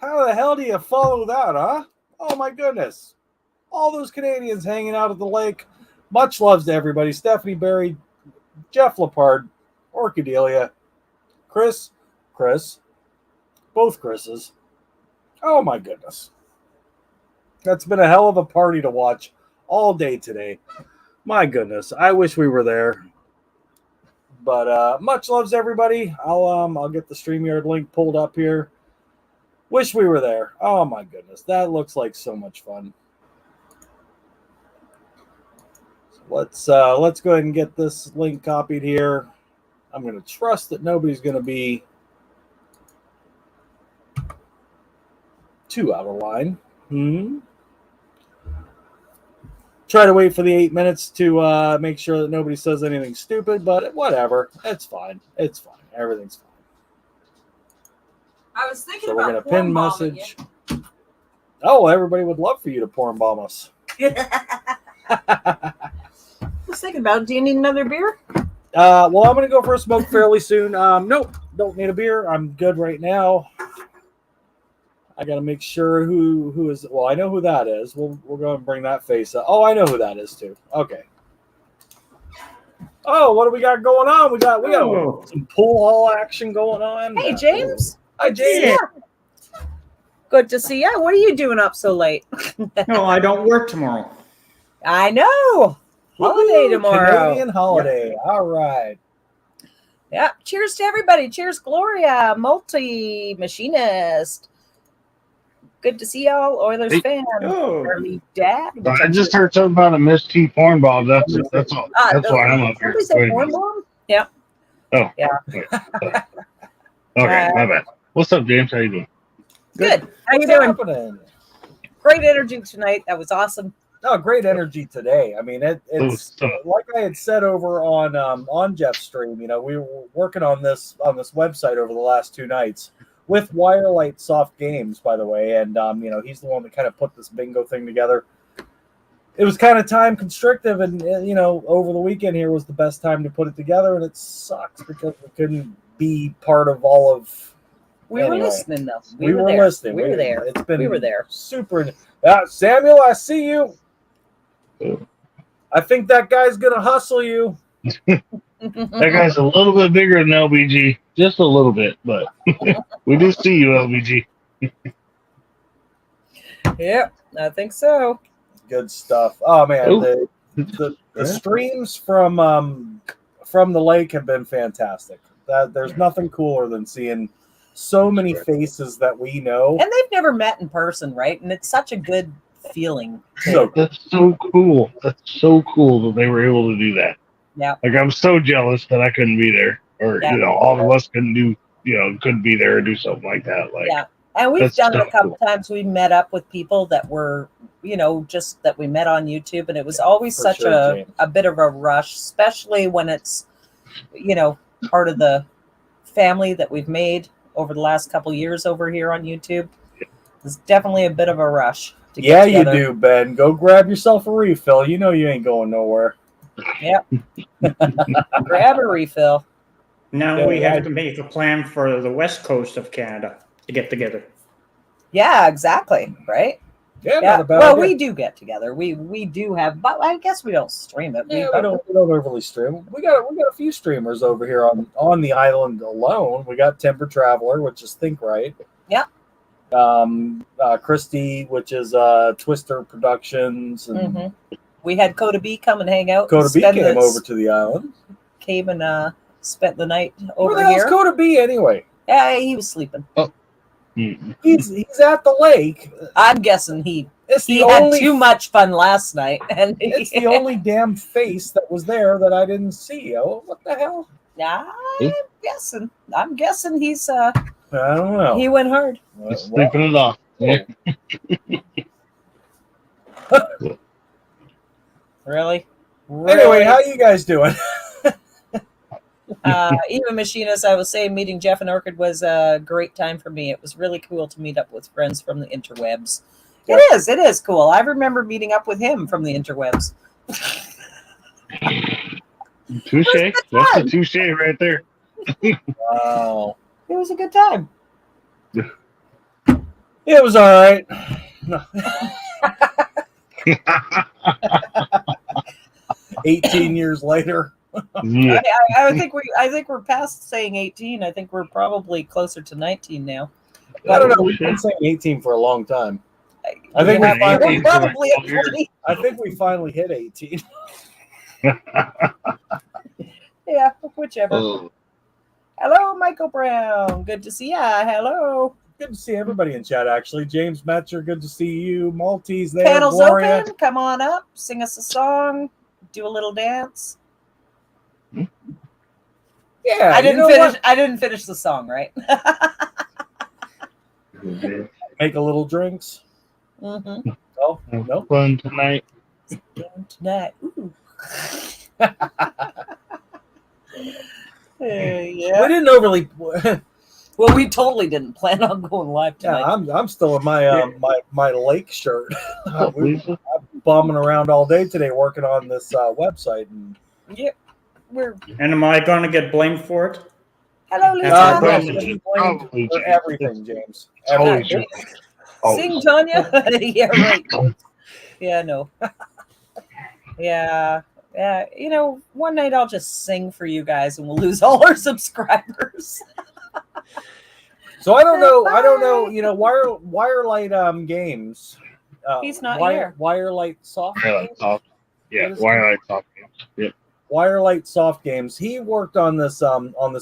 How the hell do you follow that, huh? Oh my goodness. All those Canadians hanging out at the lake. Much loves to everybody. Stephanie Berry, Jeff Lepard, Orchidelia, Chris, both Chris's. Oh my goodness. That's been a hell of a party to watch all day today. My goodness. I wish we were there. But much loves everybody. I'll get the StreamYard link pulled up here. Wish we were there. Oh my goodness. That looks like so much fun. So let's go ahead and get this link copied here. I'm going to trust that nobody's going to be too out of line. Try to wait for the 8 minutes to make sure that nobody says anything stupid, but whatever. It's fine. It's fine. Everything's fine. I was thinking So about we're going to pin message. Oh, everybody would love for you to porn bomb us. I was thinking about, do you need another beer? Well, I'm going to go for a smoke fairly soon. Nope, don't need a beer. I'm good right now. I got to make sure who is. Well, I know who that is. We'll go and bring that face up. Oh, I know who that is too. Okay. Oh, what do we got going on? We got some pool hall action going on. Hey, James. Hi, James. Yeah. Good to see you. What are you doing up so late? No, I don't work tomorrow. I know. Holiday tomorrow. Canadian holiday. Yep. All right. Yeah. Cheers to everybody. Cheers, Gloria, multi-machinist. Good to see y'all, Oilers fan. Early dad. I just heard something about a Miss T porn ball. That's all. That's why I'm up here. Porn ball? Yeah. Oh. Yeah. Okay, my bad. What's up, James? How you doing? Good. How you doing? Great energy tonight. That was awesome. Oh, great energy today. I mean, it's like I had said over on Jeff's stream. You know, we were working on this website over the last 2 nights with Wirelight Soft Games, by the way, and you know, he's the one that kind of put this bingo thing together. It was kind of time constrictive, and you know, over the weekend here was the best time to put it together, and it sucks because we couldn't be part of all of. We were listening though. We were listening. We were there. It's been. We were there. Super. Samuel, I see you. I think that guy's gonna hustle you. That guy's a little bit bigger than LBG, just a little bit, but we do see you, LBG. Yep, I think so. Good stuff. Oh man, the streams from the lake have been fantastic. There's nothing cooler than seeing so many faces that we know, and they've never met in person, right? And it's such a good feeling. That's so cool. That's so cool that they were able to do that. Yeah. Like, I'm so jealous that I couldn't be there, or you know, all of us couldn't be there or do something like that. Like, yeah. And we've done it a couple times. We met up with people that were, you know, just that we met on YouTube, and it was always such a bit of a rush, especially when it's, you know, part of the family that we've made over the last couple of years over here on YouTube. It's definitely a bit of a rush. Yeah, you do, Ben. Go grab yourself a refill. You know you ain't going nowhere. Yep. Grab a refill. Now we have to make a plan for the west coast of Canada to get together. Yeah, exactly. Right? Yeah. Not a bad well, idea. we do get together. We do have, but I guess we don't stream it. Yeah, we don't overly stream. We got a few streamers over here on the island alone. We got Timber Traveler, which is Think Right. Yeah. Christy, which is Twister Productions, and we had Coda B come and hang out. Coda B came over to the island. Came and spent the night over here. Where the hell's here. Coda B anyway? Yeah, he was sleeping. Oh. He's at the lake. I'm guessing he had too much fun last night, and it's the only damn face that was there that I didn't see. Oh, what the hell? I'm guessing he's I don't know. He went hard. He's sleeping it off. Yeah. Really? Anyway, how you guys doing? Even Machinist, I was saying meeting Jeff and Orchid was a great time for me. It was really cool to meet up with friends from the interwebs. Yep. It is cool. I remember meeting up with him from the interwebs. Touche. That's a touche right there. Wow. It was a good time. It was all right. 18 years later. Yeah. I think we're past saying 18. I think we're probably closer to 19 now. I don't know. We've been saying 18 for a long time. I think Yeah, we finally, we're probably at 20. I think we finally hit 18. Yeah, whichever. Oh. Hello, Michael Brown. Good to see ya. Hello. Good to see everybody in chat, actually. James Metcher, good to see you. Maltese there. Panel's Gloria. open. Come on up. Sing us a song. Do a little dance. Yeah, I didn't finish the song, right? Make a little drinks. Mm-hmm. Oh, no. Fun tonight. Tonight. Ooh. Yeah. We didn't overly. Well, we totally didn't plan on going live tonight. Yeah, I'm still in my my lake shirt. I'm Lisa? bombing around all day today working on this website. And Yep. And am I going to get blamed for it? Hello, Lisa. no, Probably. you blamed Probably, for James. everything, James. Always Everything. your Sing, Tanya. Yeah, right. Yeah, no. Yeah. Yeah. You know, one night I'll just sing for you guys and we'll lose all our subscribers. So I don't know. You know, Wirelight games. He's not here. Wirelight soft. Wirelight soft. Yeah, What is Wirelight soft games. Yep. Wirelight soft games. He worked on this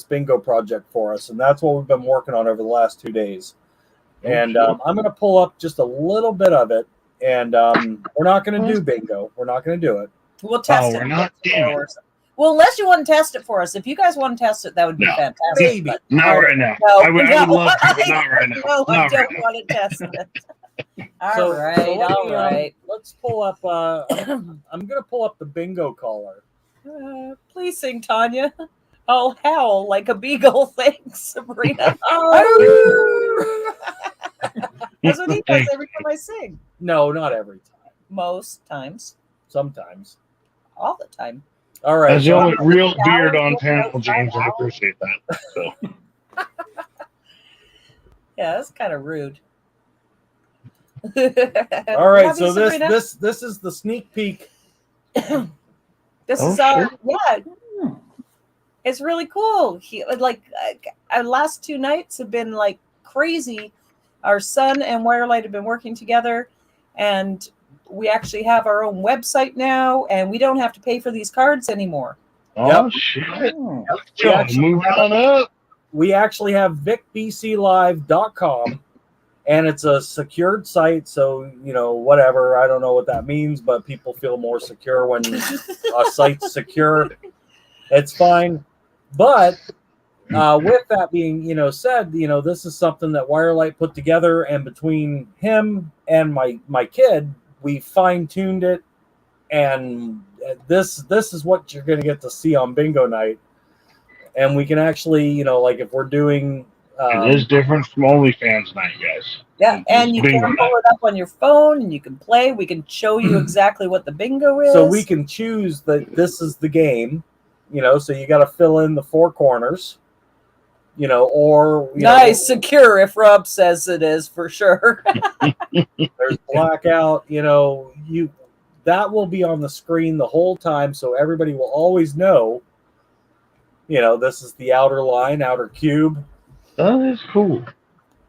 bingo project for us, and that's what we've been working on over the last 2 days. And I'm going to pull up just a little bit of it, and we're not going to do bingo. We're not going to do it. We'll test it. We're not. Damn it. Well, unless you want to test it for us. If you guys want to test it, that would be fantastic. Maybe. But Not right now. No, I would love to, but not right now. No, I Not don't right now. want to test it. So All right. Let's pull up. I'm going to pull up the bingo caller. Please sing, Tanya. I'll howl like a beagle. Thanks, Sabrina. That's what he does every time I sing. No, not every time. Most times. Sometimes. All the time. All right. As the only real beard on panel, James, I appreciate that. So. Yeah, that's kind of rude. All right. So this is the sneak peek. This Oh, is our sure. yeah. It's really cool. Our last 2 nights have been like crazy. Our son and Wirelight have been working together, and we actually have our own website now, and we don't have to pay for these cards anymore. Oh, Yep. shit. Oh. Moving on up. We actually have vicbclive.com, and it's a secured site. So, you know, whatever. I don't know what that means, but people feel more secure when a site's secure. It's fine. But with that being, said, this is something that Wirelight put together, and between him and my kid, we fine-tuned it, and this is what you're going to get to see on bingo night. And we can actually, like if we're doing... It is different from OnlyFans night, guys. Yeah, and you can Bingo pull it up on your phone, and you can play. We can show you exactly what the bingo is. So we can choose that this is the game, so you got to fill in the 4 corners, or... Nice, secure, if Rob says it is, for sure. There's blackout, that will be on the screen the whole time, so everybody will always know, this is the outer line, outer cube. That is cool.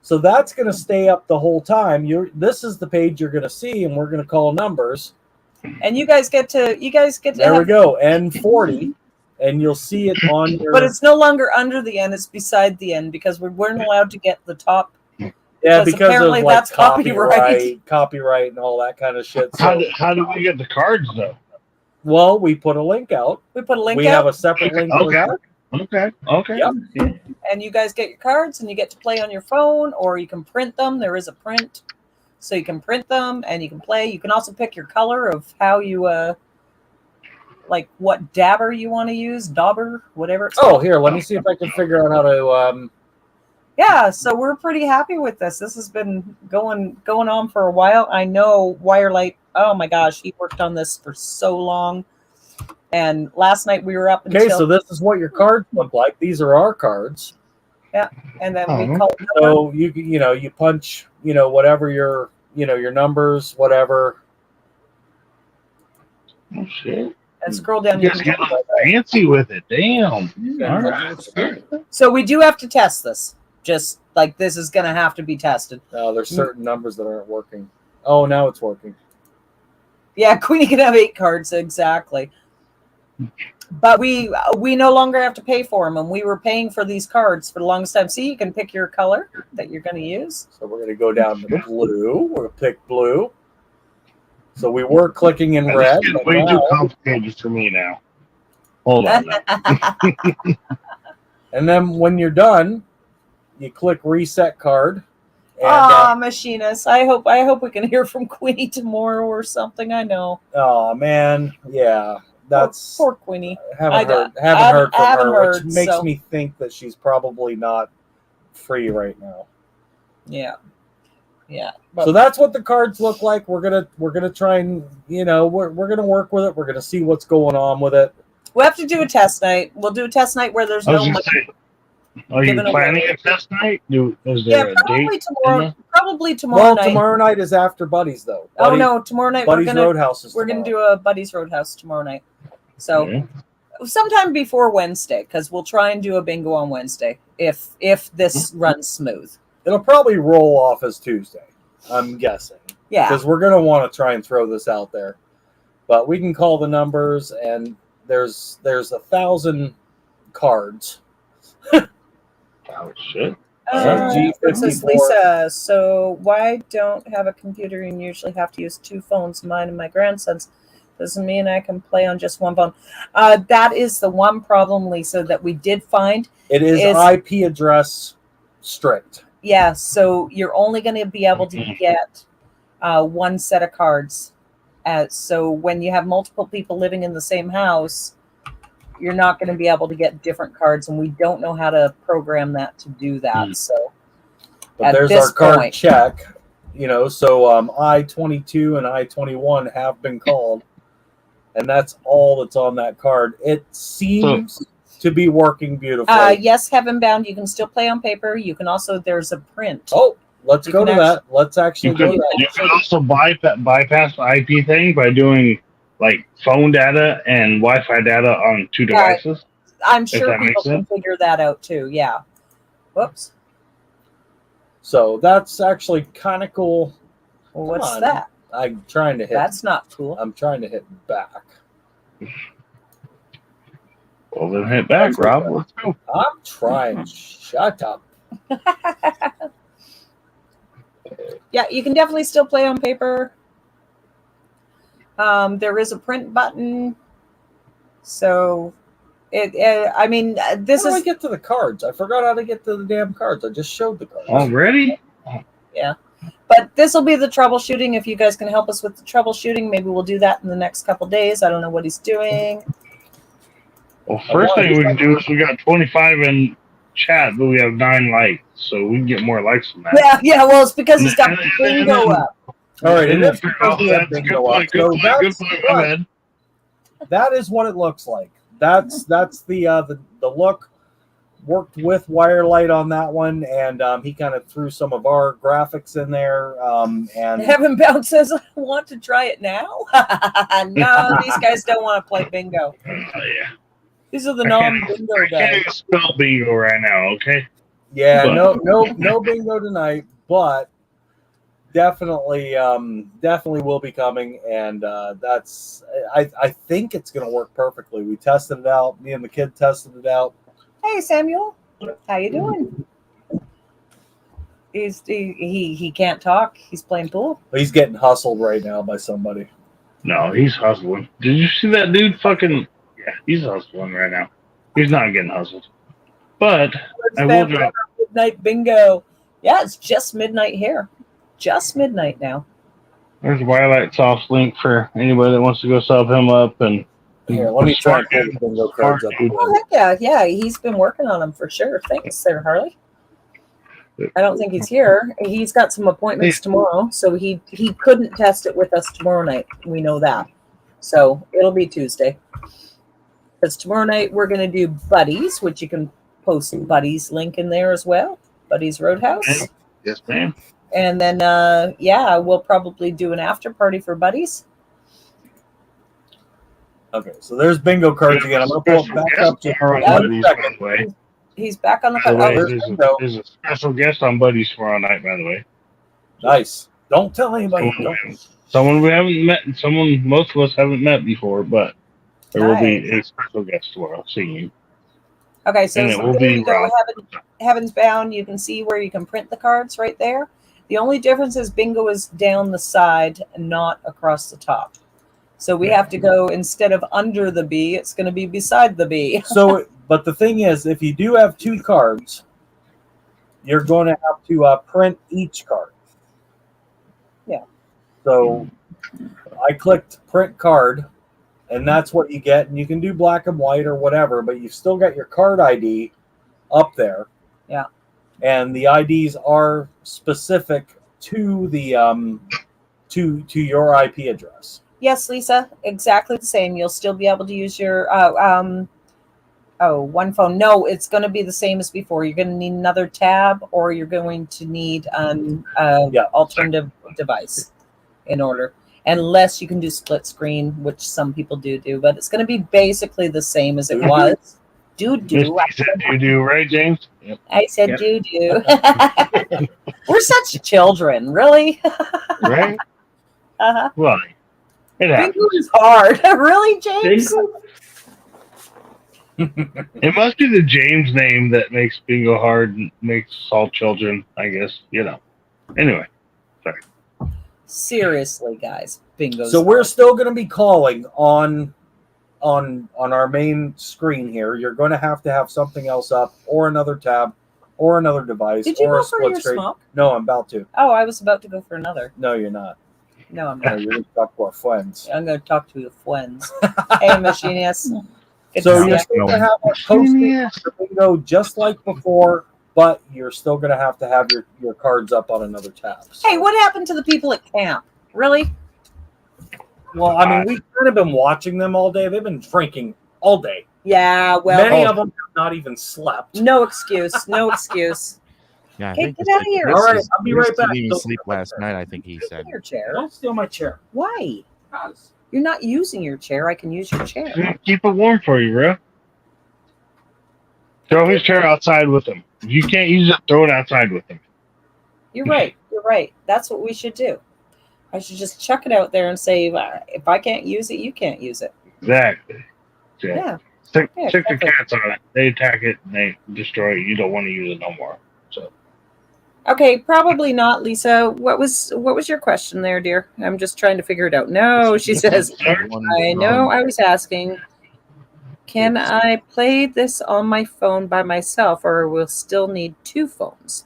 So that's going to stay up the whole time. This is the page you're going to see, and we're going to call numbers. And you guys get to There we go, N40, and you'll see it on your... But it's no longer under the N, it's beside the N, because we weren't allowed to get the top. Yeah, because apparently of like that's copyright and all that kind of shit. So, How do we get the cards, though? well, we put a link out. We have a separate link. Okay. Okay. Yep. And you guys get your cards, and you get to play on your phone, or you can print them. There is a print, so you can print them and you can play. You can also pick your color of how you like what dabber you want to use, dauber, whatever it's called. Here, let me see if I can figure out how to. Yeah, so we're pretty happy with this. This has been going on for a while. I know Wirelight. Oh my gosh, he worked on this for so long. And last night we were up until... Okay, so this is what your cards look like. These are our cards. And then we Uh-huh. call it So you punch, whatever your numbers, whatever. Oh shit! and scroll down. You guys get fancy with it. Damn. All right. So we do have to test this. Just like this is going to have to be tested. There's certain numbers that aren't working. Oh, now it's working. Yeah, Queenie can have 8 cards exactly. But we no longer have to pay for them, and we were paying for these cards for the longest time. See, you can pick your color that you're going to use. So we're going to go down to blue. We're going to pick blue. So we were clicking in red. This is way too complicated for me now. Hold on. And then when you're done, you click reset card. And, Machinist. I hope we can hear from Queenie tomorrow or something. I know. Oh man, yeah. That's poor Queenie. Haven't heard from her, which makes me think that she's probably not free right now. Yeah. So that's what the cards look like. We're gonna try and we're gonna work with it. We're gonna see what's going on with it. We'll have to do a test night. We'll do a test night where there's no money. Are you planning a test night? Is there a date? Probably tomorrow night. Well, tomorrow night is after Buddies, though. Oh no, tomorrow night Buddies Roadhouse is. We're gonna do a Buddies Roadhouse tomorrow night. So sometime before Wednesday, because we'll try and do a bingo on Wednesday if this runs smooth. It'll probably roll off as Tuesday, I'm guessing. Yeah. Because we're gonna want to try and throw this out there, but we can call the numbers, and there's 1,000 cards. Oh shit. Princess Lisa, so why don't have a computer and usually have to use 2 phones, mine and my grandson's? Doesn't mean I can play on just one phone. That is the one problem, Lisa, that we did find. It is IP address strict. Yeah, so you're only going to be able to get 1 set of cards. So when you have multiple people living in the same house, you're not going to be able to get different cards, and we don't know how to program that to do that. So, but there's our card check, so I-22 and I-21 have been called, and that's all that's on that card. It seems to be working beautifully. Yes, Heaven Bound, you can still play on paper. You can also, there's a print. Oh, let's go to that. Let's actually go to that. You can also bypass the IP thing by doing like phone data and Wi-Fi data on 2 devices. I'm sure people can figure that out too. Yeah. Whoops. So that's actually kind of cool. Well, what's that? I'm trying to hit. That's not cool. I'm trying to hit back. Well, then hit back, Rob. Let's go. I'm trying. Shut up. Yeah, you can definitely still play on paper. There is a print button. So, I mean, this How do I get to the cards? I forgot how to get to the damn cards. I just showed the cards. Already? Yeah. But this will be the troubleshooting. If you guys can help us with the troubleshooting, maybe we'll do that in the next couple days. I don't know what he's doing. Well, first thing we can do is we got 25 in chat, but we have 9 likes, so we can get more likes than that. Yeah. Well, it's because he's got bingo up. All right, and that's good point. That is what it looks like. That's the look. Worked with Wirelight on that one, and he kind of threw some of our graphics in there. And Heaven Bound says, "I want to try it now." No, these guys don't want to play bingo. Yeah. These are the non-bingo guys. I can't spell bingo right now. Okay. Yeah, no bingo tonight, but definitely will be coming, and that's I think it's going to work perfectly. We tested it out. Me and the kid tested it out. Hey Samuel, how you doing? He can't talk. He's playing pool. He's getting hustled right now by somebody. No, he's hustling. Did you see that dude? Fucking yeah, he's hustling right now. He's not getting hustled. But I will drop midnight bingo. Yeah, it's just midnight here. Just midnight now. There's a Wirelight soft link for anybody that wants to go sub him up and. Here, let me try and bingo cards up. Oh, heck yeah, he's been working on them for sure. Thanks, there, Harley. I don't think he's here. He's got some appointments tomorrow, so he couldn't test it with us tomorrow night. We know that. So it'll be Tuesday. Because tomorrow night we're going to do Buddies, which you can post Buddy's link in there as well. Buddy's Roadhouse. Yes, ma'am. And then, we'll probably do an after party for Buddies. Okay, so there's bingo cards again. I'm going to pull it back up to her. He's back on the So card. there's a special guest on Buddies tomorrow night, by the way. Nice. Don't tell anybody. Someone we haven't met, someone most of us haven't met before, but there will be a special guest tomorrow seeing you. Okay, so And it will be Heaven's Bound. You can see where you can print the cards right there. The only difference is bingo is down the side and not across the top. So we have to go, instead of under the B, it's going to be beside the B. So, but the thing is, if you do have 2 cards, you're going to have to print each card. Yeah. So I clicked print card, and that's what you get. And you can do black and white or whatever, but you've still got your card ID up there. Yeah. And the IDs are specific to the to your IP address. Yes, Lisa, exactly the same. You'll still be able to use your one phone. No, it's going to be the same as before. You're going to need another tab, or you're going to need an alternative device in order. Unless you can do split screen, which some people do, but it's going to be basically the same as it was. Do. I said do, right, James? Yep. I said do. We're such children, really. Right? Uh-huh. Well, it happens. Bingo is hard. Really, James? It must be the James name that makes bingo hard and makes us all children, I guess. Anyway, sorry. Seriously, guys, bingo. So we're still going to be calling on our main screen here. You're going to have something else up, or another tab, or another device. Did you or go a for split your screen. smoke? No, I'm about to. Oh, I was about to go for another. No, you're not. No, I'm No, not. you're going to talk to our friends. I'm going to talk to the friends. Hey, Machinist. Good So to you're see still going to have a posting bingo just like before, but you're still going to have your cards up on another tab. So. Hey, what happened to the people at camp? Really? Well, I mean, we've kind of been watching them all day. They've been drinking all day. Yeah, well, many of them have not even slept. No excuse. No excuse. Yeah, I Okay, think get out of here. All right, I'll be right back. Didn't even sleep last night. I think he said. Your chair. Don't steal my chair. Why? You're not using your chair. I can use your chair. Keep it warm for you, bro. Throw his chair outside with him. If you can't use it, throw it outside with him. You're right. You're right. That's what we should do. I should just chuck it out there and say, if I can't use it, you can't use it. Exactly. Yeah. Stick exactly. the cats on it. They attack it and they destroy it. You don't want to use it no more. So. Okay, probably not, Lisa. What was your question there, dear? I'm just trying to figure it out. No, she says, I know I was asking, can I play this on my phone by myself, or will still need 2 phones?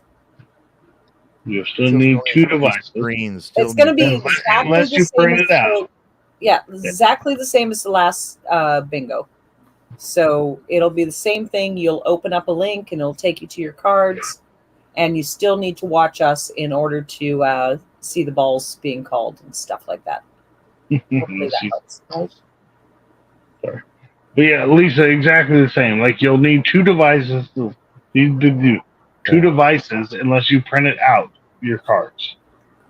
You still need 2 devices. Screens. It's going to be exactly unless the you same print as it out. exactly the same as the last bingo. So it'll be the same thing. You'll open up a link, and it'll take you to your cards, and you still need to watch us in order to see the balls being called and stuff like that. Hopefully that helps. Sorry. But yeah, Lisa, exactly the same. Like you'll need 2 devices to do 2 devices unless you print it out your cards.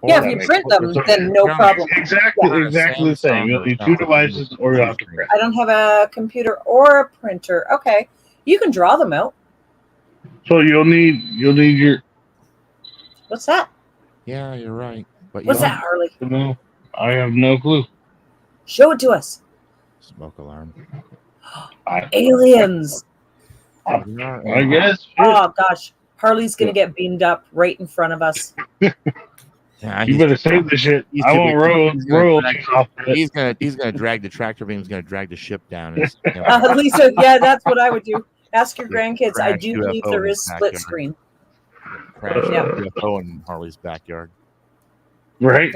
Yeah, if you print them, then no problem. Exactly the same. You'll need 2 devices, or you'll have to print. I don't have a computer or a printer. Okay, you can draw them out. So you'll need your. What's that? Yeah, you're right. But What's that, Harley? No, I have no clue. Show it to us. Smoke alarm. Aliens. I guess. Oh gosh, Harley's gonna get beamed up right in front of us. Yeah, You better save the shit. I won't royalties off of it. He's gonna drag the tractor beam. He's gonna drag the ship down. Lisa, yeah, that's what I would do. Ask your grandkids. I Crash do believe UFO there in is the split backyard. screen. Crash Yeah. UFO in Harley's backyard. Right?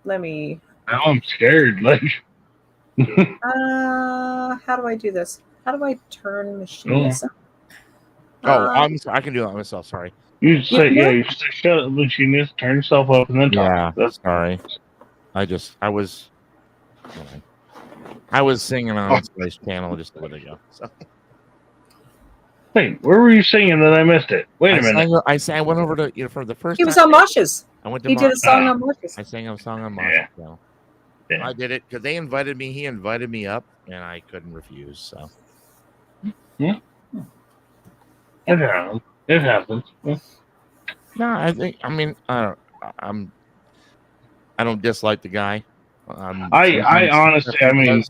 Let me. Now I'm scared. Like. How do I do this? How do I turn machines? I'm sorry. I can do that myself. Sorry. You say, you say, shut up, machinist, turn yourself up, and then talk. Yeah, That's sorry. I was singing on Space Channel just a minute ago. So. Wait, where were you singing that I missed it? Wait a minute. I went over to for the first. He was time, on Mosh's. I went to He did a song Ah. on Mosh's. I sang a song on Yeah. Mosh's show. Yeah. I did it because they invited me. He invited me up, and I couldn't refuse. So It happens. It happens. no, I think. I mean, I don't dislike the guy. I honestly, I mean,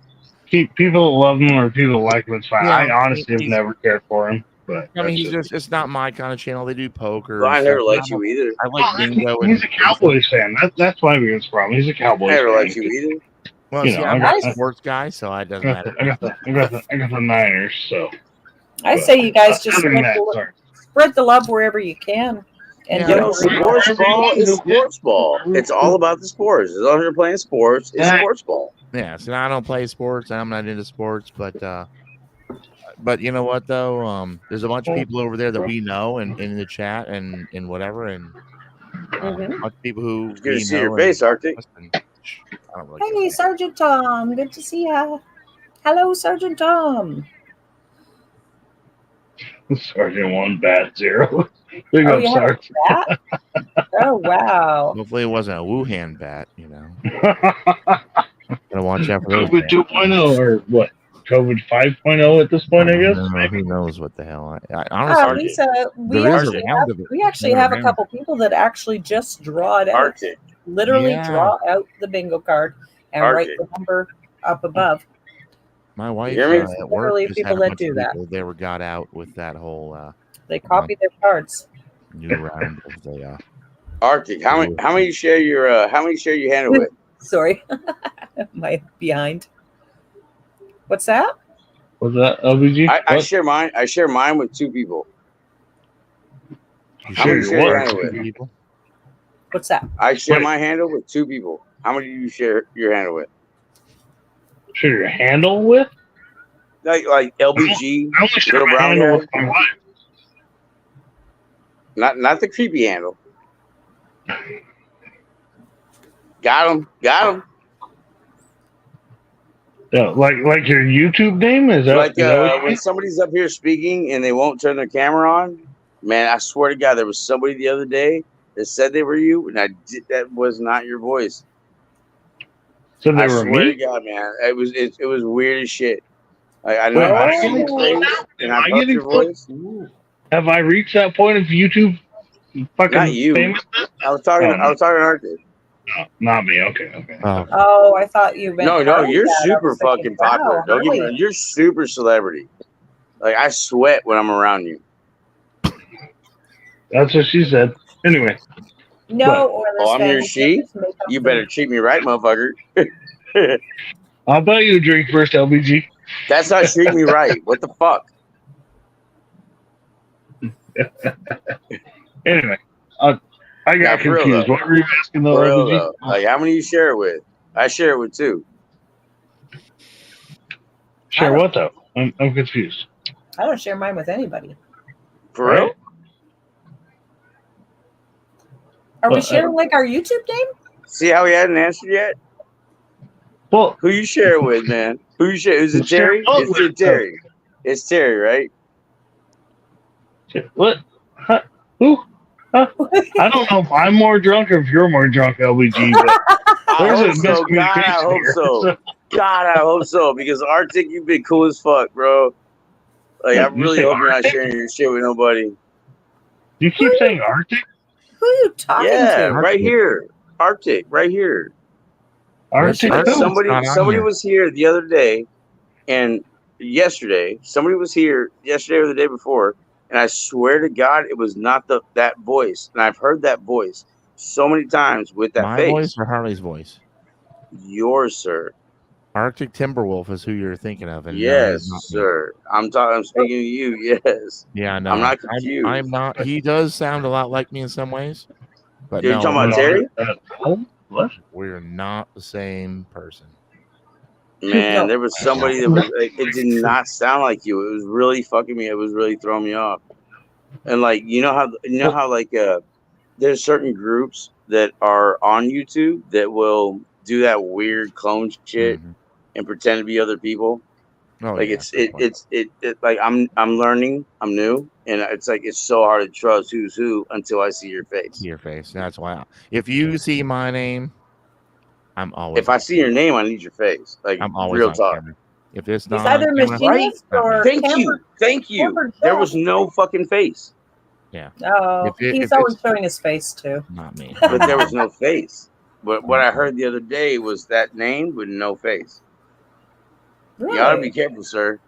people love him or people like him. It's fine. Yeah, I honestly have never cared for him. But I mean, it's not my kind of channel. They do poker. Well, I and never stuff. liked you either. I like bingo. He's a Cowboys fan. That's my biggest problem. He's a I Cowboys never fan. liked you either. Well, You see, know, I'm I not got- a sports guy, so it doesn't matter. I got the Niners. So I say you guys just other than that, sorry. spread the love wherever you can. And Yeah, You don't know, worry about sports it. ball is sports ball. It's all about the sports. As long as you're playing sports, it's sports ball. Yeah, so I don't play sports. I'm not into sports, but you know what though? There's a bunch of people over there that we know and in the chat and whatever, and a bunch of people who It's good to we see know your and- face, Arctic. I don't really Hey, care. Sergeant Tom. Good to see ya. Hello, Sergeant Tom. Sergeant 1, Bat 0. Big Oh, up, you have a Sarge. bat? Oh, wow. Hopefully, it wasn't a Wuhan bat. You know, gotta watch out for those. COVID bats. 2.0 or what? COVID 5.0 at this point, I guess. Who knows what the hell? I Oh, honestly, Lisa, we there is a actually round have, of it. we actually Never have a mind. couple people that actually just draw it out. Arctic. Literally Yeah. draw out the bingo card and write Arctic. the number up above. my wife hear me? at work Literally just people had a that bunch do of that. people they were got out with that whole They copy their cards. new round of the. Arctic. How many share your handle with? Sorry. My behind. What's that? Was that LBG? I What? share mine. I share mine with 2 people. You How many your share your what? handle with? people? What's that? I share Wait. my handle with 2 people. How many do you share your handle with? Share your handle with? Like LBG, I only share Little my brown handle guy? with my wife. not the creepy handle. Got him. Yeah, like your YouTube name is that? Like is that what you when mean? somebody's up here speaking and they won't turn their camera on, man, I swear to God, there was somebody the other day that said they were you, and that was not your voice. So they I were swear me. to God, man, it was weird as shit. I Wait, know am I I've seen getting your close face now? and Am I've I heard getting your close? voice. Have I reached that point of YouTube fucking Not you. famous? I was talking Arctic. No, not me. Okay. Oh, Oh, I thought you meant. No, Harley you're Dad. I super was thinking, fucking popular. wow, Don't get me Harley. wrong, you're super celebrity. Like I sweat when I'm around you. That's what she said. Anyway, No, Oilers Oh, I'm fan, your you she? can't just make up You the- better treat me right, motherfucker. I'll buy you a drink first, LBG. That's not treating me right. What the fuck? Anyway, I got for real, confused. though. What were you asking though, For real, LBG? though. Like how many you share it with? I share it with 2. Sure, what though? I'm confused. I don't share mine with anybody. For real? Right. Are we Well, sharing like our YouTube name? See how he hadn't answered yet? Well, Who you share it with, man? Who you share? Is it Share Terry? both It's with them. Terry. It's Terry, right? what? Huh? Who? Huh? I don't know if I'm more drunk or if you're more drunk, LBG. But I there's hope a so. God, I miscommunication hope here. so. God, I hope so. Because Arctic, you've been cool as fuck, bro. Like, I You really say hope you're not Arctic? sharing your shit with nobody. You keep saying Arctic? Who are you talking Yeah, to? right here. Arctic, right here. Arctic That's who? Somebody not on somebody here. was here the other day and yesterday. Somebody was here yesterday or the day before, and I swear to God it was not that voice. And I've heard that voice so many times with that my face. voice or Harley's voice? Yours, sir. Arctic Timberwolf is who you're thinking of, and no, Yes, he's not me. sir. I'm speaking to you. Yes. Yeah, no, I'm not confused. I'm not. He does sound a lot like me in some ways, but You're no, talking about Terry? What? we're not the same person. Man, No. there was somebody that was like, it did not sound like you. It was really fucking me. It was really throwing me off. And like you know how like there's certain groups that are on YouTube that will do that weird clone shit Mhm. and pretend to be other people. Oh, Like yeah, it's like I'm learning, I'm new, and it's like it's so hard to trust who's who until I see your face. see your face. That's why. If you see my name, I'm always. If I see your name, I need your face. Like I'm always real on talk. camera. If it's He's not either on camera, machinist not me. or Thank camera. you, thank you. camera There job. was no fucking face, Yeah, Oh, If he's always showing his face too. not me. but there was no face. But what I heard the other day was that name with no face. Really? You ought to be careful, sir.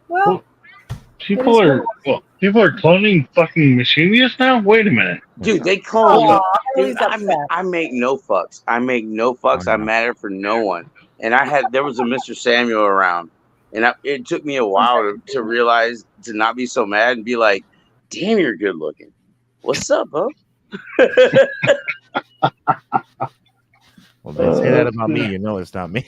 Well, People are cloning fucking machinists now. Wait a minute. Dude, they call me. aw, Dude, he's upset. I make no fucks. I make no fucks. Oh, I no. matter for no one. And there was a Mr. Samuel around, and it took me a while to realize to not be so mad and be like, "Damn, you're good looking. What's up, bro?" Well, they say that about me. You know, it's not me.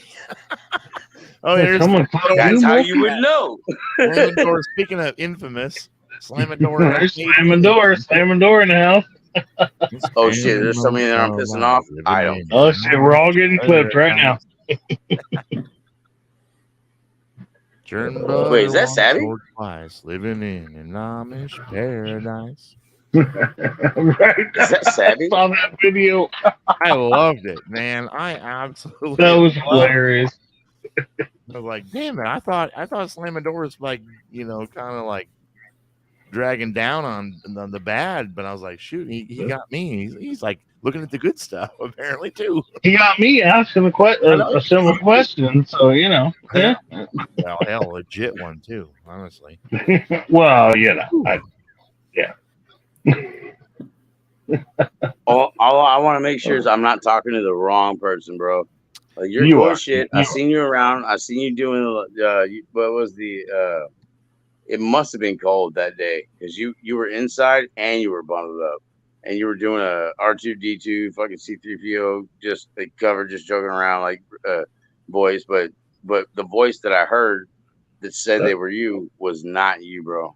Oh, there's Someone That's how you would know. slamming door. Speaking of infamous, slamming door. slamming door in the house. Oh shit, there's somebody there I'm pissing off. I don't. Oh shit, we're all getting clipped right now. Wait, is that Savvy? Twice, living in an Amish paradise. Right. Is that Savvy? I saw that video. I loved it, man. I absolutely. That was loved hilarious. it. I was like, damn it! I thought slamming doors like kind of like dragging down on the bad, but I was like, shoot, he got me. He's like looking at the good stuff apparently too. He got me asking a similar question, so yeah. Well, hell, legit one too, honestly. Well, All I want to make sure is I'm not talking to the wrong person, bro. Like you're You cool are. as shit. You I are. seen you around. I seen you doing. What was the? It must have been cold that day because you were inside and you were bundled up, and you were doing a R2D2 fucking C3PO just like cover, just joking around like voice, but the voice that I heard that said they were you was not you, bro.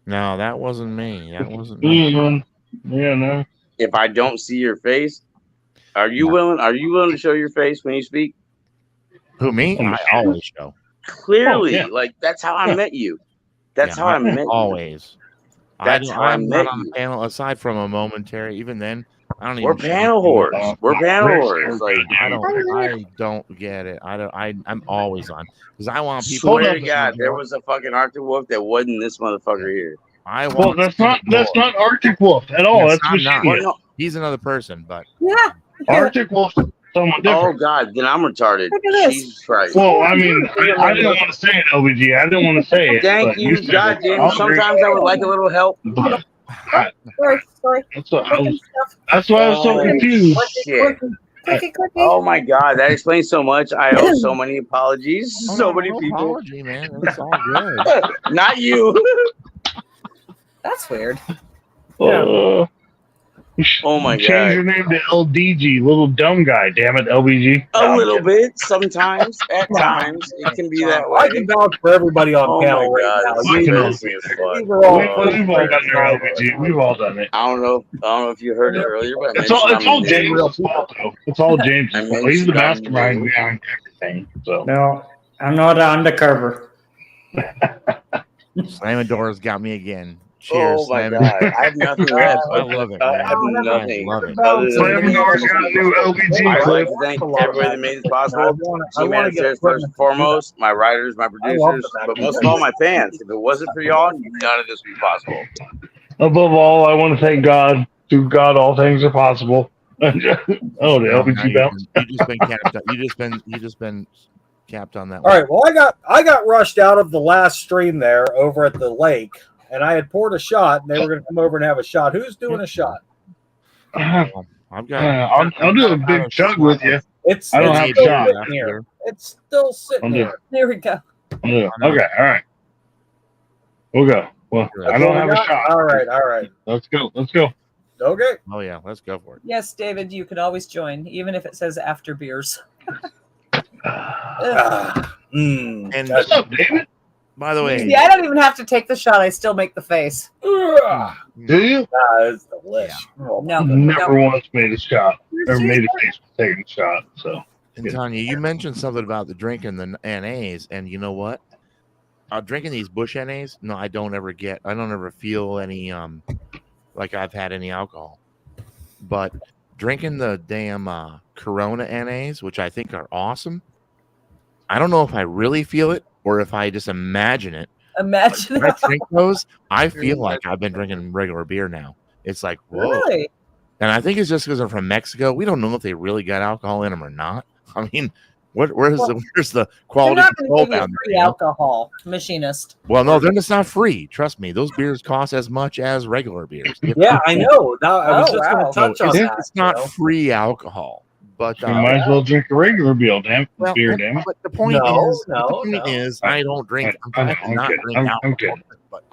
No, that wasn't me. That wasn't me. Yeah, no. If I don't see your face, are you willing to show your face when you speak? Who, me? I always show. Clearly, yeah. like that's how I met you. That's how I met you. Always. That's how I I'm met not on you. the panel aside from a momentary. Even then, I don't even. We're panel whores. We're panel whores. Like I don't get it. I'm always on because I want people. swear to God, there was a fucking Arctic Wolf that wasn't this motherfucker here. I Well, want. that's not Arctic Wolf at all. Yes, That's I'm not. Machinist. No. He's another person, but Yeah. Arctic Wolf is someone Oh different. God, then I'm retarded. Look at this. Jesus Christ. Well, I mean, I didn't want to say it, LBG. I didn't want to say it. Thank but you, said God it. damn. I'll agree. Sometimes I would like a little help. But Sorry. that's what Clicking stuff. that's why I was so Oh, confused. shit. Clicky. Oh my God, that explains so much. I owe so many apologies. So many people. Apology, man. It's all good. Not you. That's weird. You should Oh my change God. your name to LDG, little dumb guy. Damn it, LBG. A little bit, sometimes. At times, it can be that I can way. vouch for everybody on Oh panel my right God, now. this You is know. embarrassing as fuck. These are all We've all done it, LBG. We've all done it. I don't know if you heard it earlier, but I It's all mentioned I'm a James' ninja. fault, though. It's all James' I fault. He's the mentioned I'm mastermind new. behind everything. So No, I'm not undercover. Slamming doors got me again. Cheers. Oh my Slamming- God, I have nothing left. I love it. I man. have I nothing. love it. Other than Slamming Doors got a new I'd LBG like clip. to thank everybody that made this possible. I want to Humanitarians get first and foremost, my writers, my producers, but most of all my fans. If it wasn't for y'all, none of this would be possible. Above all, I want to thank God. Through God, all things are possible. Oh, the LBG bounce. You just been capped. You just been capped on that. All right. Well, I got rushed out of the last stream there over at the lake, and I had poured a shot, and they were going to come over and have a shot. Who's doing a shot? I've got. I'll do a big chug with you. It's I don't it's have still shot. sitting here. It's still sitting I'm here. There we go. Okay, all right. We'll go. Well, I don't have a shot. All right. Let's go. Okay. Oh yeah, let's go for it. Yes, David, you can always join, even if it says after beers. And What's up, David? by the way, See, I don't even have to take the shot. I still make the face. Do you? It's delicious. Oh, No, Never no. once made a shot. Or made a face with taking a shot. So And Tanya, you mentioned something about the drinking the NAs, and you know what? Drinking these Bush NAs, no, I don't ever feel any like I've had any alcohol. But drinking the damn Corona NAs, which I think are awesome, I don't know if I really feel it or if I just imagine it. Imagine when I drink those, I feel like I've been drinking regular beer now. It's like, whoa. Really? And I think it's just because they're from Mexico. We don't know if they really got alcohol in them or not. I mean, where's the quality They're not control going to give down you there? free alcohol, machinist. Well, no, they're just not free. Trust me, those beers cost as much as regular beers. Yeah, I know. Now, I was just going to touch on that. It's not free alcohol, but you might as well drink a regular beer, damn well, beer, damn it. But the point is, I don't drink. I'm not kidding. drink I'm alcohol. kidding. But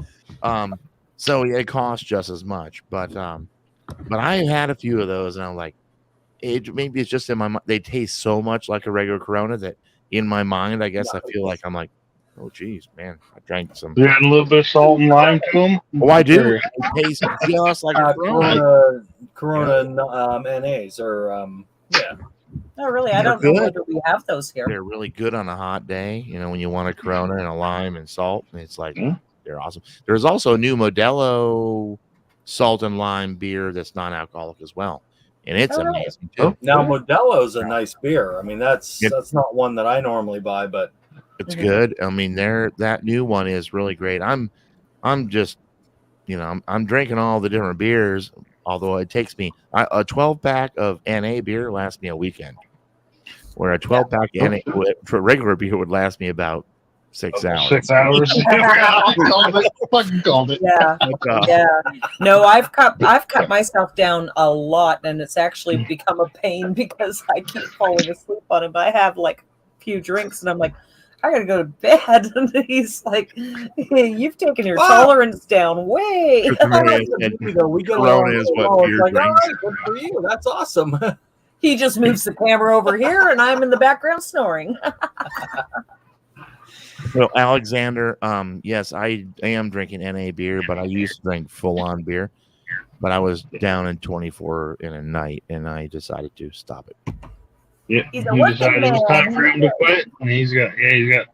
so it costs just as much. But I had a few of those, and I'm like, maybe it's just in my mind. They taste so much like a regular Corona that in my mind, I guess I feel like I'm like, oh geez, man, I drank some. You add a little bit of salt and lime to them. Oh, I do. It tastes just like a Corona NAs or yeah. No, really, I don't know whether we have those here. They're really good on a hot day. You know, when you want a Corona and a lime and salt, and it's like they're awesome. There's also a new Modelo salt and lime beer that's non-alcoholic as well, and it's amazing too. Now Modelo's a nice beer. I mean, that's not one that I normally buy, but it's good. I mean, that new one is really great. I'm just, I'm drinking all the different beers. Although it takes me a 12-pack of NA beer lasts me a weekend, where a 12-pack NA for regular beer would last me about 6 hours. 6 hours. Fucking called it. Yeah, yeah. No, I've cut myself down a lot, and it's actually become a pain because I keep falling asleep on it. But I have like a few drinks, and I'm like, I gotta go to bed. And he's like, hey, you've taken your tolerance down way. We get along. It's like, all right, good for you. That's awesome. He just moves the camera over here, and I'm in the background snoring. Well, Alexander, yes, I am drinking NA beer, but I used to drink full-on beer. But I was down in 24 in a night, and I decided to stop it. Yeah, he decided it was time for him to quit, and he's got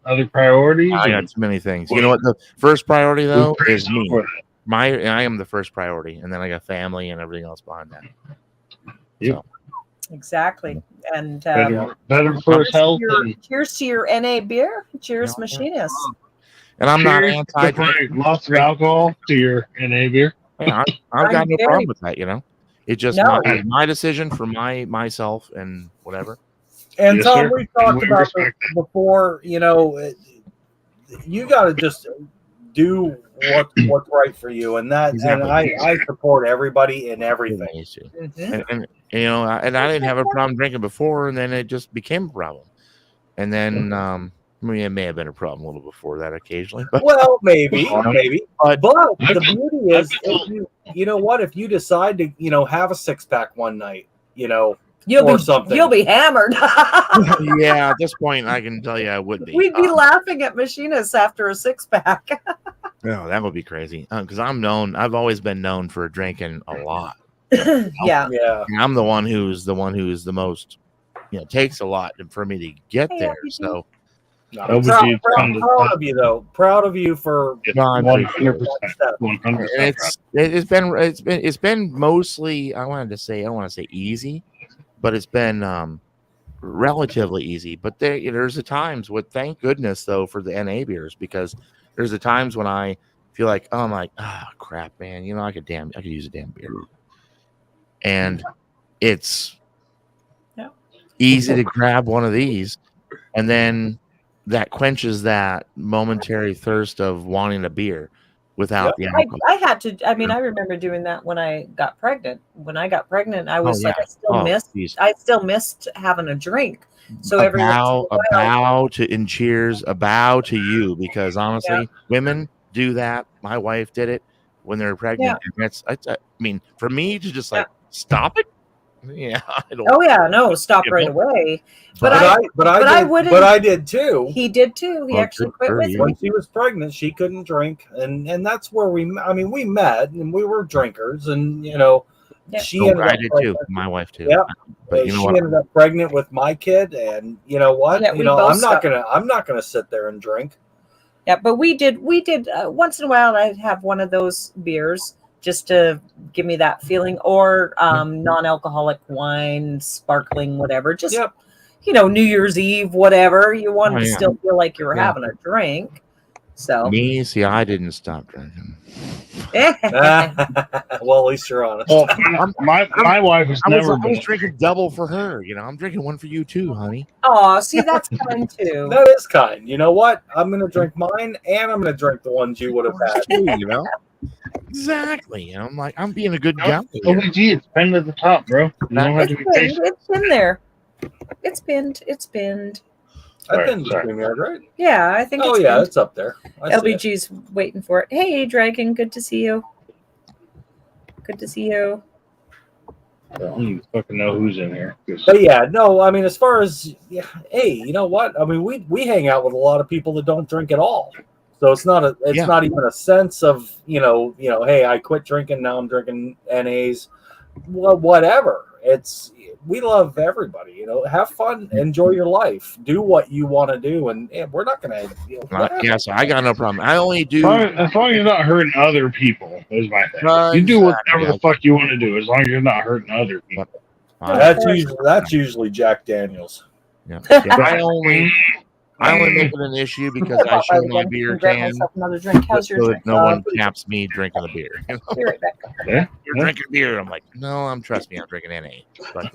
other priorities. I got too many things. You know what? The first priority though is me. I am the first priority, and then I got family and everything else behind that. Yep. So. Exactly, and better for his health. Cheers to your NA beer. Cheers, machinist. And I'm not anti lots of alcohol to your NA beer. Yeah, I've got no problem with that. It's just my decision for myself and whatever. And Tom, we talked about this before. You got to just do what's right for you, and that. Exactly. And I support everybody in everything. And I didn't have a problem drinking before, and then it just became a problem. And then it may have been a problem a little before that occasionally. But, well, maybe. But the beauty is, if you decide to, have a 6-pack one night, you'll be hammered. Yeah, at this point, I can tell you I would be. We'd be laughing at machinists after a 6-pack. No, that would be crazy. Because I've always been known for drinking a lot. Yeah. And I'm the one who's the most, takes a lot for me to get there. So. Proud of you, though. Proud of you for 100%. It's been mostly. I don't want to say easy, but it's been relatively easy. But there's the times thank goodness though for the NA beers, because there's the times when I feel like, oh, I'm like, crap, man, I could use a damn beer, and it's easy to grab one of these, and then that quenches that momentary thirst of wanting a beer without the alcohol. I had to. I mean, I remember doing that when I got pregnant. When I got pregnant, I was I still missed having a drink. So a bow to you, because honestly, women do that. My wife did it when they were pregnant. And I mean, for me to just stop it. Yeah. Stop right away. But I did too. He did too. He actually quit with me. When she was pregnant, she couldn't drink, and that's where we met, and we were drinkers, and Yeah. She ended I up did pregnant. too. My wife too. Yep. But you know she what? ended up pregnant with my kid, and you know what? Yeah, you we know, both I'm not gonna sit there and drink. Yeah, but we did once in a while I'd have one of those beers just to give me that feeling, or non-alcoholic wine, sparkling, whatever. Just Yep. New Year's Eve, whatever. You wanted to yeah. still feel like you were Yeah. having a drink. So Me, see, I didn't stop drinking. Well, at least you're honest. Well, my wife has I never was been. drinking double for her. I'm drinking one for you too, honey. oh, see, that's fine too. That is kind. You know what? I'm gonna drink mine, and I'm gonna drink the ones you would have had. Too, Exactly. I'm like, I'm being a good guy. here. OBG, it's pinned at the top, bro. You don't have It's to be pinned. patient. It's in there. It's pinned. It's pinned. I've been Sorry. StreamYard, right? Yeah, I think. Oh it's yeah, pinned. it's up there. I see it. LBG's waiting for it. Hey, Dragon, good to see you. Good to see you. I don't even fucking know who's in here. But yeah, no, I mean, as far as hey, you know what? I mean, we hang out with a lot of people that don't drink at all. So it's not not even a sense of hey, I quit drinking, now I'm drinking NAs. Well, whatever. We love everybody. Have fun, enjoy your life, do what you want to do, and we're not gonna. Yes, I got no problem. I only do As long as you're not hurting other people, is my thing. You do whatever the fuck you want to do, as long as you're not hurting other people. That's usually Jack Daniels. Yeah. I only make it an issue because I show my beer can Another drink. How's your so drink? that no one caps me drinking a beer. Be right back. Yeah. You're drinking beer. I'm like, no, trust me, I'm drinking NA. But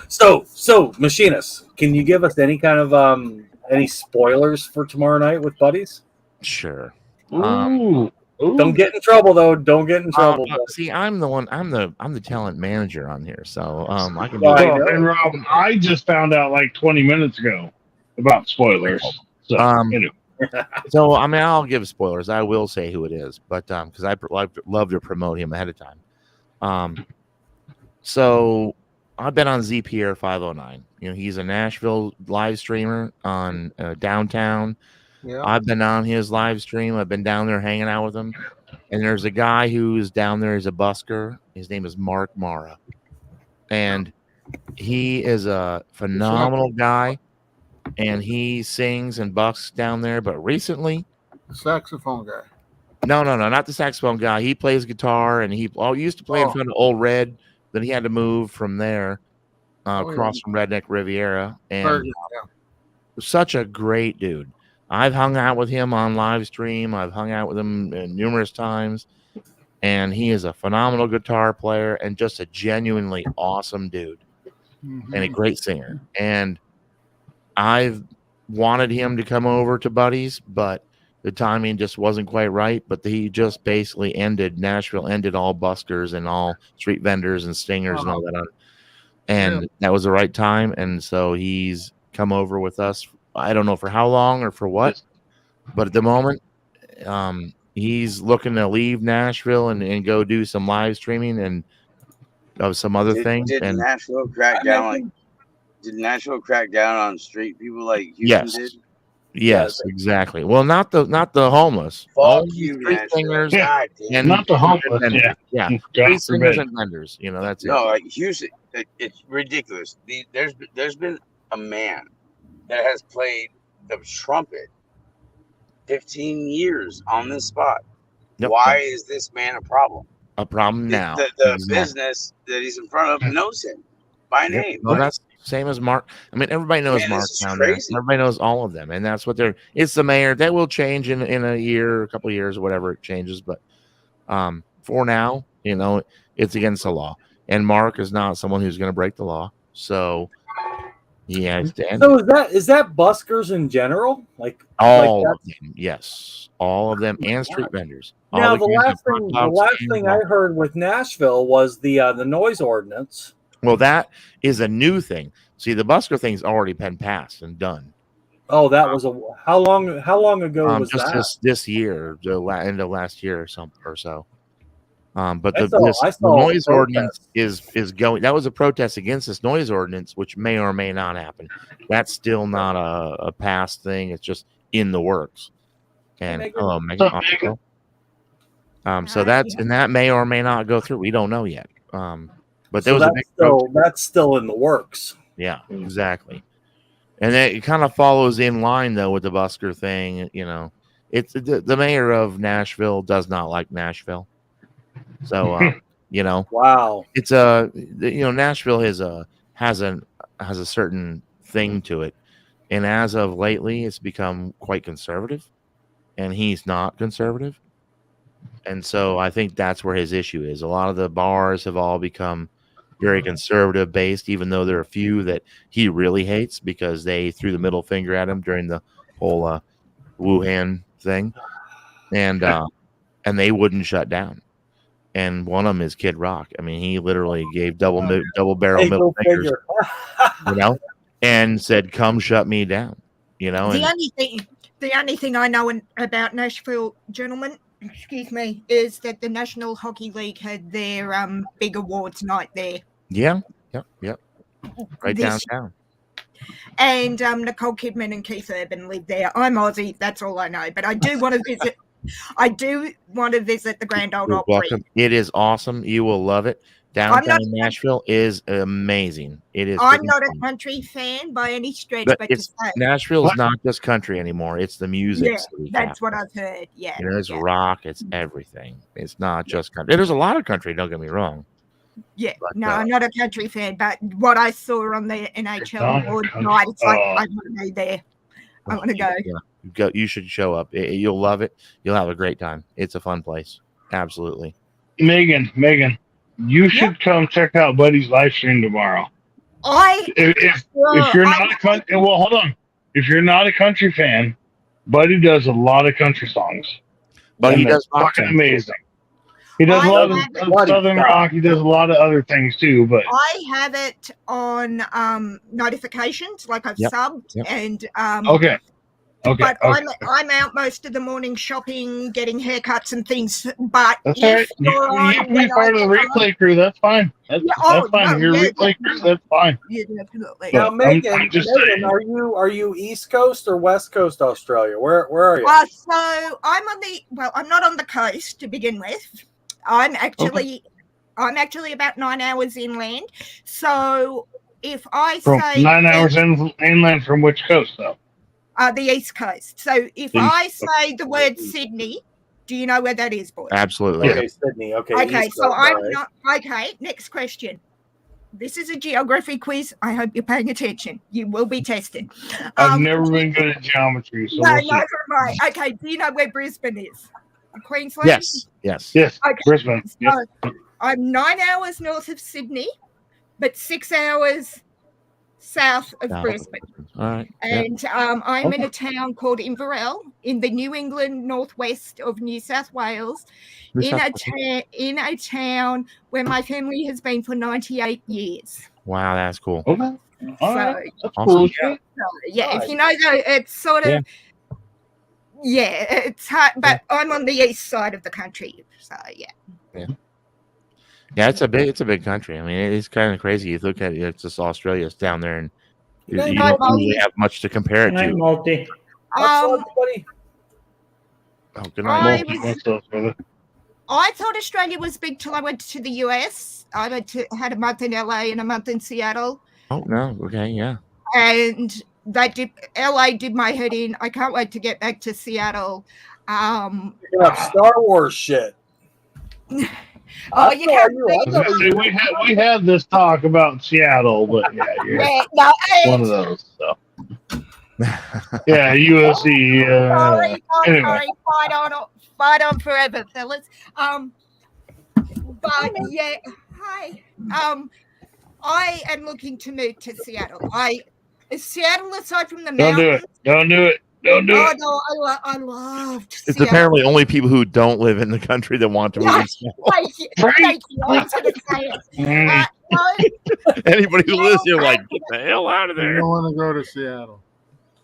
So Machinist, can you give us any kind of any spoilers for tomorrow night with buddies? sure. Ooh. Don't get in trouble though. Don't get in trouble. See, I'm the talent manager on here, so I can. And Rob, I just found out like 20 minutes ago about spoilers. So, anyway. So I mean, I'll give spoilers. I will say who it is, but because I love to promote him ahead of time. So I've been on ZPR 509. He's a Nashville live streamer on downtown. Yeah. I've been on his live stream. I've been down there hanging out with him. And there's a guy who's down there. He's a busker. His name is Mark Mara. And he is a phenomenal guy. And he sings and busks down there. But recently... The saxophone guy. No, not the saxophone guy. He plays guitar. And he used to play in front of Old Red. Then he had to move from there across from Redneck Riviera. And such a great dude. I've hung out with him on live stream. I've hung out with him numerous times, and he is a phenomenal guitar player and just a genuinely awesome dude and a great singer. And I've wanted him to come over to Buddies, but the timing just wasn't quite right. But he just basically Nashville ended all buskers and all street vendors and stingers and all that. And that was the right time. And so he's come over with us. I don't know for how long or for what, but at the moment, he's looking to leave Nashville and go do some live streaming and of some other things. Did Nashville crack down? Did Nashville crack down on street people like Houston did? Yes, exactly. Well, not the homeless. Fuck you, street singers and not the homeless. Yeah, street singers and vendors. That's it. No, like Houston, it's ridiculous. There's been a man that has played the trumpet 15 years on this spot. Yep. Why is this man a problem? A problem now. The business that he's in front of knows him by name. Well, that's same as Mark. I mean, everybody knows Mark down there. Everybody knows all of them, and that's what it's the mayor. That will change in a year, a couple of years, whatever it changes. But for now, it's against the law, and Mark is not someone who's going to break the law. So. Yeah. So is that buskers in general? Like all of them, yes, all of them, and street vendors. Now the last thing I heard with Nashville was the noise ordinance. Well, that is a new thing. See, the busker thing's already been passed and done. Oh, that was how long ago was just that? This year, the end of last year or so. But the noise ordinance is going. That was a protest against this noise ordinance, which may or may not happen. That's still not a past thing. It's just in the works. And So that's and that may or may not go through. We don't know yet. But there So was a big that's still in the works. Yeah, exactly. And it kind of follows in line though with the busker thing. You know, it's the mayor of Nashville does not like Nashville. So you know, Wow. it's Nashville has a certain thing to it, and as of lately, it's become quite conservative, and he's not conservative. And so I think that's where his issue is. A lot of the bars have all become very conservative based, even though there are a few that he really hates because they threw the middle finger at him during the whole Wuhan thing, and they wouldn't shut down. And one of them is Kid Rock. I mean, he literally gave double barrel middle fingers, and said, "Come shut me down." You know, the only thing I know about Nashville, gentlemen, excuse me, is that the National Hockey League had their big awards night there. Yeah. Yep. Right downtown. And Nicole Kidman and Keith Urban live there. I'm Aussie, that's all I know. But I do want to visit. I do want to visit the Grand Ole Opry. It is awesome. You will love it. Downtown Nashville is amazing. It is. I'm not a country fan by any stretch, but Nashville's not just country anmore. It's the music. Yeah, that's what I've heard. Yeah, it's rock. It's everything. It's not just country. There's a lot of country. Don't get me wrong. Yeah, but, no, I'm not a country fan, but what I saw on the NHL award night, it's like I want to be there. I want to go. Yeah. You should show up. You'll love it. You'll have a great time. It's a fun place. Absolutely. Megan, you should come check out Buddy's live stream tomorrow. If you're not hold on. If you're not a country fan, Buddy does a lot of country songs. But he does fucking amazing. He does a lot of Southern rock. He does a lot of other things too. But I have it on notifications, like I've subbed, and okay. But I'm out most of the morning shopping, getting haircuts and things. But that's right. You can be part of the replay crew. That's fine. That's fine. You're replay crew. That's fine. Yeah, definitely. Now, Megan, are you East Coast or West Coast Australia? Where are you? So I'm I'm not on the coast to begin with. I'm actually about 9 hours inland. So if I say 9 hours inland from which coast though? The East Coast. So if I say the word Sydney, do you know where that is, boys? Absolutely. Okay, Sydney. Okay. Okay, East so Coast, I'm not. Okay, next question. This is a geography quiz. I hope you're paying attention. You will be tested. I've never been good at geometry. So no, neither am I. Okay, do you know where Brisbane is? Queensland? Yes. Okay. Brisbane. So I'm 9 hours north of Sydney, but 6 hours south of Brisbane. All right. And I'm in a town called Inverell in the New England northwest of New South Wales, in a town where my family has been for 98 years. Wow, that's cool. Okay. All right. That's awesome. Cool. If you know, though, it's sort of it's hard, but I'm on the east side of the country, so Yeah, it's a big country. I mean, it's kind of crazy. You look at it, it's just Australia. It's down there, and you don't really have much to compare it to. Multi. Oh, good night. I thought Australia was big till I went to the US. I had a month in LA and a month in Seattle. Oh no, okay, yeah. And LA did my head in. I can't wait to get back to Seattle. Star Wars shit. Oh, you can't. We had this talk about Seattle, but one of those. So. Yeah, USC. Sorry, fight on forever, fellas. But yeah, hi. I am looking to move to Seattle. Seattle, aside from the mountains. Don't do it. No, I loved It's Seattle. apparently only people who don't live in the country that want to move. Thank you. I was going to say it. Anybody who lives here, like, get the hell out of there. You don't want to go to Seattle.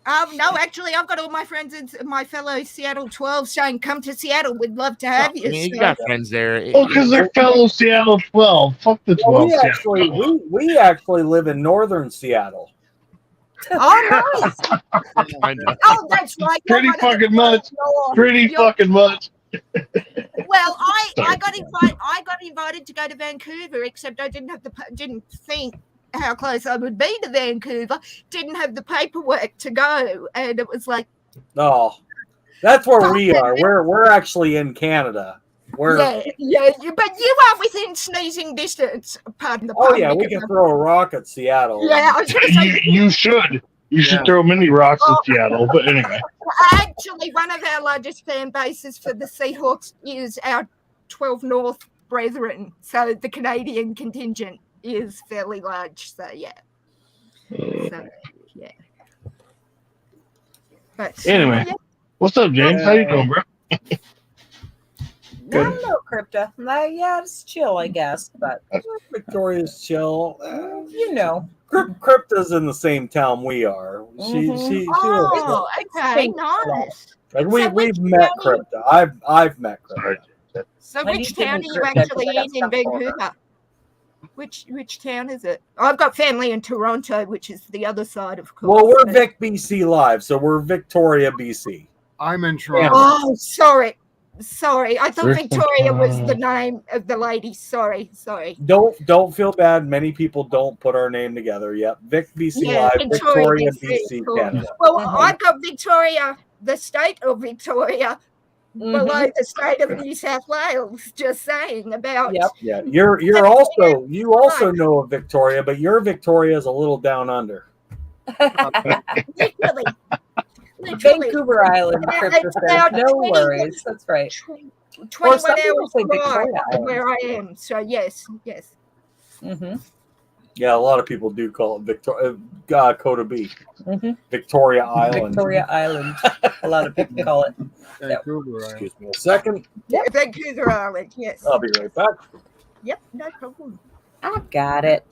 No, actually, I've got all my friends and my fellow Seattle 12 saying, come to Seattle. We'd love to have you. I mean, you got friends there. Oh, because they're fellow Seattle 12. Fuck the 12. We actually live in northern Seattle. Oh, nice. Oh, that's right. Pretty fucking much. Well, I got invited to go to Vancouver, except I didn't think how close I would be to Vancouver. Didn't have the paperwork to go, and it was like, oh, that's where we are. We're actually in Canada. yeah, but you are within sneezing distance. Pardon the pun. Oh yeah, we can throw a rock at Seattle. Yeah, I was gonna say, you should. You should throw many rocks at Seattle. But anyway, actually, one of our largest fan bases for the Seahawks is our 12 North brethren. So the Canadian contingent is fairly large. So yeah. But anyway, what's up, James? How you doing, bro? No, Crypta. Yeah, it's chill, I guess. But Victoria's chill. you know, Crypta's in the same town we are. She oh, okay, nice. like So we've met Crypta. I've met Crypta. So I which need to town are meet you Crypta actually 'cause I got in stuff for her. Vancouver? Which town is it? I've got family in Toronto, which is the other side, of course. Well, we're Vic BC Live, so we're Victoria, BC. I'm in Toronto. Oh, sorry. I thought Victoria was the name of the lady. Sorry. Don't feel bad. Many people don't put our name together yet. Vic BC Live, Victoria BC, cool. Canada. Well, I've got Victoria, the state of Victoria, below the state of New South Wales. Just saying about. Yep. Yeah, you also know of Victoria, but your Victoria is a little down under. Literally. Vancouver Island, It's Crypta says. about No 20 worries. That's right. 21 some people hours say drive Victoria from where I am. So yes. Mm-hmm. Yeah, a lot of people do call it Victoria, Coda B, Victoria Island. Victoria Island. A lot of people call it. Vancouver. Excuse me a second. Vancouver Island. Yes. I'll be right back. Yep. No problem. I got it.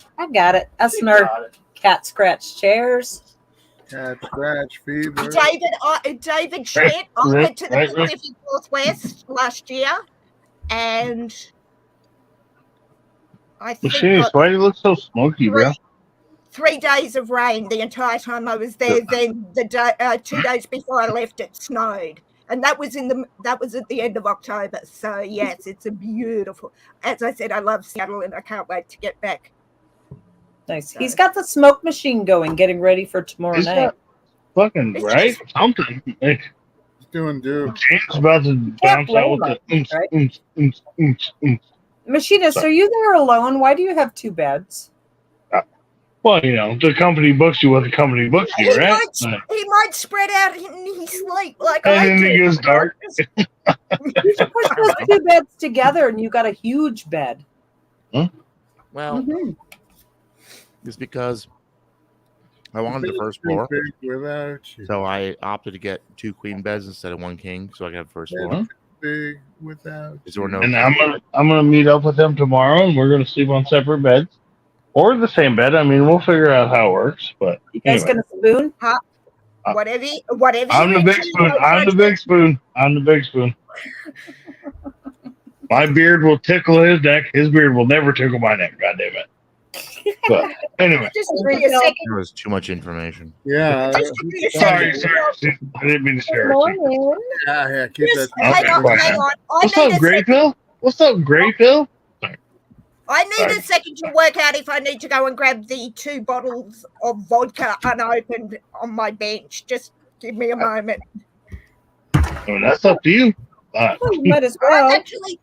Us and our cat scratch chairs. Cat scratch fever. David Schmidt. I went to the Pacific Northwest last year, and I think Why do you look so smoky, bro? 3 days of rain the entire time I was there. Then the day, 2 days before I left, it snowed, and that was at the end of October. So yes, it's a beautiful. As I said, I love Seattle, and I can't wait to get back. Nice. He's got the smoke machine going, getting ready for tomorrow Is night. that fucking right? Something. He's doing do. James about to bounce out with the Machinist, are you there alone? Why do you have 2 beds? Well, the company books you what the company books you, right? He might spread out in his sleep like And I then do. it goes dark. You should put those 2 beds together, and you got a huge bed. Well, it's because I wanted the first floor, Without you. so I opted to get 2 queen beds instead of 1 king, so I can have first floor. Big without. Is there no? And I'm gonna meet up with them tomorrow, and we're gonna sleep on separate beds or the same bed. I mean, we'll figure out how it works. But You guys anyway. gonna spoon? Whatever. I'm the big spoon. I'm the big spoon. My beard will tickle his neck. His beard will never tickle my neck. God damn it. But anyway. Just give me a second. There was too much information. Yeah. Just give me a Sorry. second. I didn't mean to scare you. Yeah. Keep Just that. hang on. What's up, Grey Pill? What's up, Grey Pill? I need a second to work out if I need to go and grab the 2 bottles of vodka unopened on my bench. Just give me a moment. Well, that's up to you. Well, you might as well. Actually,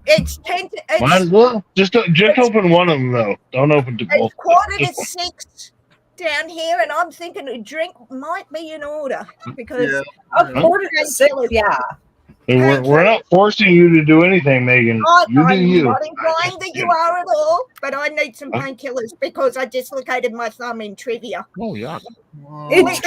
it's 10 to, Might as well. Just open one of them though. Don't open to both. it's 4:45 down here, and I'm thinking a drink might be in order because A 4:45, yeah. We're not forcing you to do anything, Megan. I'm You do you. not implying that you are at all, but I need some painkillers because I dislocated my thumb in trivia. Oh yeah. It's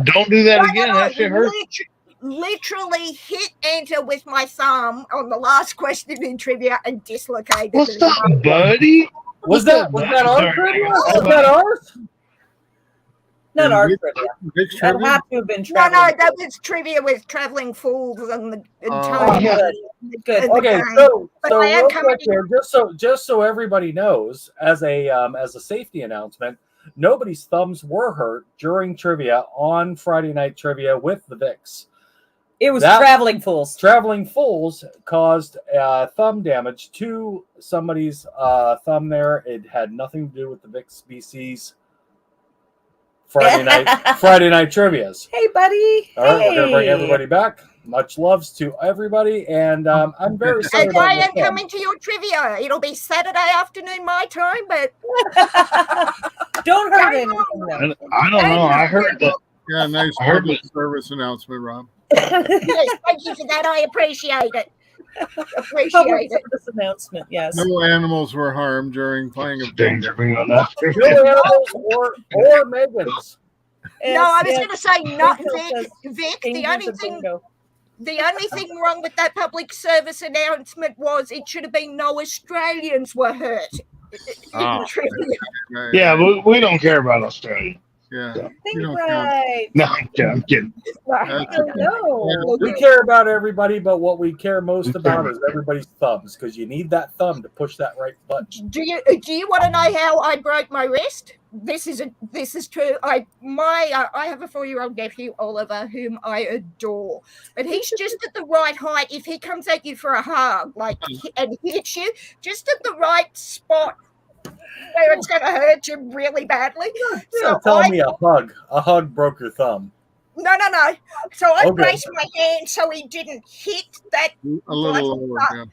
Don't do that again. That shit hurts. Literally hit enter with my thumb on the last question in trivia and dislocated What's it. up, buddy? Was that our trivia? Was that ours? not our trivia. Big That trivia? had to have been No, traveling. that was trivia with traveling fools and the Oh, good. Good. Okay, game. so But I am real coming quick here, just so everybody knows, as a safety announcement, nobody's thumbs were hurt during trivia on Friday night trivia with the Vicks. It was traveling fools. Traveling fools caused thumb damage to somebody's thumb there. It had nothing to do with the Vic's BC's Friday night trivias. Hey, buddy. All right, we're gonna bring everybody back. Much loves to everybody, and I'm very sorry. And I am coming to your trivia. It'll be Saturday afternoon my time, but don't hurt anything. I don't know. I heard that. Yeah, nice public service announcement, Rob. Yes, thank you for that. I appreciate it. Appreciate it. This announcement, yes. No animals were harmed during playing of danger. On that. No animals or Megan's. No, I was going to say not Vic. The only thing wrong with that public service announcement was it should have been no Australians were hurt. Oh. Yeah, we don't care about Australia. Yeah. Right. No, I'm kidding. No. We care about everybody, but what we care most about is everybody's thumbs, because you need that thumb to push that right button. Do you want to know how I broke my wrist? This is true. I have a 4-year-old nephew, Oliver, whom I adore, but he's just at the right height. If he comes at you for a hug, and hits you just at the right spot where it's going to hurt you really badly. So tell me a hug broke your thumb. No. So I braced my hand so he didn't hit that a little lower,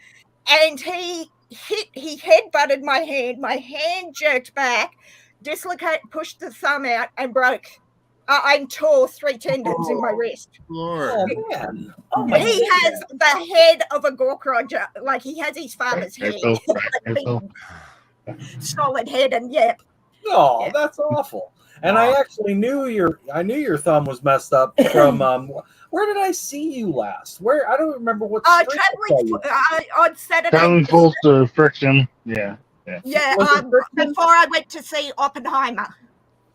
and he headbutted my hand. My hand jerked back, pushed the thumb out, and broke. I tore 3 tendons in my wrist. Lord. Oh man! He has the head of a Gork Roger, like he has his father's head. Solid head, and that's awful. And I actually knew your thumb was messed up from where did I see you last? Where I don't remember what traveling on Saturday. Traveling full to Friction. Yeah. Before I went to see Oppenheimer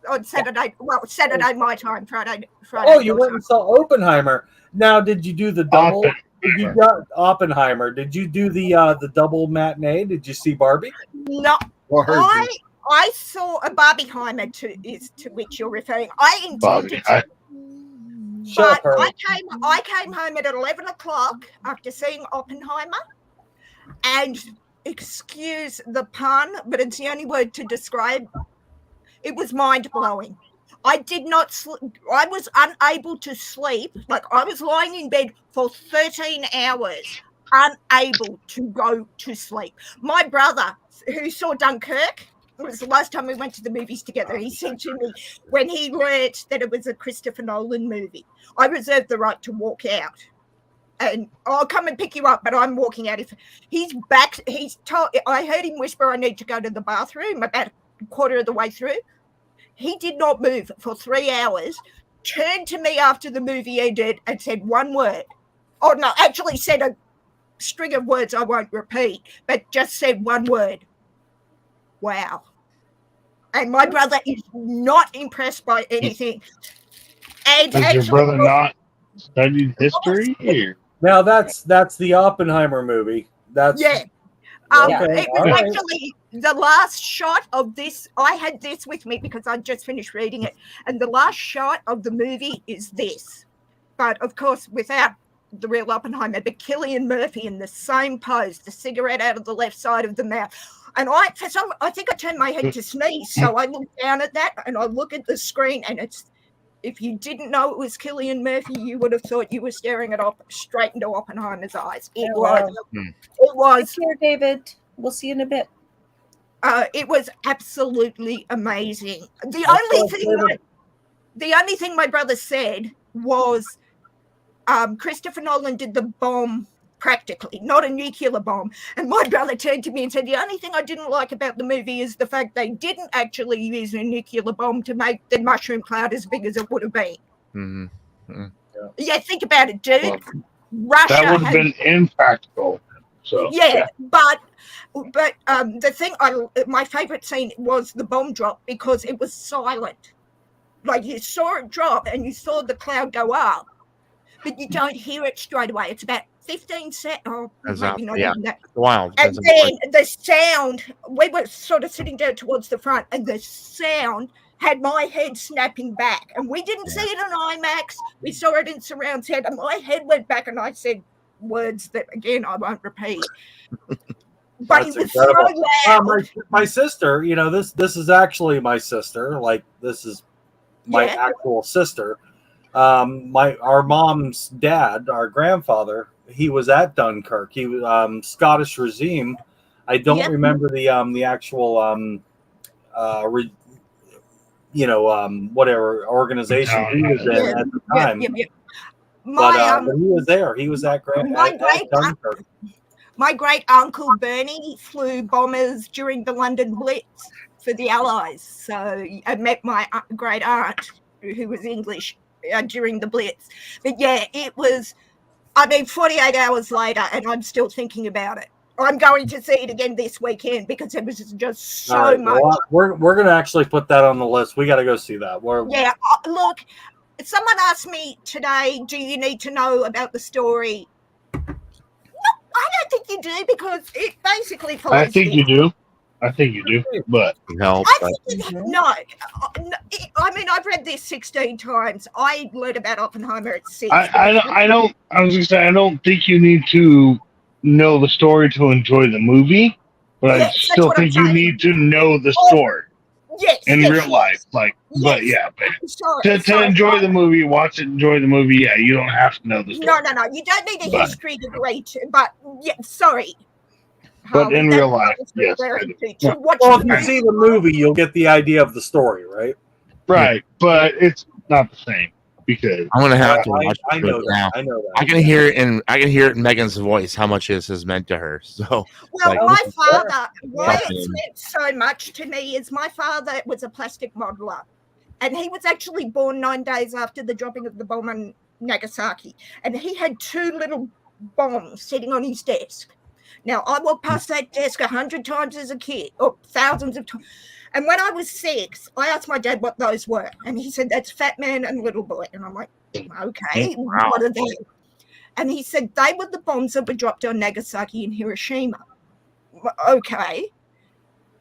on Saturday. Well, Saturday my time, Friday. Oh, you went and saw Oppenheimer. Now, did you do the double? You got Oppenheimer. Did you do the double matinee? Did you see Barbie? No. I saw a Barbieheimer to which you're referring. I intended to. But I came home at 11 o'clock after seeing Oppenheimer, and excuse the pun, but it's the only word to describe. It was mind-blowing. I did not sleep. I was unable to sleep. Like, I was lying in bed for 13 hours, unable to go to sleep. My brother, who saw Dunkirk, it was the last time we went to the movies together, he said to me, when he learnt that it was a Christopher Nolan movie, I reserved the right to walk out. And I'll come and pick you up, but I'm walking out. If he's back, I heard him whisper, I need to go to the bathroom about a quarter of the way through. He did not move for 3 hours, turned to me after the movie ended and said one word. Oh, no, actually said a string of words I won't repeat, but just said one word. Wow. And my brother is not impressed by anything. And does your brother not study history here? Now that's the Oppenheimer movie. That's It was actually the last shot of this. I had this with me because I just finished reading it, and the last shot of the movie is this. But of course, without the real Oppenheimer, but Cillian Murphy in the same pose, the cigarette out of the left side of the mouth. And I think I turned my head to sneeze, so I looked down at that and I look at the screen, and it's. If you didn't know it was Cillian Murphy, you would have thought you were staring at straight into Oppenheimer's eyes. It was. Take care, David. We'll see you in a bit. It was absolutely amazing. The only thing my brother said was Christopher Nolan did the bomb practically, not a nuclear bomb. And my brother turned to me and said, the only thing I didn't like about the movie is the fact they didn't actually use a nuclear bomb to make the mushroom cloud as big as it would have been. Mm-hmm. Mm-hmm. Yeah, think about it, dude. Well, Russia that would have been impractical. So but the thing, my favorite scene was the bomb drop because it was silent. Like, you saw it drop and you saw the cloud go up, but you don't hear it straight away. It's about 15 seconds. Oh, maybe not even that. Wild. And then the sound, we were sort of sitting down towards the front, and the sound had my head snapping back. And we didn't see it on IMAX. We saw it in surround sound, and my head went back, and I said words that, again, I won't repeat. But That's it was incredible. so loud. My sister, you know, this is actually my sister. Like, this is my actual sister. Our mom's dad, our grandfather, he was at Dunkirk. He was Scottish regime. I don't remember the actual whatever organization he was in at the time. But he was there. He was at Dunkirk. My great uncle Bernie flew bombers during the London Blitz for the Allies. So I met my great aunt, who was English, during the Blitz. But yeah, it was, 48 hours later, and I'm still thinking about it. I'm going to see it again this weekend because it was just so much. Well, we're going to actually put that on the list. We got to go see that. Look, someone asked me today, do you need to know about the story? I don't think you do, because it basically follows. I think you do, but no. I've read this 16 times. I learned about Oppenheimer at 6. I don't think you need to know the story to enjoy the movie, but I still think you need to know the story. In real life, to enjoy the movie, watch it, enjoy the movie. Yeah, you don't have to know the story. No. You don't need a history degree but sorry. But in real life, yes. Well, if you see the movie, you'll get the idea of the story, right? Right, but it's not the same because I'm gonna have to watch I know that. now. I know that. I can hear it in Megan's voice how much this has meant to her. So, my father, why it's meant so much to me is my father was a plastic modeler, and he was actually born 9 days after the dropping of the bomb on Nagasaki, and he had 2 little bombs sitting on his desk. Now, I walked past that desk 100 times as a kid, or thousands of times. And when I was 6, I asked my dad what those were. And he said, that's Fat Man and Little Boy. And I'm like, okay, what are they? And he said, they were the bombs that were dropped on Nagasaki and Hiroshima. Okay.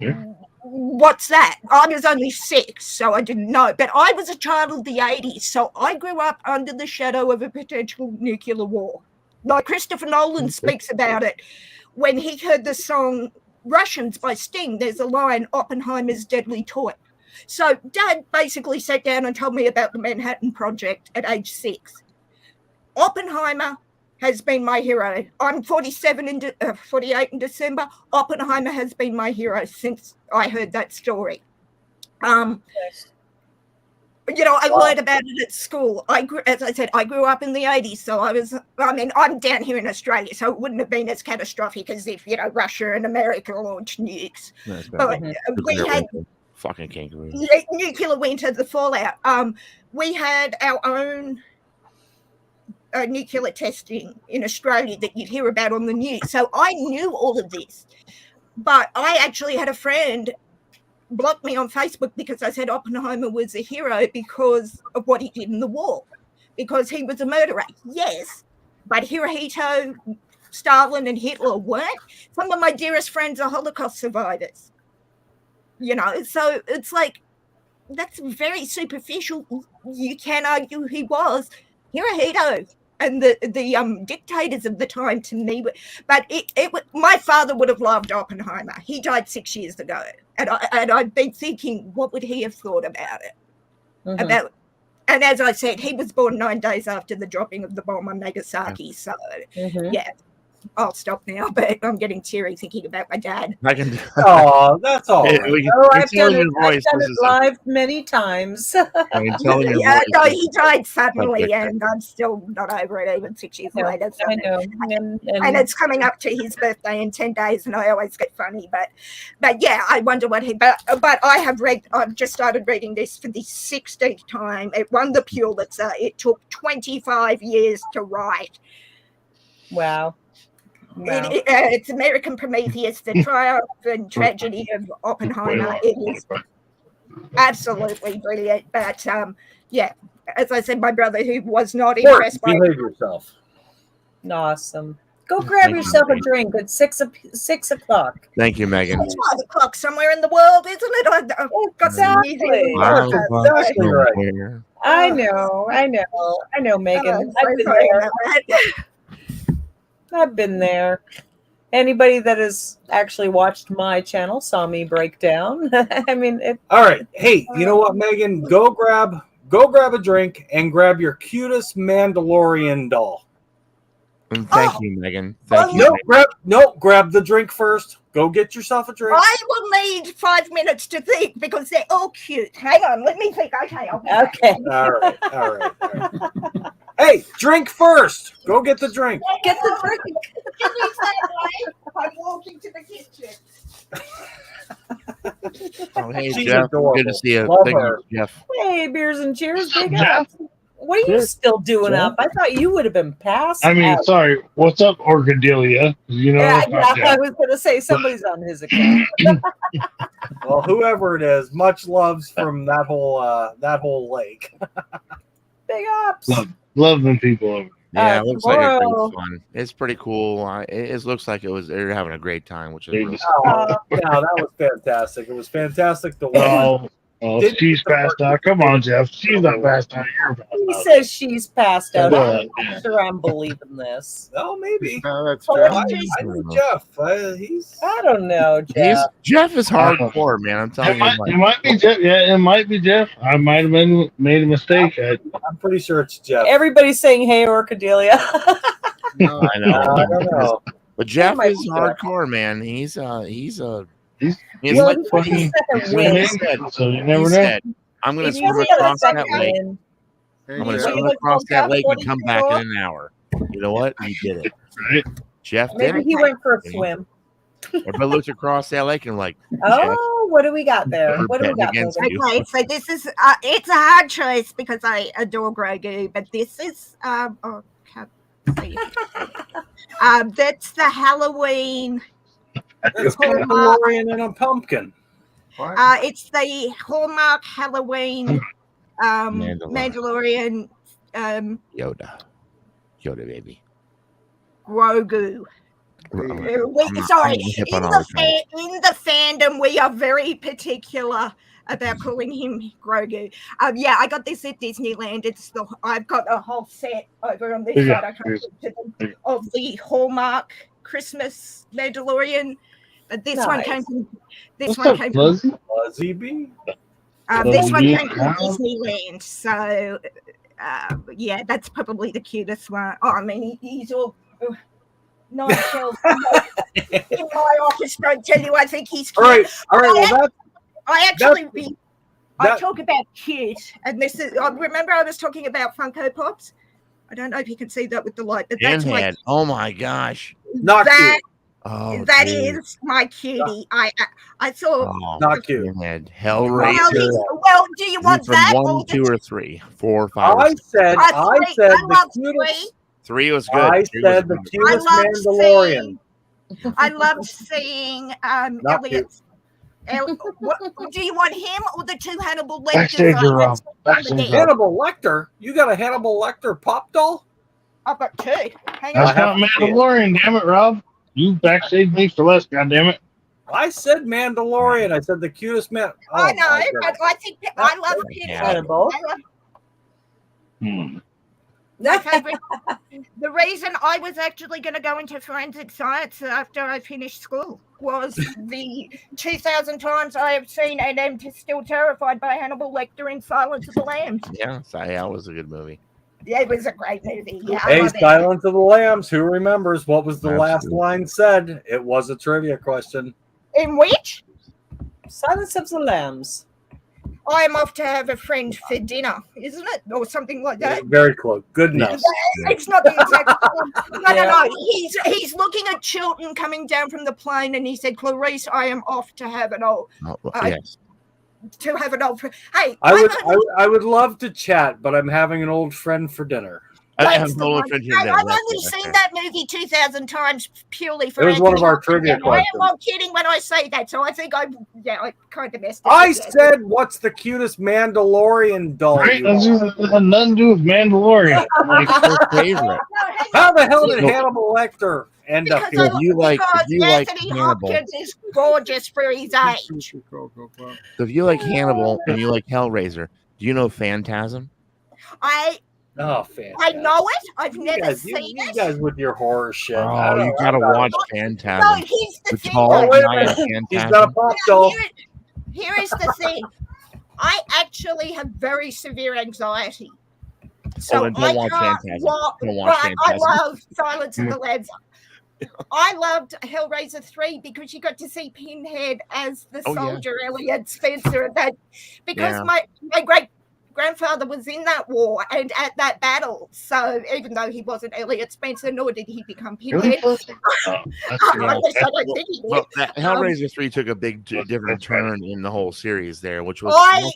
Yeah. What's that? I was only 6, so I didn't know. But I was a child of the 80s, so I grew up under the shadow of a potential nuclear war. Like Christopher Nolan speaks about it. When he heard the song Russians by Sting, there's a line, Oppenheimer's deadly toy. So Dad basically sat down and told me about the Manhattan Project at age 6. Oppenheimer has been my hero. I'm 48 in December. Oppenheimer has been my hero since I heard that story. I learned about it at school. As I said, I grew up in the 80s, so I'm down here in Australia, so it wouldn't have been as catastrophic as if, Russia and America launched nukes. But we had fucking kangaroos. Nuclear winter, the fallout. We had our own nuclear testing in Australia that you'd hear about on the news. So I knew all of this. But I actually had a friend blocked me on Facebook because I said Oppenheimer was a hero because of what he did in the war, because he was a murderer. Yes, but Hirohito, Stalin, and Hitler weren't. Some of my dearest friends are Holocaust survivors. So it's like, that's very superficial. You can argue he was. Hirohito and the dictators of the time, to me, but my father would have loved Oppenheimer. He died 6 years ago, and I've been thinking, what would he have thought about it? And as I said, he was born 9 days after the dropping of the bomb on Nagasaki. So yeah, I'll stop now, but I'm getting teary thinking about my dad. Oh, that's all. I've done it live many times. He died suddenly, and I'm still not over it even 6 years later. So I know. And it's coming up to his birthday in 10 days, and I always get funny. But yeah, I wonder what he. But I've just started reading this for the 16th time. It won the Pulitzer. It took 25 years to write. Wow. It's American Prometheus, the triumph and tragedy of Oppenheimer. It is absolutely brilliant. But as I said, my brother, who was not impressed by behave yourself. Awesome. Go grab Thank you, yourself a Megan. drink at 6 o'clock. Thank you, Megan. It's 5 o'clock somewhere in the world, isn't it? I've got some Exactly. easy That's exactly right. Somewhere. I know, Megan. I've been sorry there. about that. I've been there. Anybody that has actually watched my channel saw me break down. I mean, All right. Hey, you know what, Megan? Go grab a drink and grab your cutest Mandalorian doll. And thank you, Megan. Thank you. Grab the drink first. Go get yourself a drink. I will need 5 minutes to think because they're all cute. Hang on, let me think. Okay, I'll be back. okay. All right. Hey, drink first. Go get the drink. Get the drink. Can you say that? I'm walking to the kitchen. Oh, hey, She's Jeff. adorable. Good to see you. Love Thank you, her. Jeff. Hey, beers and cheers, big Jeff? up. What are you still doing Jeff? up? I thought you would have been passed. I mean, out. sorry. What's up, Orcadelia? You know, Yeah, it's not I Jeff. was going to say somebody's on his account. Well, whoever it is, much loves from that whole lake. Big ups. Love them people over. Yeah, it looks like a tomorrow- great fun. It's pretty cool. It looks like they're having a great time, which is They really just- Oh, yeah, that was fantastic. It was fantastic to watch. She's passed out. Come on, Jeff. She's not passed out. You're passed He out. says she's passed out. Yeah. I'm not sure I'm believing this. Oh, maybe. No, that's Oh, true. I know Jeff. He's I don't know, Jeff. Jeff is hardcore, man. I'm telling you. It might be Jeff. Yeah, it might be Jeff. I might have made a mistake. I'm pretty sure it's Jeff. Everybody's saying, hey, Orcadelia. No, I know. I don't know. But Jeff might is be hardcore, man. He's He's Well, like he's fucking. second He's win. winning, so you never know. said, I'm going to He's swim got a across second that lake. win. Hey, I'm going to Jeff. swim across that lake and come back in an hour. You know what? He did it. Right? Jeff did Maybe it. he went for a swim. Everybody looked across that lake and like, Oh, what do we got there? What do we got Against there? you. Okay, so this is it's a hard choice because I adore Grogu, but this is can't see. That's the Halloween. It's Hallmark. Mandalorian and a pumpkin. It's the Hallmark Halloween Mandalorian Yoda, baby. Grogu. Sorry, in the fandom, we are very particular about calling him Grogu. Yeah, I got this at Disneyland. I've got a whole set over on this side. I can't get to them, of the Hallmark Christmas Mandalorian, but this one came from Fuzzy B. this one came from Disneyland. So yeah, that's probably the cutest one. Oh, I mean, he's all. 9 shells in my office. Don't tell you, I think he's cute. All right. Well, I talk about cute, and this is. I remember I was talking about Funko Pops. I don't know if you can see that with the light, but that's my. Oh my gosh! Not cute. Oh, that dude. is my cutie. I saw. Oh, Not cute. Pinhead. Hellraiser. Well, do you want from that? 1, 2, or 3, 4, 5? I said the cutest. 3 was good. I 3 said was the good. cutest Mandalorian. I loved seeing Elliot's. What, do you want him or the 2 Hannibal Lecters? Hannibal Lecter? You got a Hannibal Lecter pop doll? I've got 2. Hang That's on. not Mandalorian, damn it, Rob. You backstage me for less, goddammit. I said Mandalorian. I said the cutest man. Oh, I know, but I think I love Hannibal. My favorite. The reason I was actually going to go into forensic science after I finished school was the 2,000 times I have seen and am still terrified by Hannibal Lecter in Silence of the Lambs. Yeah, that was a good movie. Yeah, it was a great movie. Yeah, Hey, Silence of the Lambs. Who remembers what was the last line said? It was a trivia question. In which? Silence of the Lambs. I am off to have a friend for dinner, isn't it? Or something like that. Very close. Good enough. It's not the exact No. He's looking at Chilton coming down from the plane and he said, Clarice, I am off to have an old Yes. to have an old friend. Hey, I would love to chat, but I'm having an old friend for dinner. I've only seen that movie 2,000 times purely for. It was one of our trivia questions. I am not kidding when I say that, so I think I kind of messed it I up. said, "What's the cutest Mandalorian doll?" Right? That had nothing to do with Mandalorian. Like her favorite. How the hell did Hannibal Lecter end up Because here? Anthony Hopkins is gorgeous for his age. So if you like Hannibal and you like Hellraiser, do you know Phantasm? I know it. I've never seen it. You guys with your horror shit. Oh, you gotta watch Phantasm. No, here's the thing. tall wait a guy in minute. He's Phantasm. got a pop doll. Here is the thing. I actually have very severe anxiety. So then don't I watch can't Phantasm. walk, Don't watch but I Phantasm. love Silence of the Lambs. I loved Hellraiser 3 because you got to see Pinhead as the soldier Elliot Spencer. Because my great grandfather was in that war and at that battle. So even though he wasn't Elliot Spencer, nor did he become Pinhead. Hellraiser 3 took a big different turn in the whole series there, which was I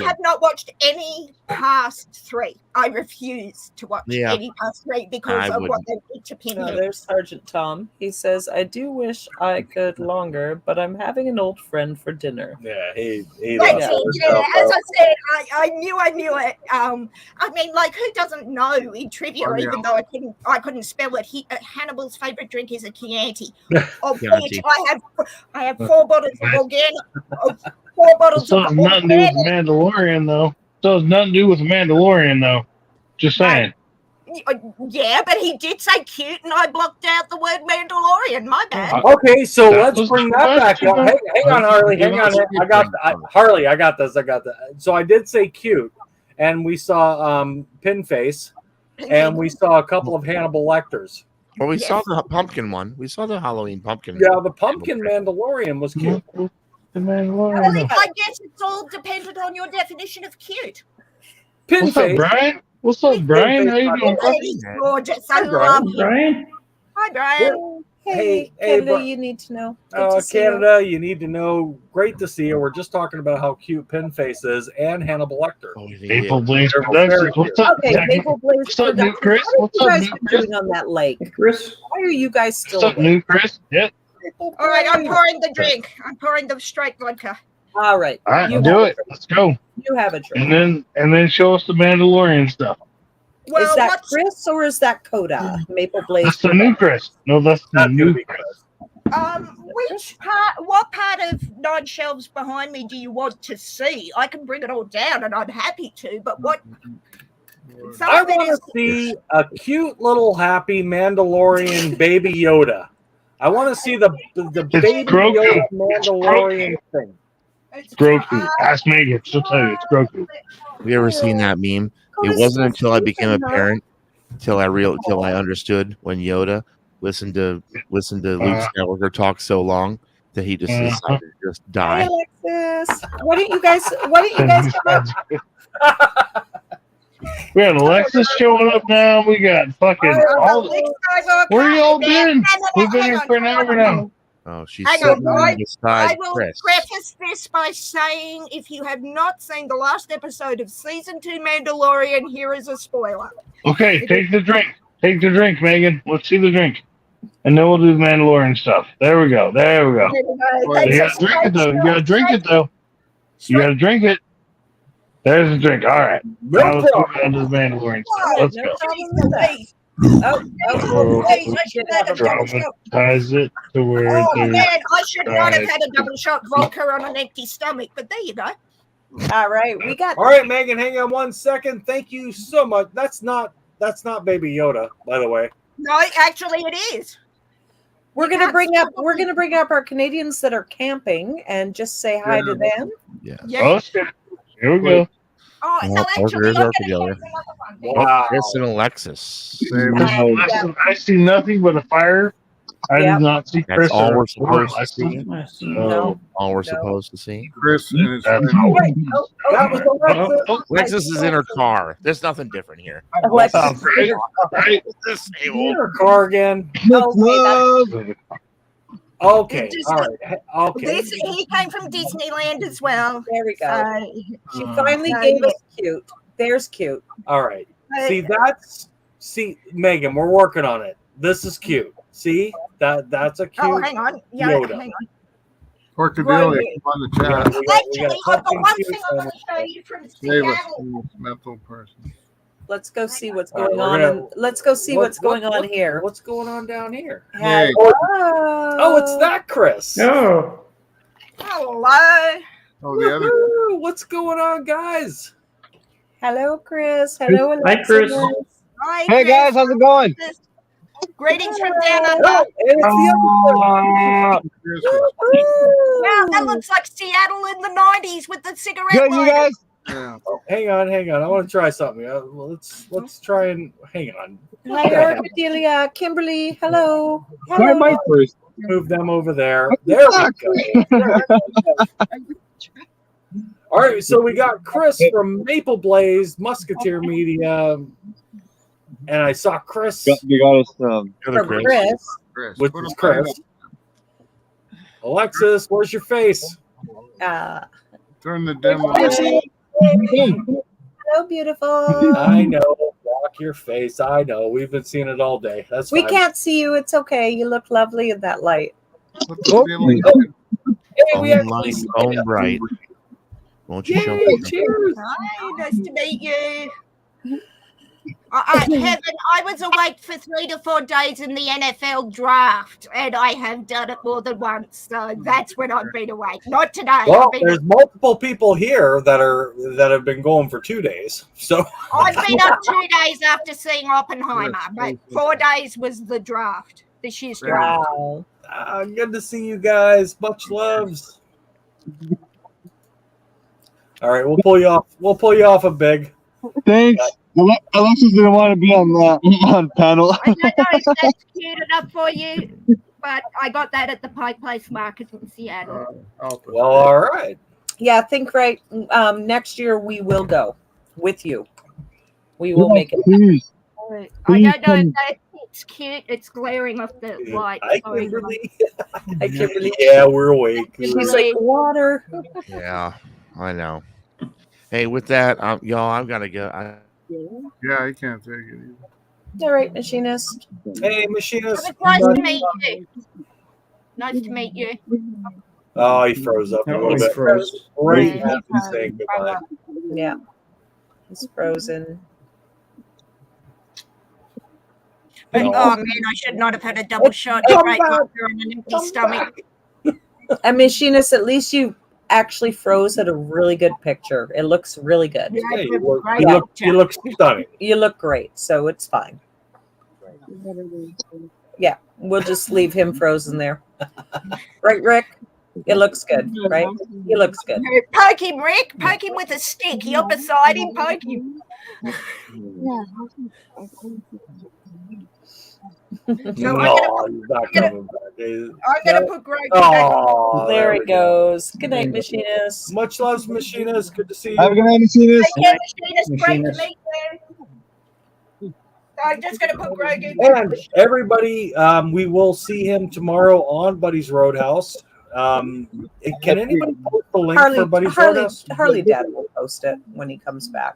have not watched any past 3. I refuse to watch any past 3 because of what they did to Pinhead. There's Sergeant Tom. He says, "I do wish I could longer, but I'm having an old friend for dinner." Yeah, he as I said, I knew it. I mean, like, who doesn't know in trivia? Even though I couldn't spell it. Hannibal's favorite drink is a Chianti, of which I have 4 bottles of organic. 4 bottles So of it's nothing to do with Mandalorian, though. Just saying. Yeah, but he did say cute, and I blocked out the word Mandalorian. My bad. Okay, so let's bring that back up. Hang on, Harley. Hang on. Harley, I got this. So I did say cute, and we saw Pinface, and we saw a couple of Hannibal Lecters. Well, we saw the pumpkin one. We saw the Halloween pumpkin. Yeah, the pumpkin Mandalorian was cute. The Mandalorian. I guess it's all dependent on your definition of cute. Pinface. What's up, Brian? How you doing? He's gorgeous. I love him. Brian? Hi, Brian. Hey, Canada, you need to know. Canada, you need to know. Great to see you. We're just talking about how cute Pinface is and Hannibal Lecter. Maple Blaze Productions. What's up? Okay, Maple Blaze What's up, new Chris? What's up, new Chris? Doing on that lake? Chris? Why are you guys still? What's up, new Chris? Yep. All right, I'm pouring the drink. I'm pouring the straight vodka. All right. All right, do it. Let's go. You have a drink. And then show us the Mandalorian stuff. Well, is that Chris or is that Coda? Maple Blaze. That's the new Chris. No, that's the new Chris. What part of 9 shelves behind me do you want to see? I can bring it all down, and I'm happy to. But what? I want to see a cute little happy Mandalorian baby Yoda. I want to see the baby Grogu. Yoda Mandalorian thing. It's Grogu. Ask Megan. She'll tell you it's Grogu. Have you ever seen that meme? It wasn't until I became a parent till I understood when Yoda listened to Luke Skywalker talk so long that he just decided to just die. Hi, Alexis. Why don't you guys come up? We got Alexis showing up now. We got fucking all. Where y'all been? We've been here for an hour now. Oh, she's I sitting will beside Chris. preface this by saying, if you have not seen the last episode of season 2 Mandalorian, here is a spoiler. Okay, take the drink. Take the drink, Megan. Let's see the drink. And then we'll do the Mandalorian stuff. There we go. You gotta drink it, though. You gotta drink it, though. You gotta drink it. There's the drink. All right. Now let's go down to the Mandalorian stuff. Let's go. Dramatize it to where I should not have had a double shot vodka on an empty stomach, but there you go. All right, All right, Megan, hang on 1 second. Thank you so much. That's not Baby Yoda, by the way. No, actually, it is. We're gonna bring up our Canadians that are camping and just say hi to them. Yeah. Oh, shit. Here we go. Oh, so actually, Wow. Chris and Alexis. I see nothing but a fire. I did not see Chris. That's all we're supposed to see. No. All we're supposed to see. Chris and his friend. That was Alexis. Alexis is in her car. There's nothing different here. Alexis. Right? In her car again. Okay. All right. Okay. He came from Disneyland as well. There we go. She finally gave us cute. There's cute. All right. See, Megan, we're working on it. This is cute. See, that's a cute. Oh, hang on. Yeah, Yoda. hang on. Corkadelia on the chat. Actually, I've got one thing I want to show you from Save us Seattle. from this mental person. Let's go see what's going All on. right, And let's go see what's going on here. What's going on down here? Hey. Oh, it's that Chris. No. Hello. Oh, the other. Woo! What's going on, guys? Hello, Chris. Hello, Hi, Chris. Alexis. Hi, Hey guys, how's it going? Greetings from down Oh, under. and it's the other Wow, that looks like Seattle in the 90s with the cigarette Good, you lighter. guys? Yeah. Oh, hang on. I want to try something. Let's try and hang on. Hi, Ordelia. Kimberly. Hello. Try Hello. my first. Move them over there. There we go. All right, so we got Chris from Maple Blaze Musketeer Media, and I saw Chris, You got us. For Chris. Chris. which Put is him Chris. Alexis, where's your face? Turn the demo. Hello, beautiful. I know, block your face. I know. We've been seeing it all day. That's We fine. can't see you. It's okay. You look lovely in that light. Put the demo. Hey, we Bone actually light, see bone it. bright. Won't you show Yay, me? cheers. Hi, nice to meet you. Heaven, I was awake for 3 to 4 days in the NFL draft, and I have done it more than once. So that's when I've been awake. Not today. Well, I've been, there's multiple people here that have been going for 2 days. So I've been up 2 days after seeing Oppenheimer, but 4 days was the draft, this year's draft. Wow. good to see you guys. Much loves. All right, we'll pull you off. We'll pull you off a big. Thanks. Alexis didn't want to be on panel. I don't know if that's cute enough for you, but I got that at the Pike Place Market in Seattle. Well, all right. Yeah, think right. Next year we will go with you. We will make it. Please. I Please don't know come. if that's cute. It's glaring off the light. Hi, Sorry. Kimberly. Hi, Kimberly. Yeah, we're awake. She's like water. Yeah, I know. Hey, with that, y'all, I've got to go. Yeah, I can't take it either. All right, machinist. Hey, machinist. It's nice to meet you. Nice to meet you. Oh, he froze up a little bit. Froze. Great Yeah. happy saying goodbye. Yeah, he's frozen. But, No. oh man, I should not have had a double shot Come straight back. after on an empty stomach. And machinist, at least you actually froze at a really good picture. It looks really good. Yeah, Hey, it's a you great look picture. stunning. You look great, so it's fine. Yeah, we'll just leave him frozen there. Right, Rick? It looks good, right? He looks good. Poke him, Rick. Poke him with a stick. You're beside him. Poke him. So No, he's not coming back. I'm gonna put Greg back. Oh, There he goes. Good night, machinist. Much love, machinist. Good to see Have a you. good night, Machinist. Take care, machinist. Great to Machinist. meet you. I'm just gonna put Greg in. And everybody, we will see him tomorrow on Buddy's Roadhouse. Can anybody post the link for Buddy's Roadhouse? Harley Dad will post it when he comes back.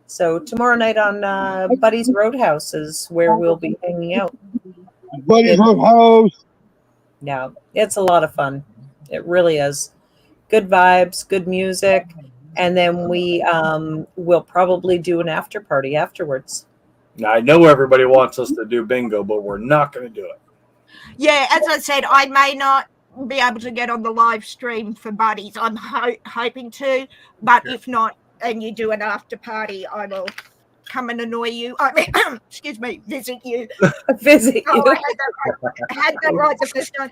So tomorrow night on Buddy's Roadhouse is where we'll be hanging out. Buddy's Roadhouse. Yeah, it's a lot of fun. It really is. Good vibes, good music, and then we will probably do an after party afterwards. Now, I know everybody wants us to do bingo, but we're not going to do it. Yeah, as I said, I may not be able to get on the live stream for Buddies. I'm hoping to, but if not, and you do an after party, I will come and annoy you. I mean, excuse me, visit you. Visit Oh, you. I had that right the first time.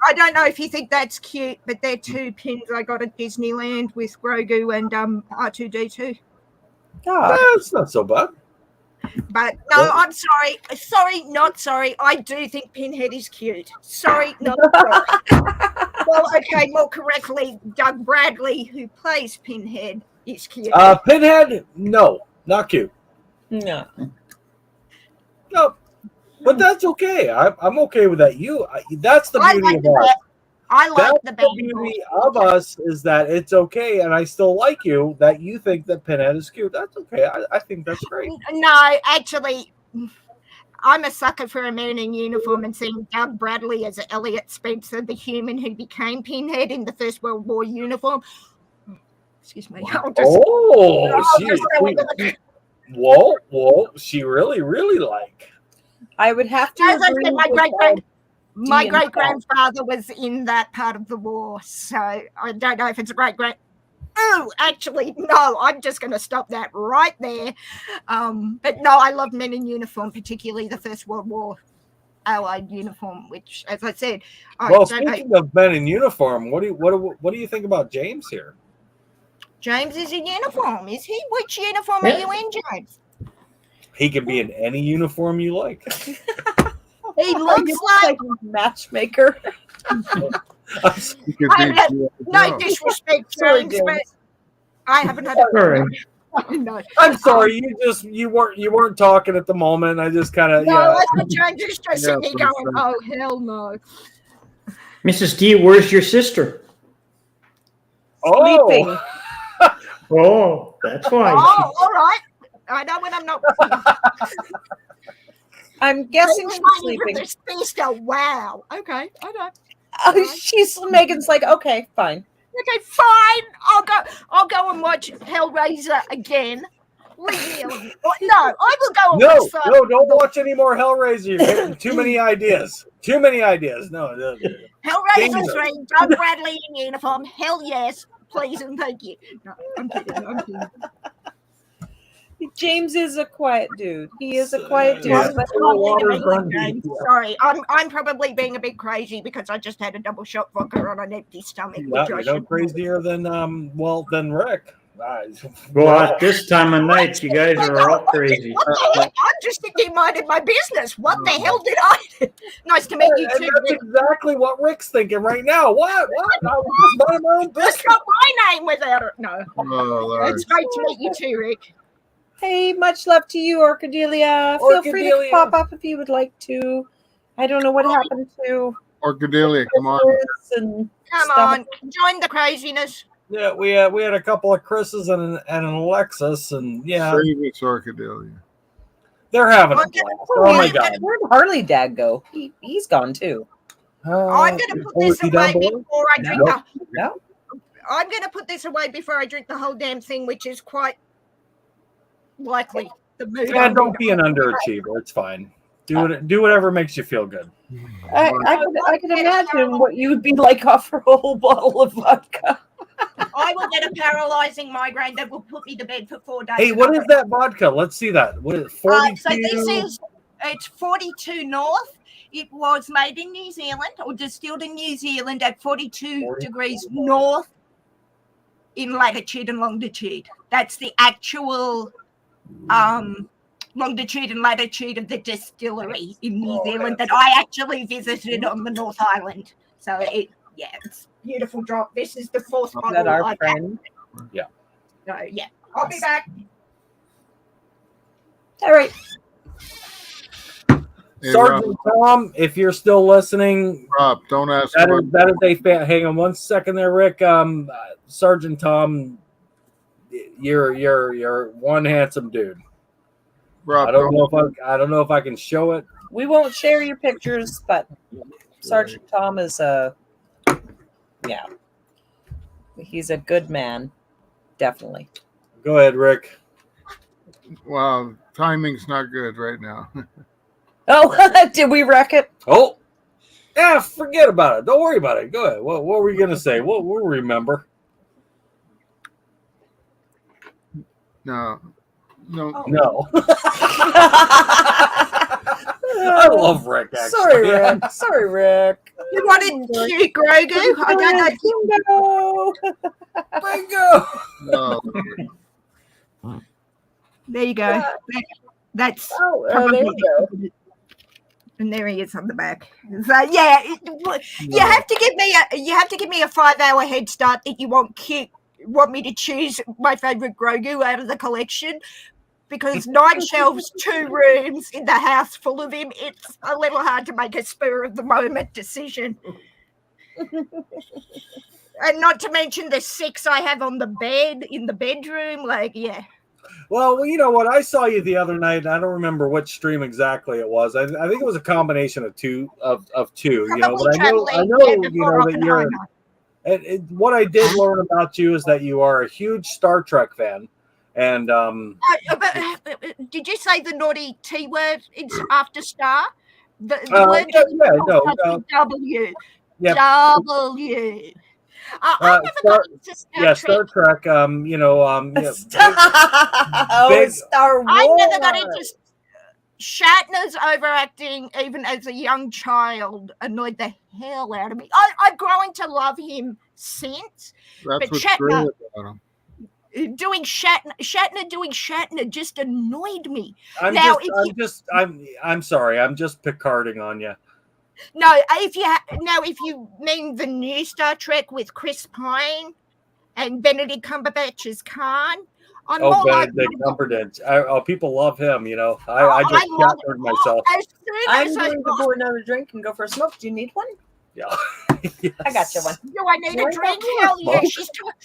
I don't know if you think that's cute, but they're 2 pins I got at Disneyland with Grogu and R2D2. Oh, That's not so bad. But no, I'm sorry. Sorry, not sorry. I do think Pinhead is cute. Sorry, not sorry. Well, okay, more correctly, Doug Bradley, who plays Pinhead, is cute. Pinhead, no, not cute. no. No, but that's okay. I'm okay with that. That's the I beauty like of the us. I like That's the the band. beauty of us is that it's okay, and I still like you. That you think that Pinhead is cute. That's okay. I think that's great. No, actually, I'm a sucker for a man in uniform, and seeing Doug Bradley as Elliot Spencer, the human who became Pinhead in the First World War uniform. Excuse me. I'll just Oh, I'll just go with Whoa! She really like. I would have to. As I agree said, with my great grandfather was in that part of the war, so I don't know if it's a great grand. Oh, actually, no. I'm just going to stop that right there. But no, I love men in uniform, particularly the First World War Allied uniform. Which, as I said, Well, speaking of men in uniform, what do you think about James here? James is in uniform, is he? Which uniform are you in, James? He can be in any uniform you like. He looks like a matchmaker. No disrespect, James, but I haven't had Sorry. No. I'm sorry, you weren't talking at the moment. I just kind of No, I thought James was just sitting there going, "Oh hell no." Mrs. D, where's your sister? Sleeping. Oh, that's why. Oh, all right. I know when I'm not. I'm guessing she's sleeping. Wow. Okay. I know. Megan's like, okay, fine. Okay, fine. I'll go and watch Hellraiser again. Leave me alone. No, I will go and watch that. No, don't watch any more Hellraiser. You're getting too many ideas. Too many ideas. No. Hellraiser 3, Doug Bradley in uniform. Hell yes. Please and thank you. No, I'm kidding. James is a quiet dude. He is a quiet dude. Yeah. Sorry, I'm probably being a bit crazy because I just had a double shot vodka on an empty stomach. You're no crazier than than Rick. Well, at this time of night, you guys are all crazy. What the heck? I'm just thinking minding my business. What the hell did I do? Nice to meet you too. That's exactly what Rick's thinking right now. What? I was just minding my own business. That's not my name without it. No. It's great to meet you too, Rick. Hey, much love to you, Orchidelia. Feel free to pop up if you would like to. I don't know what happened to Orchidelia. Come on. Come on. Join the craziness. Yeah, we had a couple of Chris's and an Alexis, and yeah. Famous Orchidelia. They're having a blast. Oh my God. Where'd Harley Dad go? He's gone too. I'm going to put this away before I drink No. I'm going to put this away before I drink the whole damn thing, which is quite likely the mood. Yeah, don't be an underachiever. It's fine. Do whatever makes you feel good. I can imagine what you would be like off a whole bottle of vodka. I will get a paralyzing migraine that will put me to bed for 4 days. Hey, what is that vodka? Let's see that. What is it? 42? So it's 42 North. It was made in New Zealand or distilled in New Zealand at 42 degrees north in latitude and longitude. That's the actual longitude and latitude of the distillery in New Zealand that I actually visited on the North Island. So it's beautiful drop. This is the fourth bottle. That our friend. Yeah. So yeah, I'll be back. All right. Hey, Sergeant Tom, if you're still listening, Rob, don't ask. That is a fan. Hang on one second there, Rick. Sergeant Tom, you're one handsome dude. Rob, I don't know if I can show it. We won't share your pictures, but Sergeant Tom is he's a good man, definitely. Go ahead, Rick. Wow, timing's not good right now. Oh, did we wreck it? Oh, yeah, forget about it. Don't worry about it. Go ahead. What were you going to say? We'll remember. No. I love Rick, actually. Sorry, Rick. You wanted cute Grogu? I don't know. Bingo. No. There you go. That's there you go. And there he is on the back. So yeah, you have to give me a 5-hour head start that you want me to choose my favorite Grogu out of the collection, because 9 shelves, 2 rooms in the house full of him, it's a little hard to make a spur of the moment decision. And not to mention the 6 I have on the bed in the bedroom, yeah. Well, you know what? I saw you the other night, and I don't remember which stream exactly it was. I think it was a combination of two. You know, but I know that you're. What I did learn about you is that you are a huge Star Trek fan, And did you say the naughty T word? It's after star. The word W. Yep. W. I never got into Star Trek. Star Wars. I never got into Shatner's overacting, even as a young child, annoyed the hell out of me. I've grown to love him since. That's but what's Shatner, great about him. Doing Shatner doing Shatner just annoyed me. I'm sorry. I'm just Picarding on you. No, if you mean the new Star Trek with Chris Pine and Benedict Cumberbatch as Khan, Benedict Cumberbatch. People love him. I just Shatnered myself. I'm going to pour another drink and go for a smoke. Do you need one? Yeah. Yes. I got you one. Do I need a drink? Hell yeah.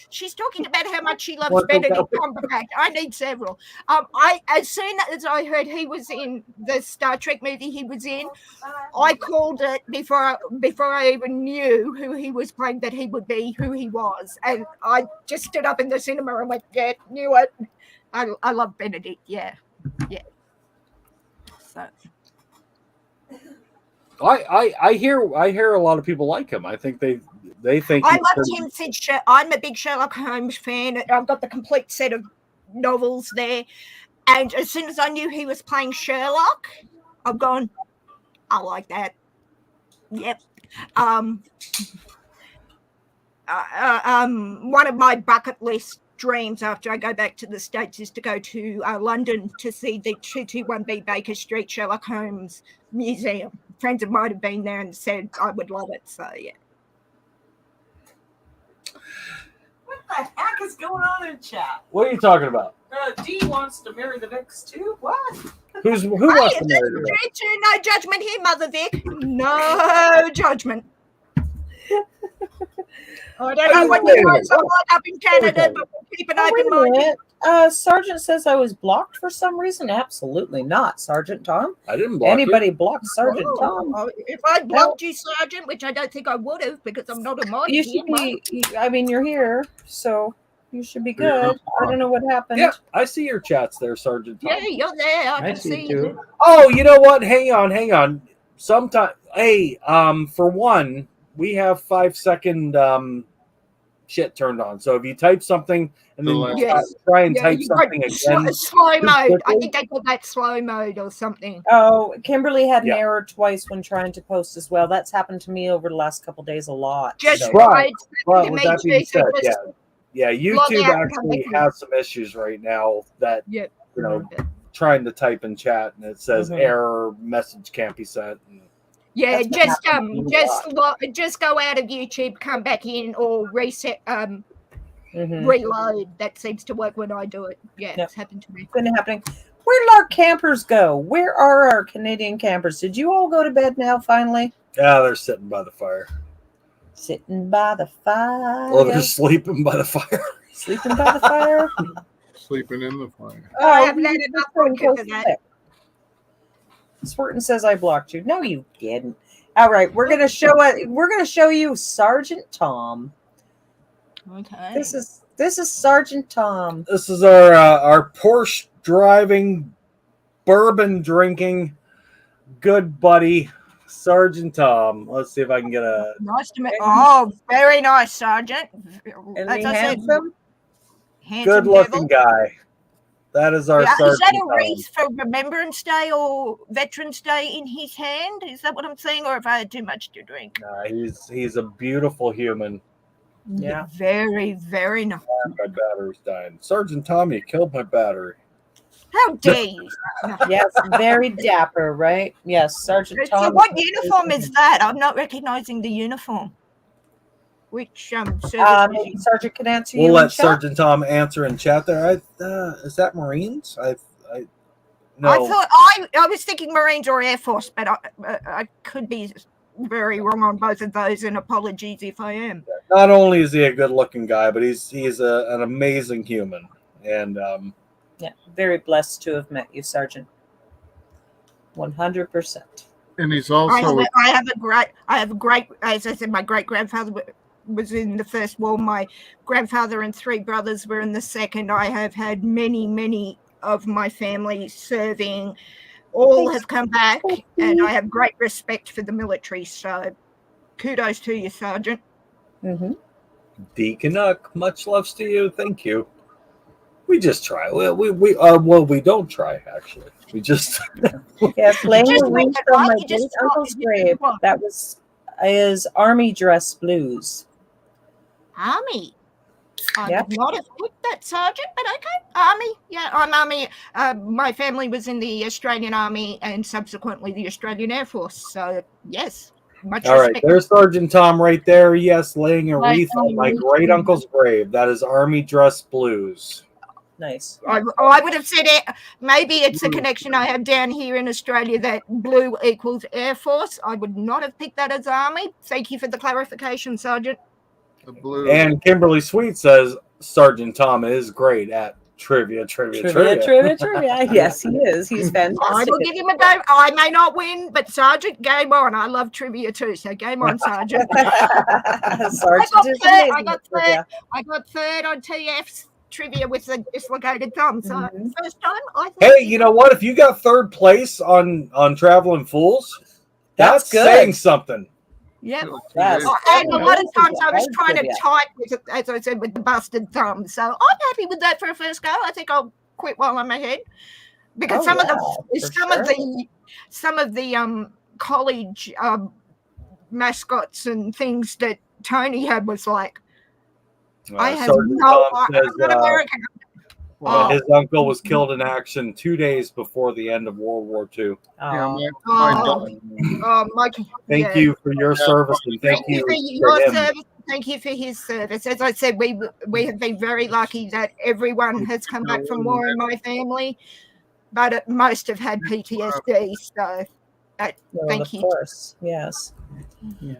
She's talking about how much she loves Benedict Cumberbatch. I need several. As soon as I heard he was in the Star Trek movie he was in, I called it before I even knew who he was playing, that he would be who he was. And I just stood up in the cinema and went, yeah, knew it. I love Benedict, yeah. So I hear a lot of people like him. I think they think I loved him since I'm a big Sherlock Holmes fan. I've got the complete set of novels there, and as soon as I knew he was playing Sherlock, I've gone, I like that. Yep. One of my bucket list dreams after I go back to the States is to go to London to see the 221B Baker Street Sherlock Holmes Museum. Friends of mine have been there and said I would love it. So, yeah. What the heck is going on in chat? What are you talking about? D wants to marry the Vicks too? What? Who wants to marry the Vicks? No judgment here, Mother Vic. No judgment. I don't know what you guys are like up in Canada, but we'll keep an open mind. Sergeant says I was blocked for some reason. Absolutely not, Sergeant Tom. I didn't block anybody. Blocked Sergeant Tom. If I blocked you, Sergeant, which I don't think I would have because I'm not a mod. You should be. I mean, you're here, so you should be good. I don't know what happened. Yeah, I see your chats there, Sergeant Tom. Yeah, you're there. I can see you. Oh, you know what? Hang on. Sometime, hey, for one, we have 5-second shit turned on. So if you type something and then try and type something again, slow mode. I think they call that slow mode or something. Oh, Kimberly had an error twice when trying to post as well. That's happened to me over the last couple of days a lot. Just right. Well, with that being said, YouTube actually has some issues right now that trying to type in chat and it says error message can't be sent. Yeah, just go out of YouTube, come back in, or reset, reload. That seems to work when I do it. Yeah, it's happened to me. It's been happening. Where did our campers go? Where are our Canadian campers? Did you all go to bed now? Finally? Yeah, they're sitting by the fire. Sitting by the fire. Or they're sleeping by the fire. Sleeping by the fire. Sleeping in the fire. Oh, I haven't had enough for that. Swerton says I blocked you. No, you didn't. All right, we're gonna show you Sergeant Tom. Okay. This is Sergeant Tom. This is our Porsche driving, bourbon drinking, good buddy, Sergeant Tom. Let's see if I can get a nice to meet. Oh, very nice, Sergeant. As I said, good looking guy. That is our Sergeant. Is that a wreath for Remembrance Day or Veterans Day in his hand? Is that what I'm saying, or have I had too much to drink? Nah, he's a beautiful human. Yeah, very, very nice. My battery's dying. Sergeant Tom, you killed my battery. How dare you? Yes, very dapper, right? Yes, Sergeant Tom. So what uniform is that? I'm not recognizing the uniform. Which Sergeant can answer you. We'll let Sergeant Tom answer in chat there. Is that Marines? No. I thought I was thinking Marines or Air Force, but I could be very wrong on both of those, and apologies if I am. Not only is he a good-looking guy, but he's an amazing human, and very blessed to have met you, Sergeant. 100%. And he's also. I have a great, as I said, my great grandfather was in the First War. My grandfather and 3 brothers were in the Second. I have had many of my family serving. All have come back, and I have great respect for the military. So kudos to you, Sergeant. Mm-hmm. Deacon Uck, much loves to you. Thank you. We just try. We don't try, actually. We just Yes, laying Just a make wreath it on right, my you just great uncle's talk- grave. That was his army dress blues. Army. I Yep. would not have picked that, Sergeant, but okay. Army. Yeah, I'm Army. My family was in the Australian Army and subsequently the Australian Air Force. So, yes, much all right. respect. There's Sergeant Tom right there. Yes, laying a Right, wreath on my wreath. great uncle's grave. That is Army dress blues. Nice. I would have said it. Maybe it's a connection I have down here in Australia that blue equals Air Force. I would not have picked that as Army. Thank you for the clarification, Sergeant. The blue. And Kimberly Sweet says Sergeant Tom is great at trivia. Yes, he is. He's fantastic. I will give him a go. I may not win, but Sergeant, game on. I love trivia too, so game on, Sergeant. Sergeant I got third on TF's trivia with the dislocated thumb. So first time, I thought. Hey, you know what? If you got third place on Traveling Fools, that's good. saying something. Yeah, Yes. and a lot of times I was trying to type with it, as I said, with the busted thumb. So I'm happy with that for a first go. I think I'll quit while I'm ahead because some of the college mascots and things that Tony had was like, I have Sergeant no. Tom says, I'm not American. his uncle was killed in action 2 days before the end of World War II. Mike, Thank you for your service, and thank you for your service. Thank you for his service. As I said, we have been very lucky that everyone has come back from war in my family, but most have had PTSD. So, thank you. Of course, yes. Yeah.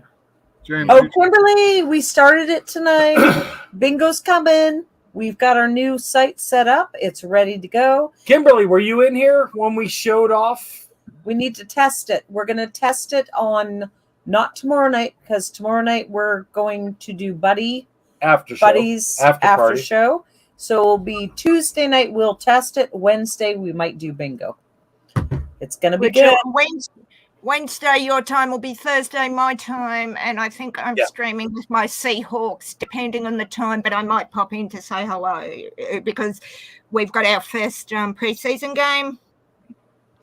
James, Oh, Kimberly, we started it tonight. Bingo's coming. We've got our new site set up. It's ready to go. Kimberly, were you in here when we showed off? We need to test it. We're going to test it on not tomorrow night because tomorrow night we're going to do Buddies after show. So it'll be Tuesday night. We'll test it. Wednesday we might do bingo. It's going to be good. Wednesday your time will be Thursday my time, and I think I'm streaming with my Seahawks depending on the time, but I might pop in to say hello because we've got our first preseason game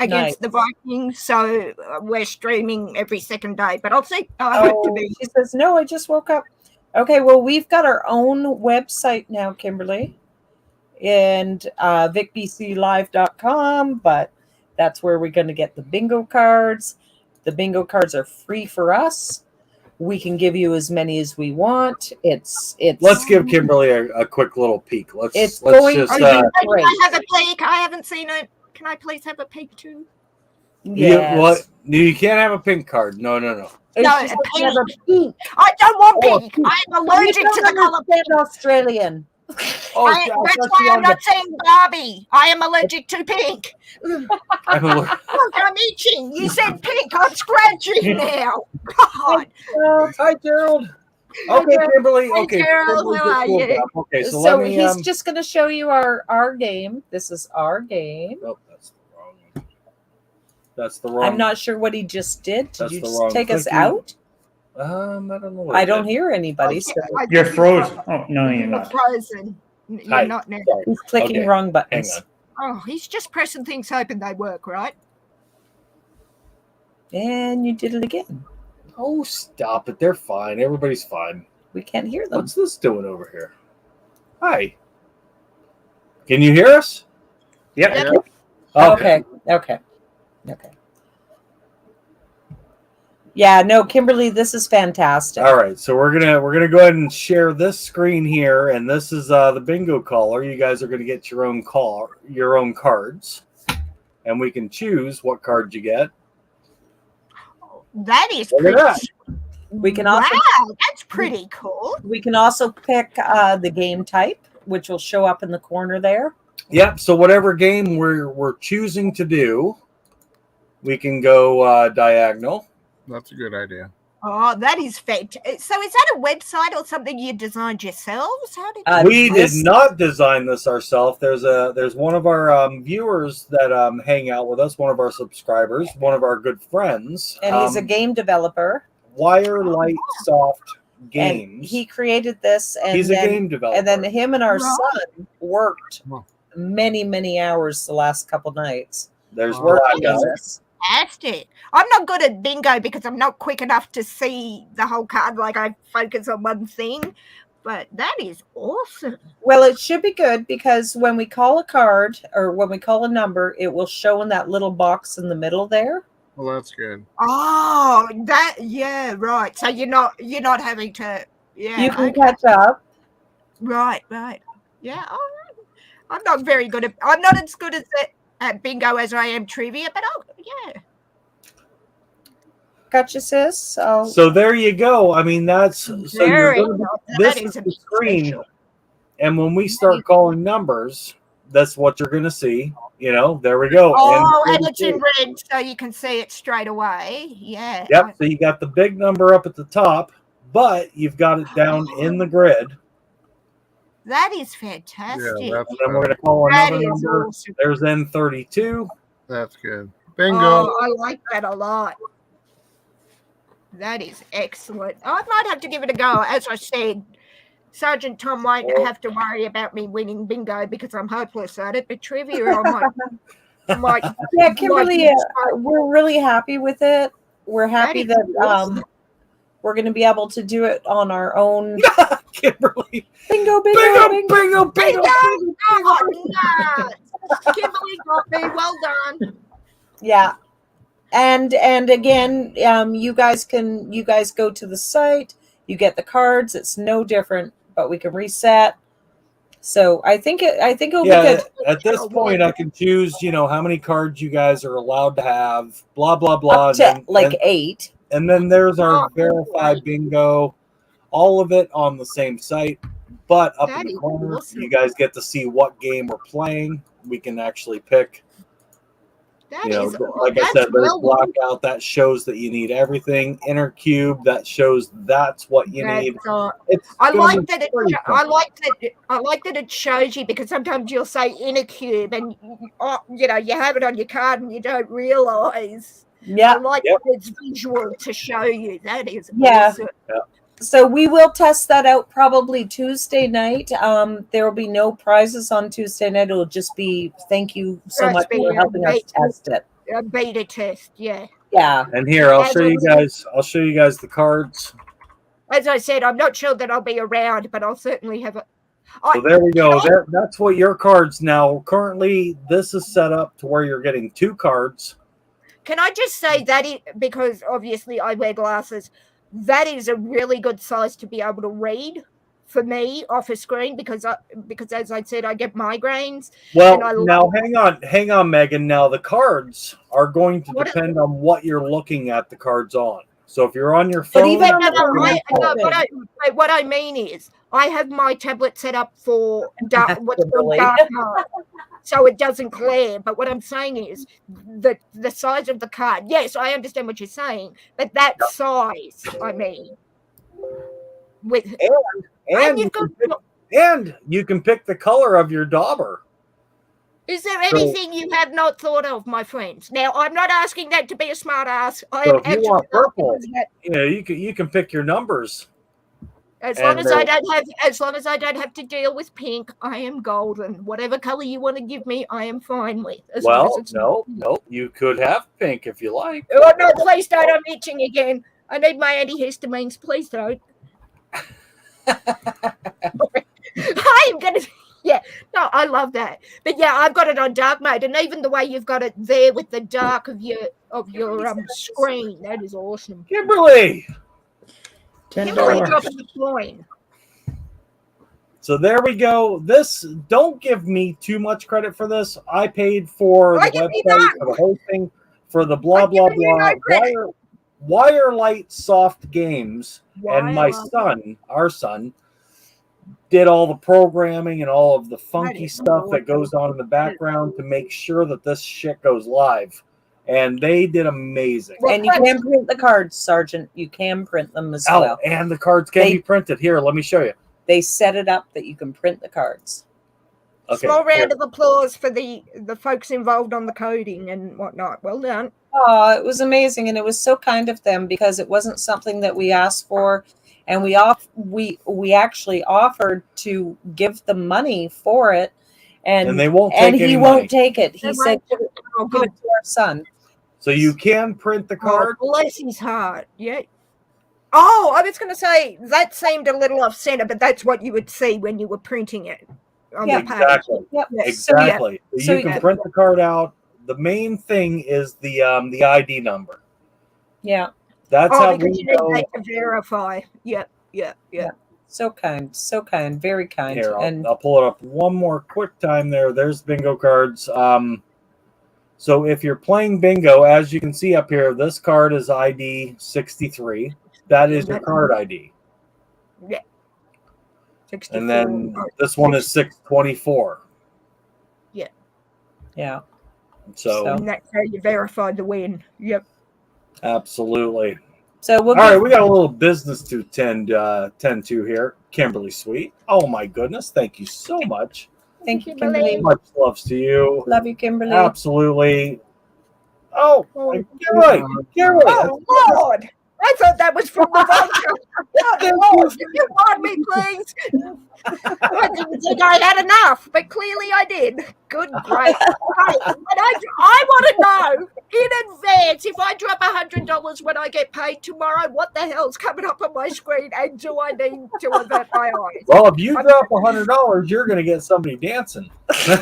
against the Vikings, so we're streaming every second day, but I'll see. I hope to be. She says, no, I just woke up. Okay, well, we've got our own website now, Kimberly, and vicbclive.com, but that's where we're going to get the bingo cards. The bingo cards are free for us. We can give you as many as we want. It's. Let's give Kimberly a quick little peek. Let's just. Can I have a peek? I haven't seen it. Can I please have a peek too? Yes. You can't have a pink card. No. No, pink. I don't want pink. I'm allergic to the color pink. Australian. That's why I'm not saying Barbie. I am allergic to pink. Look, I'm itching. You said pink. I'm scratching now. God. Hi, Gerald. Okay, Kimberly. Hi, Okay, Gerald. How are you? Okay, so he's just going to show you our game. This is our game. Oh, that's the wrong one. That's the wrong. I'm not sure what he just did. Did you just take us clicking. out? I don't know. I don't hear anybody. So. You're frozen. Oh, no, you're not. Frozen. You're not now. He's clicking wrong buttons. Hang Oh, he's just pressing things hoping they work, right? And you did it again. Oh, stop it. They're fine. Everybody's fine. We can't hear them. What's this doing over here? Hi. Can you hear us? Yep. Okay. Yeah, no, Kimberly, this is fantastic. All right, so we're gonna go ahead and share this screen here, and this is the bingo caller. You guys are gonna get your own cards, and we can choose what card you get. That is Look at pretty. that. We can also That's pretty cool. We can also pick the game type, which will show up in the corner there. Yep. So whatever game we're choosing to do, we can go diagonal. That's a good idea. Oh, that is fantastic. So is that a website or something you designed yourselves? How did we did not design this ourselves. There's one of our viewers that hang out with us, one of our subscribers, one of our good friends. And he's a game developer. Wirelight Soft Games. And he created this. And he's a game developer. And then him and our son worked many, many hours the last couple nights. There's work on this. Fantastic. I'm not good at bingo because I'm not quick enough to see the whole card. Like I focus on one thing, but that is awesome. Well, it should be good because when we call a card or when we call a number, it will show in that little box in the middle there. Well, that's good. Oh, right. So you're not having to. Yeah, you can catch up. Right. Yeah. All right. I'm not very good at. I'm not as good at bingo as I am trivia, but yeah. Gotcha, sis. So there you go. I mean, this is the screen, special. And when we start calling numbers, that's what you're going to see. There we go. Oh, and it's in red, so you can see it straight away. Yeah. Yep. So you got the big number up at the top, but you've got it down in the grid. That is fantastic. Yeah, and then we're going to call another number. Awesome. There's N32. That's good. Bingo. Oh, I like that a lot. That is excellent. I might have to give it a go. As I said, Sergeant Tom won't have to worry about me winning bingo because I'm hopeless at it. But trivia, I might. Yeah, Kimberly, we're really happy with it. We're happy that awesome. We're going to be able to do it on our own. Kimberly. Bingo. Oh, no. Kimberly got me. Well done. Yeah. And again, you guys go to the site, you get the cards. It's no different, but we can reset. So I think it'll be good. At this point, I can choose, how many cards you guys are allowed to have, blah blah blah. Up to 8. And then there's our verified bingo, all of it on the same site. But up in the corner, you guys get to see what game we're playing. We can actually pick. Like I said, there's blackout that shows that you need everything. Inner cube that shows that's what you need. I like that it shows you because sometimes you'll say inner cube and you have it on your card and you don't realize. Yeah, I like that it's visual to show you. That is awesome. Yeah. So we will test that out probably Tuesday night. There will be no prizes on Tuesday night. It'll just be thank you so much for helping us test it. A beta test, yeah. Yeah. And here I'll show you guys the cards. As I said, I'm not sure that I'll be around, but I'll certainly have a. So there we go. That's what your cards now. Currently, this is set up to where you're getting 2 cards. Can I just say that because obviously I wear glasses, that is a really good size to be able to read for me off a screen because as I said, I get migraines. Well, now hang on, Megan. Now the cards are going to depend on what you're looking at the cards on. So if you're on your phone, what I mean is I have my tablet set up for what's called dark mode. So it doesn't glare. But what I'm saying is the size of the card. Yes, I understand what you're saying, but that size, I mean, with and you can pick the color of your dauber. Is there anything you have not thought of, my friends? Now, I'm not asking that to be a smart ass. So if you want purple, you can pick your numbers. As long as I don't have to deal with pink, I am golden. Whatever color you want to give me, I am fine with. No, you could have pink if you like. Oh no, please don't! I'm itching again. I need my antihistamines. Please don't. I'm gonna. Yeah, no, I love that. But yeah, I've got it on dark mode, and even the way you've got it there with the dark of your screen, that is awesome. Kimberly. Kimberly dropping the coin. So there we go. Don't give me too much credit for this. I paid for the website, for the hosting, for the blah blah blah. Wirelight Soft Games, and my son, our son, did all the programming and all of the funky stuff that goes on in the background to make sure that this shit goes live. and they did amazing. And you can print the cards, Sergeant. You can print them as well. And the cards can be printed. Here, let me show you. They set it up that you can print the cards. Okay, Small round of applause for the folks involved on the coding and whatnot. Well done. Oh, it was amazing, and it was so kind of them because it wasn't something that we asked for, and we actually offered to give them money for it, and they won't take he any won't money. take it. He said, give it to our son. So you can print the card. Oh, bless his heart. Yeah. Oh, I was going to say that seemed a little off center, but that's what you would see when you were printing it on the page. Exactly. Yep. Exactly. So you can print the card out. The main thing is the ID number. Yeah. That's how because we you need know. that to verify. Yep. So kind, very kind. Here, and I'll pull it up one more quick time there. There's bingo cards. So if you're playing bingo, as you can see up here, this card is ID 63. That is your card ID. Yeah. 64. And then this one is 624. Yeah. Yeah. So and that's how you verified the win. Yep. Absolutely. So all right, we got a little business to tend to here. Kimberly Sweet. Oh my goodness, thank you so much. Thank you, Kimberly. Much loves to you. Love you, Kimberly. Absolutely. Oh, you're right. You're right. Oh Lord! I thought that was from the voucher. Oh, Lord, can you pardon me, please? I didn't think I had enough, but clearly I did. Good grief. Hey, I want to know in advance if I drop $100 when I get paid tomorrow, what the hell's coming up on my screen, and do I need to avert my eyes? Well, if you drop $100, you're going to get somebody dancing. I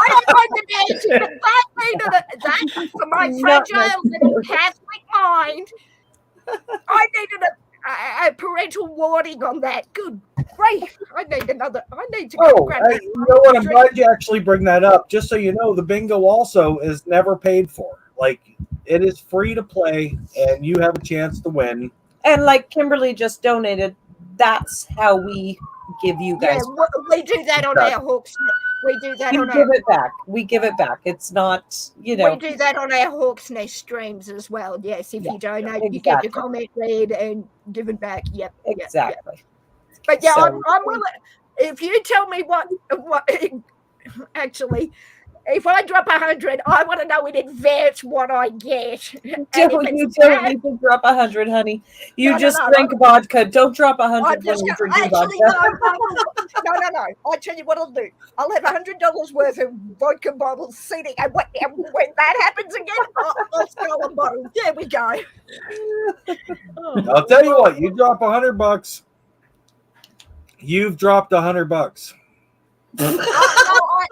don't mind the dancing, but that for my fragile little Catholic mind, I needed a parental warning on that. Good grief. I need to go grab that. You know what? I'm glad you actually bring that up. Just so you know, the bingo also is never paid for. Like, it is free to play, and you have a chance to win. And like Kimberly just donated, that's how we give you guys. Yeah, we do that on our hooks. We do that on give it back. We give it back. It's not, we do that on our Hawks Nest streams as well. Yes, if you donate, you get your comment read and give it back. Yep. Exactly. Yep. But yeah, I'm willing. If you tell me what actually, if I drop 100, I want to know in advance what I get. You don't need to drop 100, honey. You just drink vodka. Don't drop 100 when you drink vodka. No. I'll tell you what I'll do. I'll have $100 worth of vodka bottles sitting, and when that happens again, I'll sell a bottle. There we go. I'll tell you what. You drop $100, you've dropped $100.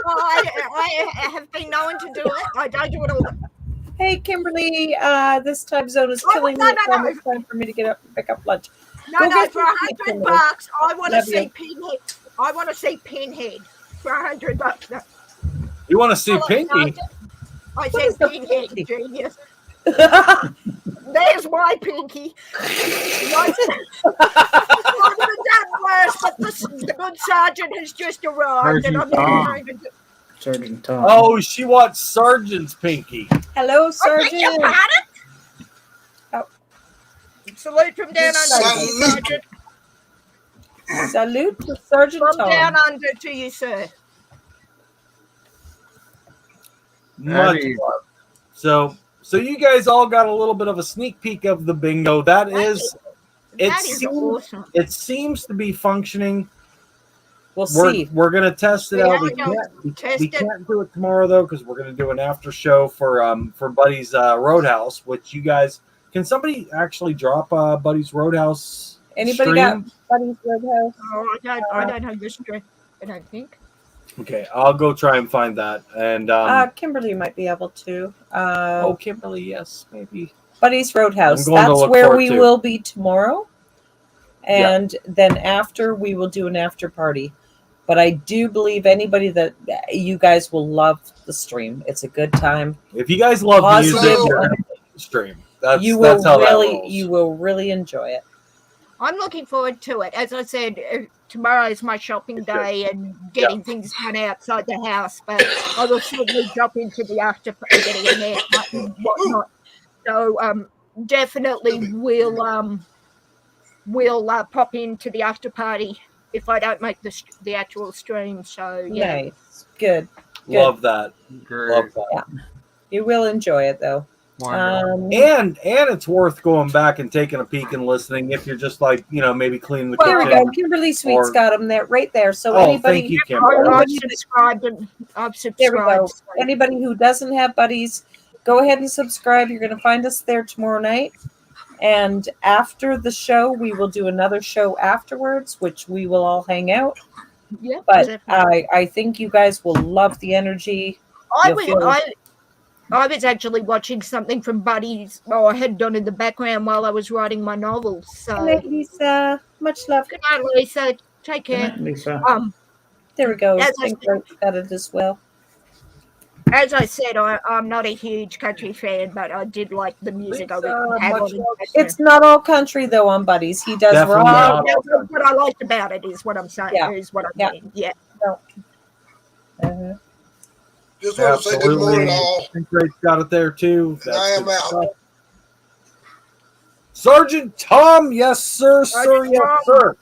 I have been known to do it. I don't do it all. Hey, Kimberly, this time zone is killing me. It's time for me to get up and pick up lunch. No, for $100, I want to see Pinhead. I want to see Pinhead for $100. No. You want to see Pinky? I said Pinhead, genius. There's my Pinky. Not worse, but the good sergeant has just arrived, and I'm trying to do. Sergeant Tom. Oh, she wants Sergeant's Pinky. Hello, Sergeant. I beg your pardon? Salute from down under, Sergeant. Salute to Sergeant From Tom. down under to you, sir. Much love. So you guys all got a little bit of a sneak peek of the bingo. That is awesome. It seems to be functioning. We'll see. We're going to test it out. We Test can't do it tomorrow though, because we're going to do an after show for Buddy's Roadhouse. Which you guys, can somebody actually drop Buddy's Roadhouse? Anybody stream? got Buddy's Roadhouse? Oh, I don't have this stream. I don't think. Okay, I'll go try and find that. And Kimberly might be able to. Kimberly, yes, maybe. Buddy's Roadhouse. I'm going to That's look where for it, we too. will be tomorrow. And then after, we will do an after party. But I do believe anybody that you guys will love the stream. It's a good time. If you guys love music, Positive. you're gonna stream. That's You how that will rolls. you will really enjoy it. I'm looking forward to it. As I said, tomorrow is my shopping day and getting things done outside the house, but I will certainly drop into the after getting a haircut and whatnot. So definitely we'll pop into the after party if I don't make the actual stream. So yeah, Nice, good. Love that. Great. Love that. Yeah, you will enjoy it though. And it's worth going back and taking a peek and listening if you're just like, maybe cleaning the there kitchen. we go. Kimberly Sweet's got them there right there. So anybody, thank you, Kimberly. I've subscribed. There we go. Anybody who doesn't have buddies, go ahead and subscribe. You're going to find us there tomorrow night. And after the show, we will do another show afterwards, which we will all hang out. Yeah, but I think you guys will love the energy. I was actually watching something from Buddies. I had done in the background while I was writing my novel. So, good night, Lisa. Much love. Good night, Lisa. Take care. Good night, Lisa. There we go. I think got it as well. As I said, I'm not a huge country fan, but I did like the music of it. It's not all country though on Buddies. He does rock. That's what I liked about it is what I'm saying. Yeah. Is what I mean. Yeah. Just want to say good morning, all. I think Ray's got it there too. I am out. Sergeant Tom, yes, sir, sir, yes, sir.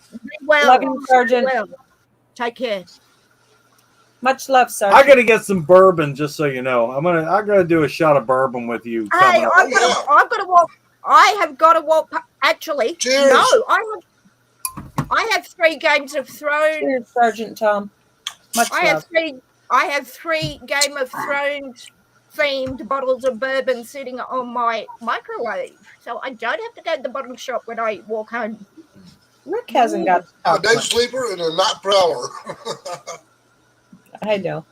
Well, love you, Sergeant. Well. Take care. Much love, Sergeant. I gotta get some bourbon, just so you know. I gotta do a shot of bourbon with you. Hey, I've got to walk. I have got to walk. Actually, cheers. No, I have 3 Games of Thrones. Cheers, Sergeant Tom. Much love. I have 3 Game of Thrones themed bottles of bourbon sitting on my microwave, so I don't have to go to the bottle shop when I walk home. Rick hasn't got a day sleeper and a night prowler. I know.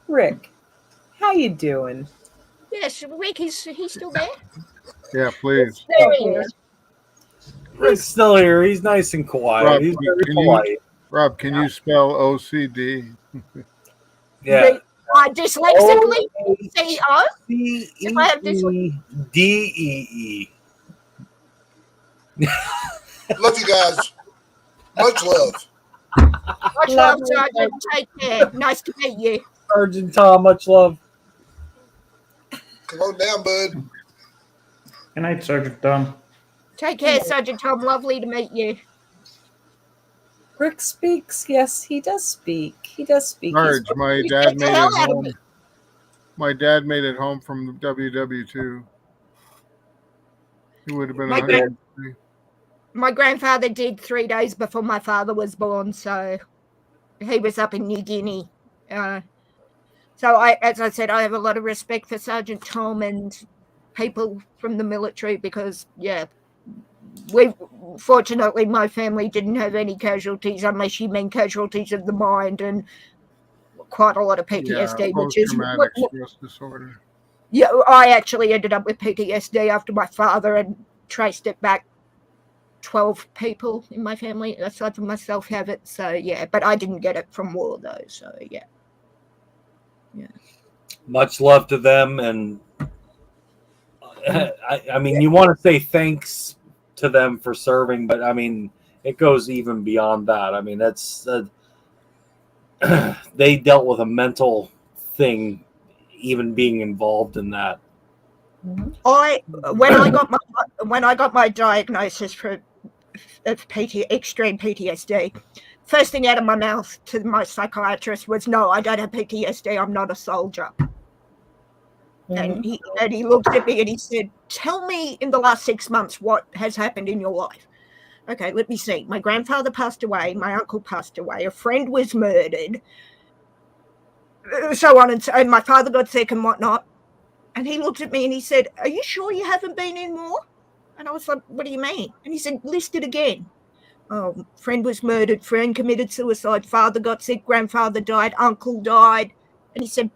Rick, how you doing? Yes, Rick, he's still there? Yeah, please. There he is. Rick's still here. He's nice and quiet. Rob, he's very polite. Rob, can you spell OCD? Yeah. Dyslexically, C-O? If I have D-E-E. Love you guys. Much love. Much love, Sergeant. Take care. Nice to meet you. Sergeant Tom, much love. Come on down, bud. Good night, Sergeant Tom. Take care, Sergeant Tom. Lovely to meet you. Rick speaks. Yes, he does speak. He does speak. Sarge, my dad made it home. My dad made it home from WW2. He would have been 103. My grandfather did 3 days before my father was born, so he was up in New Guinea. So, as I said, I have a lot of respect for Sergeant Tom and people from the military because, fortunately, my family didn't have any casualties unless you mean casualties of the mind and quite a lot of PTSD, which is post-traumatic stress disorder. Yeah, I actually ended up with PTSD after my father and traced it back. 12 people in my family, aside from myself, have it. So, but I didn't get it from war, though. So, yeah. Much love to them. And I mean, you want to say thanks to them for serving, but I mean, it goes even beyond that. I mean, that's they dealt with a mental thing, even being involved in that. When I got my diagnosis for extreme PTSD, first thing out of my mouth to my psychiatrist was, "No, I don't have PTSD. I'm not a soldier." And he looked at me and he said, "Tell me in the last 6 months what has happened in your life." Okay, let me see. My grandfather passed away. My uncle passed away. A friend was murdered. So on and my father got sick and whatnot. And he looked at me and he said, "Are you sure you haven't been in war?" And I was like, "What do you mean?" And he said, "List it again." Oh, friend was murdered. Friend committed suicide. Father got sick. Grandfather died. Uncle died. And he said,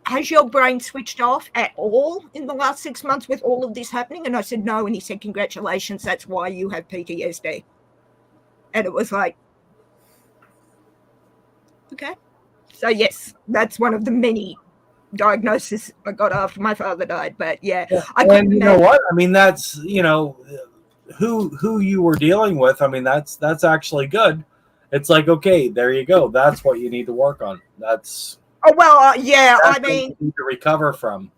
"Has your brain switched off at all in the last 6 months with all of this happening?" And I said, "No." And he said, "Congratulations. That's why you have PTSD." And it was like, okay. So, yes, that's one of the many diagnosis I got after my father died. But yeah. And you know what? I mean, that's, you know, who you were dealing with. I mean, that's actually good. It's like, okay, there you go. That's what you need to work on. That's yeah. I mean, you need to recover from.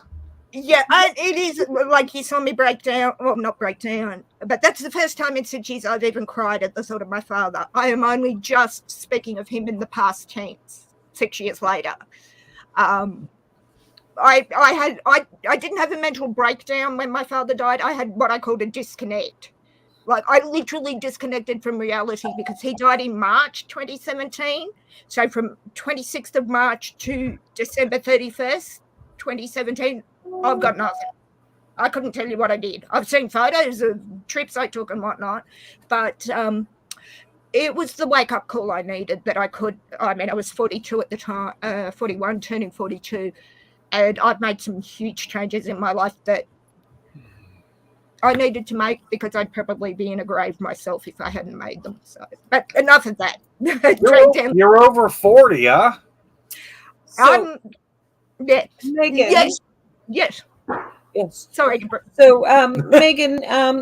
Yeah, and it is like you saw me break down. Well, not break down, but that's the first time in 6 years I've even cried at the thought of my father. I am only just speaking of him in the past tense. 6 years later, I didn't have a mental breakdown when my father died. I had what I called a disconnect. Like, I literally disconnected from reality because he died in March 2017. So from 26th of March to December 31st, 2017, I've got nothing. I couldn't tell you what I did. I've seen photos of trips I took and whatnot, but it was the wake-up call I needed that I could. I mean, I was 42 at the time, 41, turning 42, and I've made some huge changes in my life that I needed to make because I'd probably be in a grave myself if I hadn't made them. So, but enough of that. You're over 40, huh? So, yes. Megan. Yes. Sorry. So, Megan,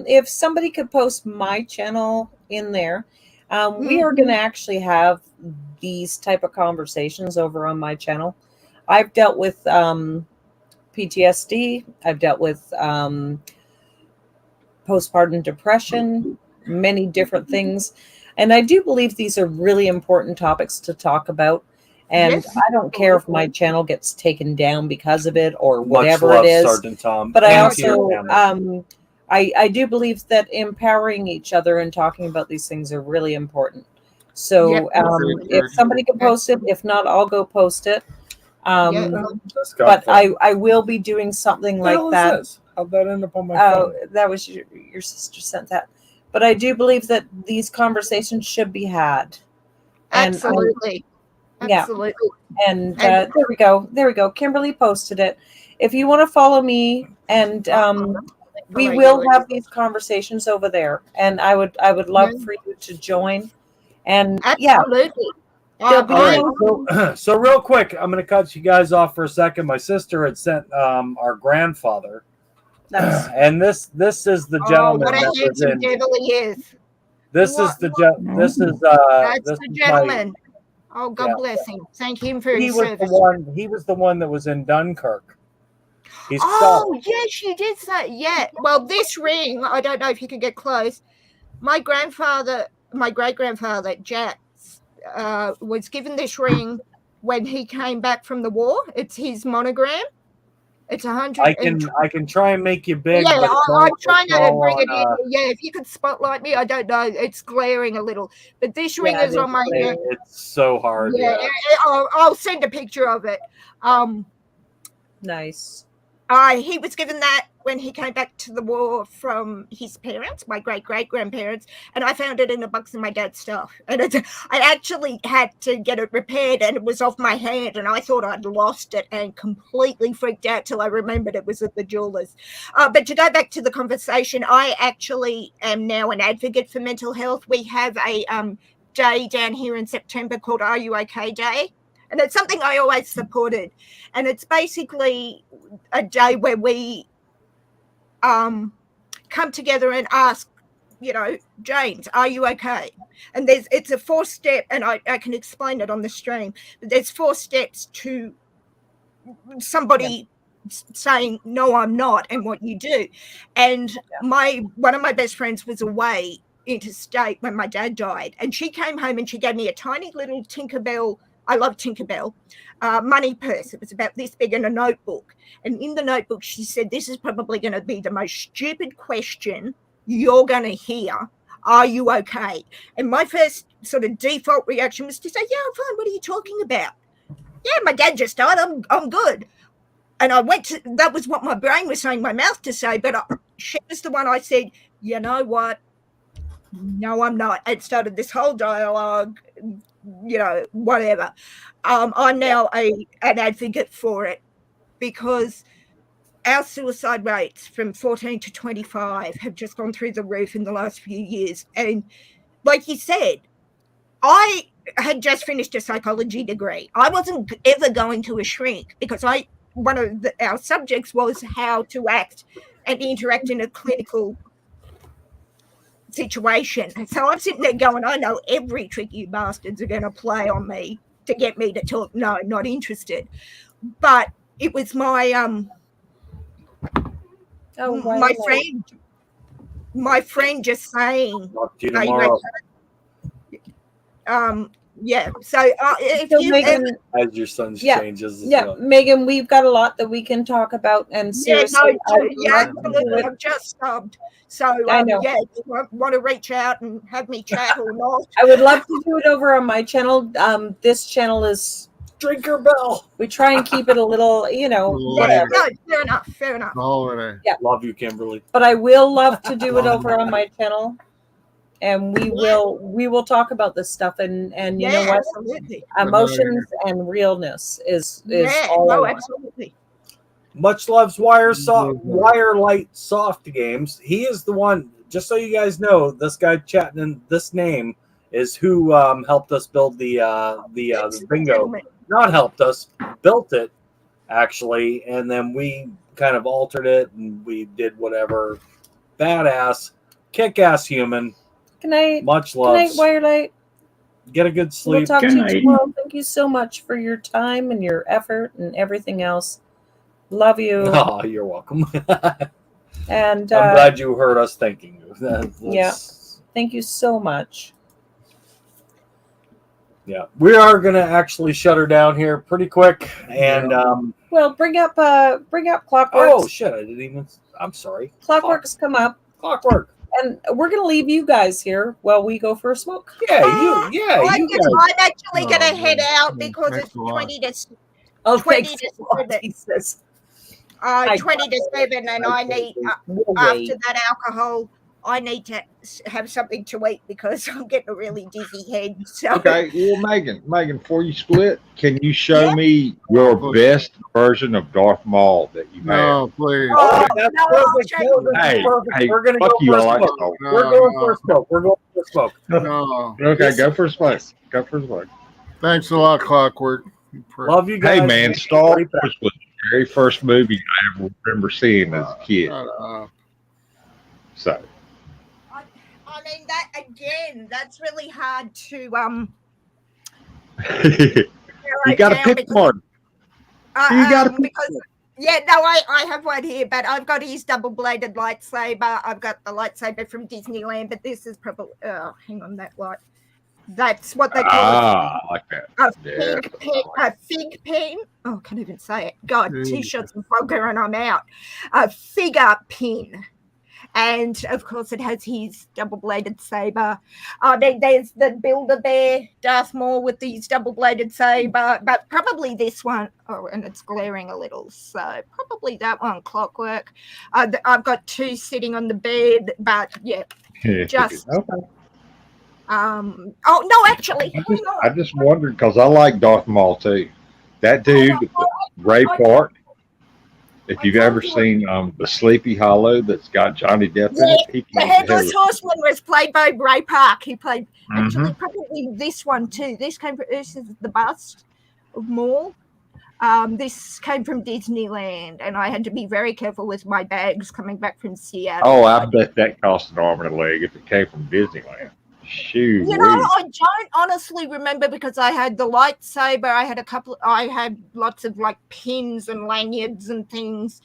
if somebody could post my channel in there, we are going to actually have these type of conversations over on my channel. I've dealt with PTSD. I've dealt with postpartum depression, many different things. And I do believe these are really important topics to talk about. And I don't care if my channel gets taken down because of it or whatever it is. Sergeant Tom. But I also, I do believe that empowering each other and talking about these things are really important. So if somebody can post it, if not, I'll go post it. But I will be doing something like that. How'd that end up on my phone? That was your sister sent that. But I do believe that these conversations should be had. Absolutely. Absolutely. And there we go. Kimberly posted it. If you want to follow me, and we will have these conversations over there. And I would love for you to join. And absolutely. So real quick, I'm going to cut you guys off for a second. My sister had sent our grandfather. And this is the gentleman what a handsome devil he is. This is the gentleman. Oh, God bless him. Thank him for his service. He was the one that was in Dunkirk. Yes, you did say. Yeah. Well, this ring, I don't know if you could get close. My great-grandfather, Jack, was given this ring when he came back from the war. It's his monogram. It's 100. I can try and make you big. Yeah, I'm trying to bring it in. Yeah, if you could spotlight me, I don't know. It's glaring a little, but this ring is on my neck. It's so hard. Yeah. I'll send a picture of it. Nice. He was given that when he came back to the war from his parents, my great-great-grandparents, and I found it in a box of my dad's stuff. And I actually had to get it repaired, and it was off my hand, and I thought I'd lost it and completely freaked out till I remembered it was at the jeweler's. But to go back to the conversation, I actually am now an advocate for mental health. We have a day down here in September called Are You OK Day? And it's something I always supported. And it's basically a day where we come together and ask, James, are you okay? And it's a 4-step, and I can explain it on the stream, but there's 4 steps to somebody saying, no, I'm not, and what you do. And one of my best friends was away interstate when my dad died, and she came home and she gave me a tiny little Tinkerbell, I love Tinkerbell, money purse. It was about this big, in a notebook. And in the notebook, she said, this is probably going to be the most stupid question you're going to hear. Are you okay? And my first sort of default reaction was to say, yeah, I'm fine. What are you talking about? Yeah, my dad just died. I'm good. And that was what my brain was saying, my mouth to say. But she was the one I said, you know what? No, I'm not. It started this whole dialogue, whatever. I'm now an advocate for it because our suicide rates from 14 to 25 have just gone through the roof in the last few years. And like you said, I had just finished a psychology degree. I wasn't ever going to a shrink because I one of our subjects was how to act and interact in a clinical situation. So I'm sitting there going, I know every trick you bastards are going to play on me to get me to talk. No, not interested. But it was my my friend just saying, talk to you tomorrow. Yeah. So if So you Megan, as your son's yeah, changes, Megan, we've got a lot that we can talk about, and seriously, absolutely. I'm just stubbed. So I know. yeah, if you want to reach out and have me chat or not, I would love to do it over on my channel. This channel is Drinker Bell. We try and keep it a little, whatever. No, fair enough. Holiday. Yeah. Love you, Kimberly. But I will love to do it over on my channel, and we will talk about this stuff, and you know what? Absolutely. Emotions and realness is all I want. Absolutely. Much loves Wirelight Soft Games. He is the one. Just so you guys know, this guy chatting in this name is who helped us build the bingo. Not helped us, built it actually, and then we kind of altered it and we did whatever. Badass, kick-ass human. Good night. Much love. Good night, Wirelight. Get a good sleep. We'll talk to you tomorrow. Thank you so much for your time and your effort and everything else. Love you. Oh, you're welcome. And I'm glad you heard us thanking you. Yeah. Thank you so much. Yeah, we are gonna actually shut her down here pretty quick, and well, bring up Clockworks. Oh shit! I didn't even. I'm sorry. Clockworks come up. Clockwork. And we're gonna leave you guys here while we go for a smoke. Yeah, I'm actually gonna head out because it's 20 to 20 to 7, and I need after that alcohol. I need to have something to eat because I'm getting a really dizzy head. So. Okay, well, Megan, before you split, can you show me your best version of Darth Maul that you have? No, please. Oh, that's perfect. Hey, we're gonna fuck go you, for a I like smoke. smoke. We're going for a smoke. We're going for a smoke. No. Okay, go for a smoke. Go for a smoke. Thanks a lot, Clockwork. Love you guys. Hey, man, Star Wars was the very first movie I ever remember seeing as a kid. So. I mean, that again, that's really hard to you got to pick one. You got to pick one. Yeah, no, I have one here, but I've got his double-bladed lightsaber. I've got the lightsaber from Disneyland, but this is probably hang on, that light. That's what they call I like that. A fig pen. Oh, I can't even say it. God, T-shirts and broker and I'm out. A figure pin. And of course, it has his double-bladed saber. There's the Builder there, Darth Maul with his double-bladed saber, but probably this one. Oh, and it's glaring a little, so probably that one. Clockwork. I've got two sitting on the bed, but yeah, just. Okay. Oh no, actually, I just wondered because I like Darth Maul too. That dude, Ray Park. If you've ever seen the Sleepy Hollow that's got Johnny Depp in it, the Headless Horseman was played by Ray Park. He played actually probably this one too. This is the bust of Maul. This came from Disneyland, and I had to be very careful with my bags coming back from Seattle. Oh, I bet that cost an arm and a leg if it came from Disneyland. Shoot. You know, I don't honestly remember because I had the lightsaber. I had lots of like pins and lanyards and things.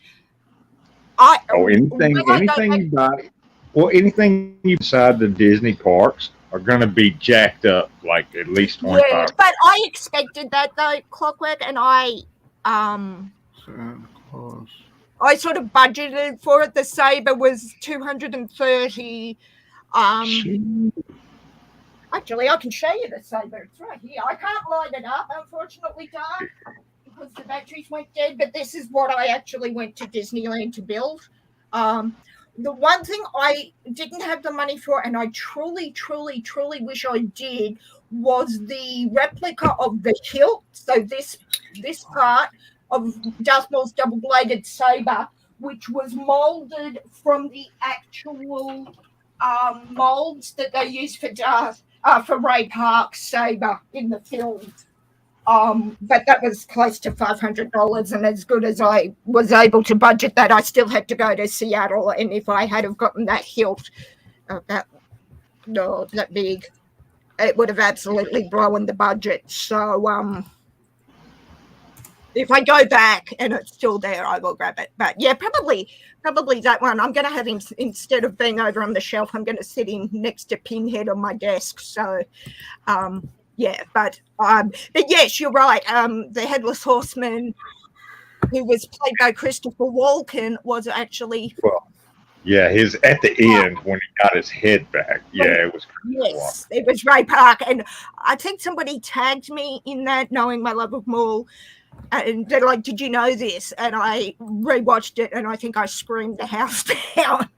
Anything you decide the Disney parks are going to be jacked up like at least 25. Yeah, but I expected that though, Clockwork, and I sort of budgeted for it. The saber was $230. Actually, I can show you the saber. It's right here. I can't light it up, unfortunately, Dark, because the batteries went dead. But this is what I actually went to Disneyland to build. The one thing I didn't have the money for, and I truly, truly, truly wish I did, was the replica of the hilt. So this part of Darth Maul's double-bladed saber, which was molded from the actual molds that they used for Ray Park's saber in the film. But that was close to $500, and as good as I was able to budget that, I still had to go to Seattle. And if I had have gotten that hilt, that big, it would have absolutely blown the budget. So if I go back and it's still there, I will grab it. But yeah, probably that one. I'm going to have him, instead of being over on the shelf, I'm going to sit him next to Pinhead on my desk. So yeah, but yes, you're right. The Headless Horseman, who was played by Christopher Walken, was actually yeah, his at the end when he got his head back. Yeah, it was. Yes, it was Ray Park, and I think somebody tagged me in that, knowing my love of Maul, and they're like, "Did you know this?" And I rewatched it, and I think I screamed the house down.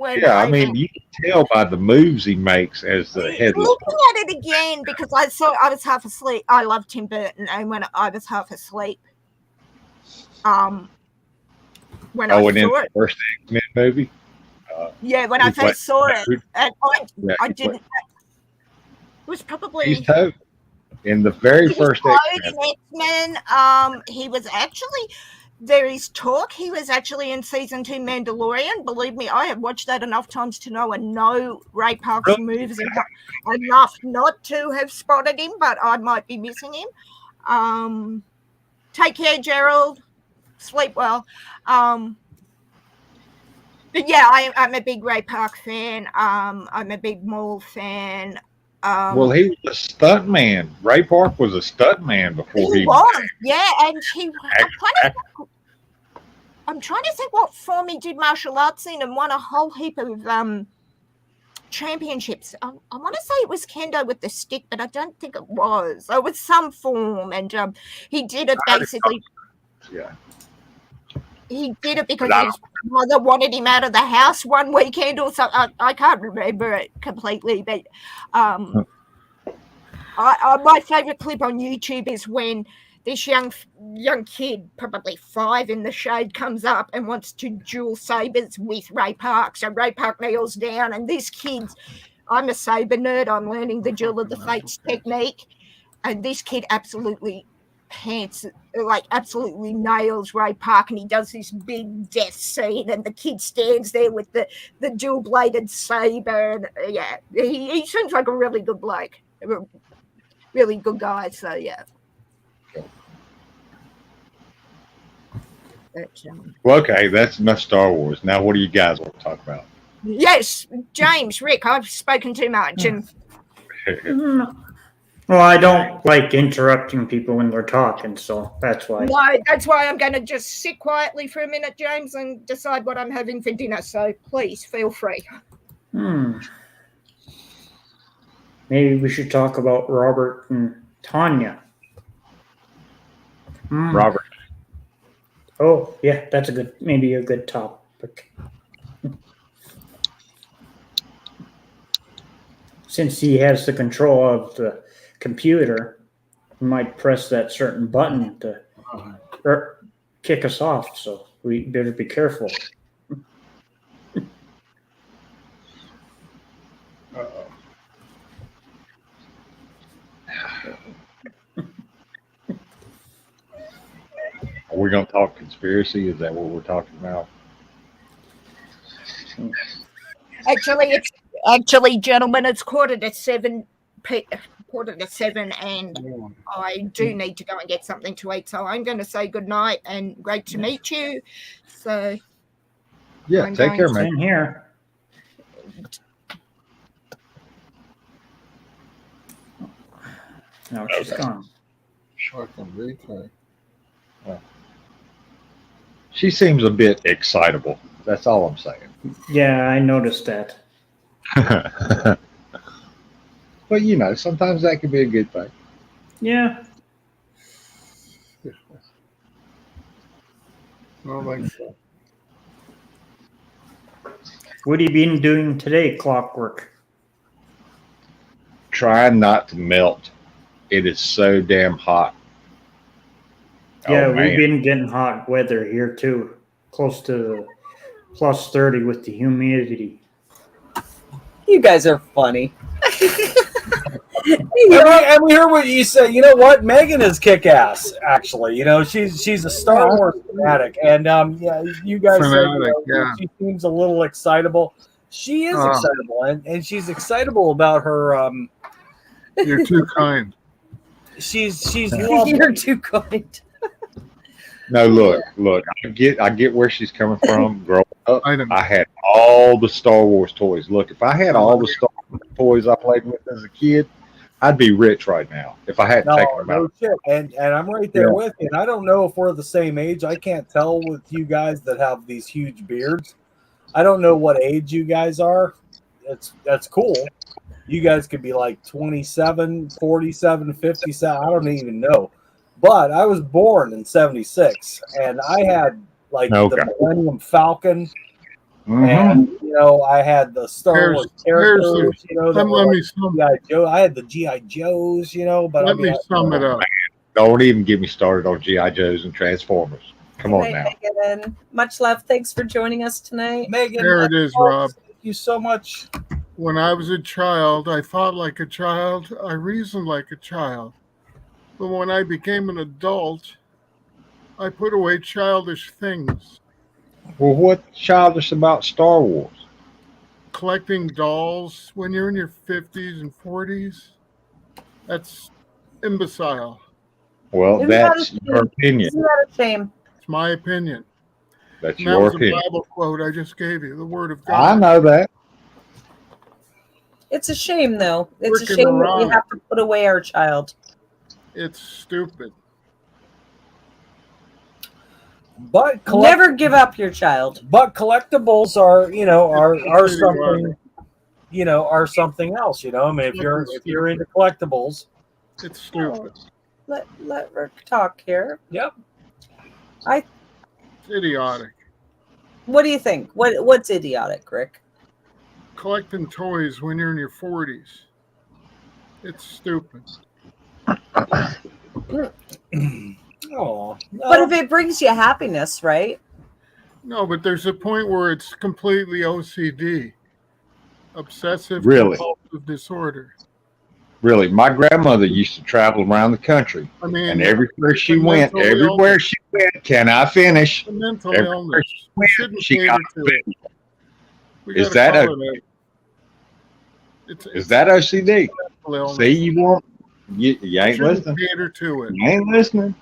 I mean, you can tell by the moves he makes as the Headless. Looking at it again, because I was half asleep. I love Tim Burton, and when I was half asleep, when I saw the it, first X-Men movie. When I first saw it, and I didn't. It was probably he's Toad in the very first X-Men. He was actually. There is talk he was actually in season 2 Mandalorian. Believe me, I have watched that enough times to know and know Ray Park's moves enough not to have spotted him, but I might be missing him. Take care, Gerald. Sleep well. But yeah, I'm a big Ray Park fan. I'm a big Maul fan. Well, he was a stuntman. Ray Park was a stuntman before he was. Yeah, and I'm trying to think what form he did martial arts in, and won a whole heap of championships. I want to say it was kendo with the stick, but I don't think it was. It was some form, and he did it basically. Yeah. He did it because his mother wanted him out of the house one weekend or something. I can't remember it completely, but my favorite clip on YouTube is when this young kid, probably 5 in the shade, comes up and wants to duel sabers with Ray Park. So Ray Park kneels down, and this kid's, I'm a saber nerd, I'm learning the Duel of the Fates technique, and this kid absolutely absolutely nails Ray Park, and he does this big death scene, and the kid stands there with the dual bladed saber, and yeah, he seems like a really good bloke, a really good guy. So yeah. Well, okay, that's enough Star Wars. Now, what do you guys want to talk about? Yes, James, Rick, I've spoken too much, and well, I don't like interrupting people when they're talking, so that's why. No, that's why I'm going to just sit quietly for a minute, James, and decide what I'm having for dinner. So please feel free. Maybe we should talk about Robert and Tanya. Robert. Oh, yeah, that's maybe a good topic. Since he has the control of the computer, he might press that certain button to kick us off, so we better be careful. Are we going to talk conspiracy? Is that what we're talking about? Actually, gentlemen, it's 7:15, and I do need to go and get something to eat. So I'm going to say good night and great to meet you. So yeah, take care, man. Here. No, she's gone. She seems a bit excitable. That's all I'm saying. Yeah, I noticed that. But you know, sometimes that can be a good thing. Yeah. What have you been doing today, Clockwork? Trying not to melt. It is so damn hot. Yeah, we've been getting hot weather here too. Close to plus 30 with the humidity. You guys are funny. And we heard what you said. You know what? Megan is kick-ass. Actually, she's a Star Wars fanatic, and yeah, you guys Fanatic, said she seems a little excitable. She is excitable, and she's excitable about her. You're too kind. She's lovely. You're too kind. No, look. I get where she's coming from. Growing up, I had all the Star Wars toys. Look, if I had all the Star Wars toys I played with as a kid, I'd be rich right now. If I hadn't taken them out. Shit. And I'm right there with you. And I don't know if we're the same age. I can't tell with you guys that have these huge beards. I don't know what age you guys are. That's cool. You guys could be like 27, 47, 57. I don't even know. But I was born in 76, and I had the Millennium Falcon, and I had the Star Wars characters. Let me sum Joe. I had the GI Joes. But let me sum it up. Don't even get me started on GI Joes and Transformers. Come on now. Megan, much love. Thanks for joining us tonight, Megan. There it is, Rob. Thank you so much. When I was a child, I thought like a child. I reasoned like a child. But when I became an adult, I put away childish things. Well, what's childish about Star Wars? Collecting dolls when you're in your 50s and 40s, that's imbecile. Well, that's your opinion. Isn't that a shame? It's my opinion. That's your opinion. That was a Bible quote I just gave you, the Word of God. I know that. It's a shame, though. It's a shame that we have to put away our child. It's stupid. But never give up your child. But collectibles are something, are something else. I mean, if you're into collectibles, it's stupid. Let Rick talk here. Yep. It's idiotic. What do you think? What's idiotic, Rick? Collecting toys when you're in your 40s. It's stupid. Oh, but if it brings you happiness, right? No, but there's a point where it's completely OCD, obsessive compulsive disorder. Really, my grandmother used to travel around the country, and everywhere she went, can I finish? Mental illness. She got finish. Is that OCD? See, you won't. You ain't listening. Cater to it. You ain't listening.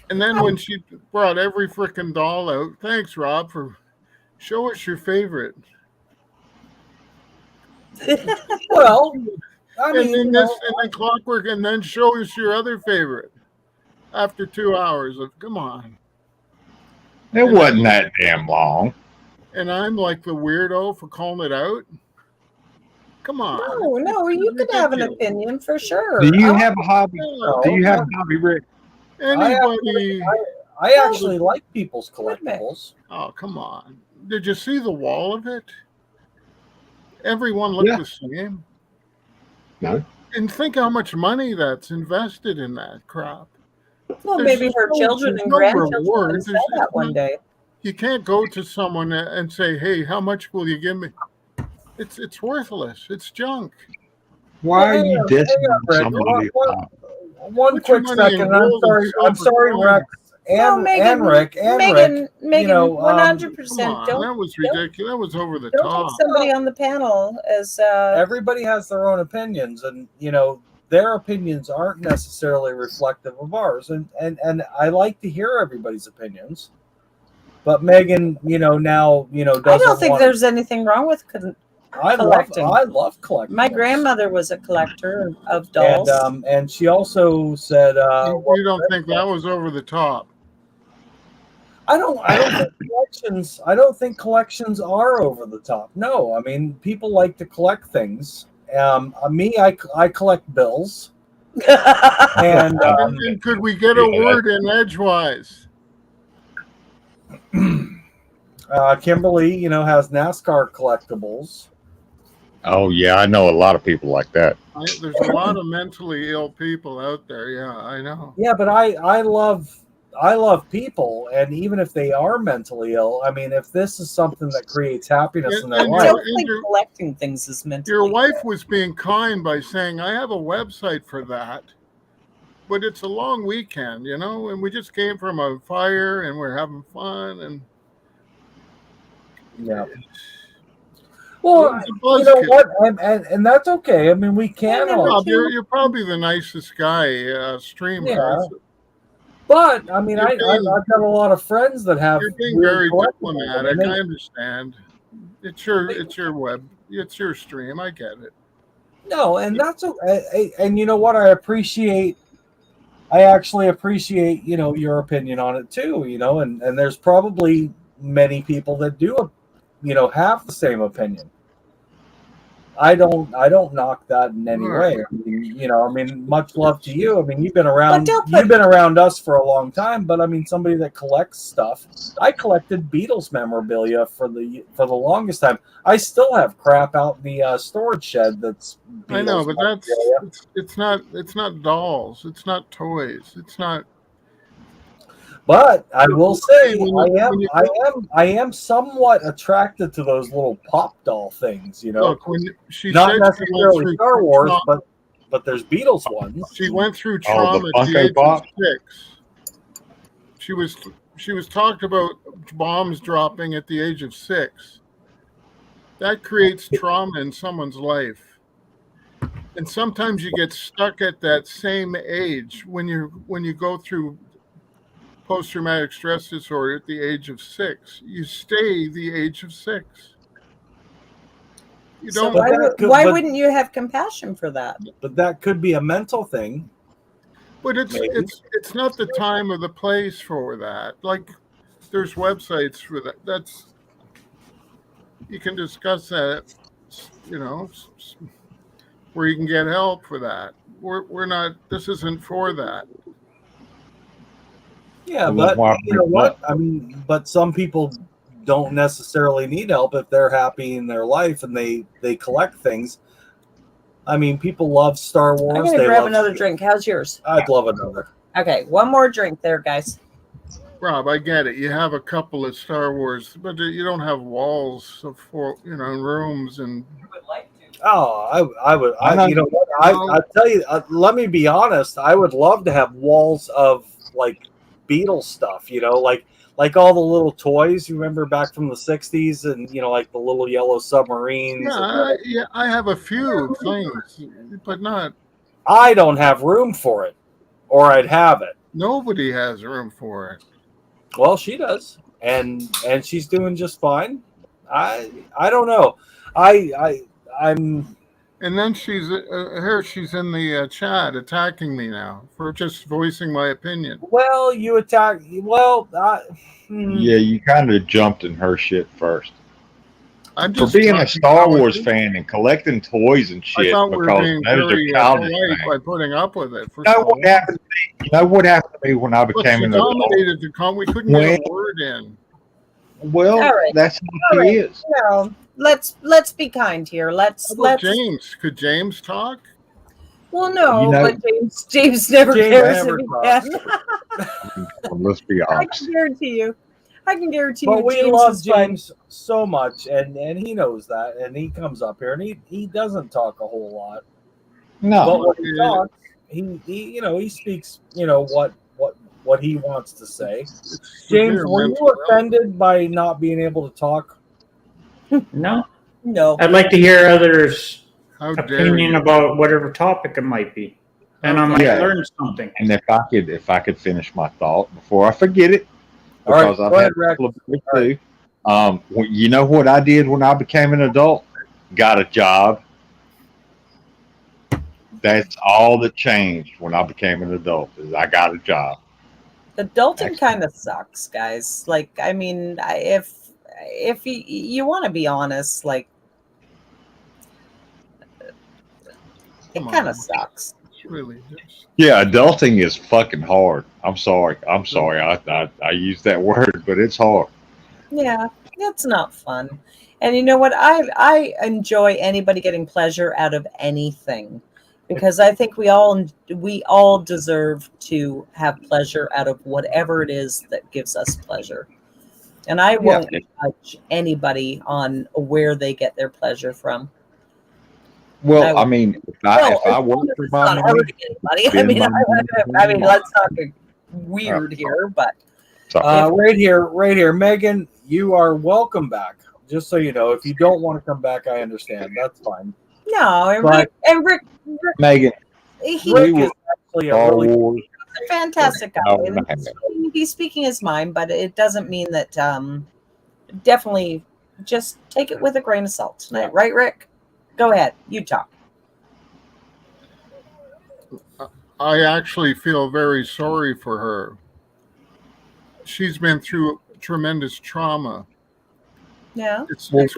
And then when she brought every freaking doll out, thanks, Rob, for show us your favorite. Well, and then Clockwork, and then show us your other favorite. After 2 hours of, come on. It wasn't that damn long. And I'm like the weirdo for calling it out. Come on. No, you could have an opinion for sure. Do you have a hobby? Do you have a hobby, Rick? Anybody? I actually like people's collectibles. Oh, come on. Did you see the wall of it? Everyone looked the same. No. And think how much money that's invested in that crap. Well, maybe her children and grandchildren will say that one day. You can't go to someone and say, "Hey, how much will you give me?" It's worthless. It's junk. Why are you dissing somebody? One quick second. I'm sorry, Rex. And Rick. Megan, 100%. That was ridiculous. That was over the don't top. Take somebody on the panel as everybody has their own opinions, and their opinions aren't necessarily reflective of ours. And I like to hear everybody's opinions. But Megan, doesn't. I don't think there's anything wrong with collecting. I love collecting. My grandmother was a collector of dolls, and she also said, "You don't think that was over the top?" I don't think collections are over the top. No, I mean people like to collect things. I collect bills. and could we get a word in edgewise? Kimberly, has NASCAR collectibles. Oh yeah, I know a lot of people like that. There's a lot of mentally ill people out there. Yeah, I know. Yeah, but I love I love people, and even if they are mentally ill, I mean, if this is something that creates happiness in their I life, don't think collecting things is mentally Your wife ill. was being kind by saying, I have a website for that, but it's a long weekend, you know, and we just came from a fire and we're having fun. And yeah. Well, you know what, and that's okay. I mean, we can all. Rob, you're probably the nicest guy, streamer. Yeah. But I mean, I've got a lot of friends that have. You're being very diplomatic. I understand. It's your web. It's your stream. I get it. No, and that's okay. And you know what? I actually appreciate, you know, your opinion on it too. You know, and there's probably many people that do, you know, have the same opinion. I don't knock that in any way. I mean, you know, I mean, much love to you. I mean, you've been around us for a long time, but I mean, somebody that collects stuff. I collected Beatles memorabilia for the longest time. I still have crap out in the storage shed that's Beatles I know, but it's not dolls. It's not toys. It's not. But I will say, I am somewhat attracted to those little pop doll things. You know, look, when she not said necessarily Star Wars, but there's Beatles ones. She went through trauma at the age of 6. She was talked about bombs dropping at the age of 6. That creates trauma in someone's life, and sometimes you get stuck at that same age when you go through post-traumatic stress disorder at the age of 6. You stay the age of 6. You don't. Why wouldn't you have compassion for that? But that could be a mental thing. But it's not the time or the place for that. Like, there's websites for that. That's, you can discuss that, you know, where you can get help for that. We're not. This isn't for that. Yeah, but you know what? I mean, but some people don't necessarily need help if they're happy in their life and they collect things. I mean, people love Star Wars. I'm gonna grab another drink. How's yours? I'd love another. Okay, one more drink there, guys. Rob, I get it. You have a couple of Star Wars, but you don't have walls of rooms and. Oh, I would. You know what? I tell you. Let me be honest. I would love to have walls of like Beatles stuff. You know, like all the little toys. You remember back from the '60s, and you know, like the little yellow submarines. Yeah, I have a few things, but not. I don't have room for it, or I'd have it. Nobody has room for it. Well, she does, and she's doing just fine. I don't know. I'm. And then she's she's in the chat attacking me now for just voicing my opinion. Well, you attack. Well, yeah, you kind of jumped in her shit first. I'm just for being a Star Wars fan and collecting toys and shit. I thought we were being very polite by putting up with it. You know what happened? You know what happened to me when I became an adult? We couldn't get a word in. Well, that's what he is. Well, let's be kind here. Let's James. Could James talk? Well, no, but James never cares if he can. Let's be honest. I can guarantee but you. We James love James so much, and he knows that, and he comes up here, and he doesn't talk a whole lot. No, but when he talks, he speaks what he wants to say. James, were you offended by not being able to talk? No. I'd like to hear others' opinion about whatever topic it might be, and I might learn something. And if I could finish my thought before I forget it, because I've had a couple of it too. You know what I did when I became an adult? Got a job. That's all that changed when I became an adult. Is I got a job. Adulting kind of sucks, guys. Like, I mean, if you want to be honest, like, it kind of sucks. Really. Yeah, adulting is fucking hard. I'm sorry. I use that word, but it's hard. Yeah, it's not fun. And you know what? I enjoy anybody getting pleasure out of anything. because I think we all deserve to have pleasure out of whatever it is that gives us pleasure. And I won't judge anybody on where they get their pleasure from. Well, I mean, if I work for my money, anybody. I mean, let's not get weird here, but right here, Megan, you are welcome back. Just so you know, if you don't want to come back, I understand. That's fine. No, and Rick Megan, Rick is actually a fantastic guy. And he's speaking his mind, but it doesn't mean that. Definitely, just take it with a grain of salt tonight, right, Rick? Go ahead, you talk. I actually feel very sorry for her. She's been through tremendous trauma. Yeah. It's what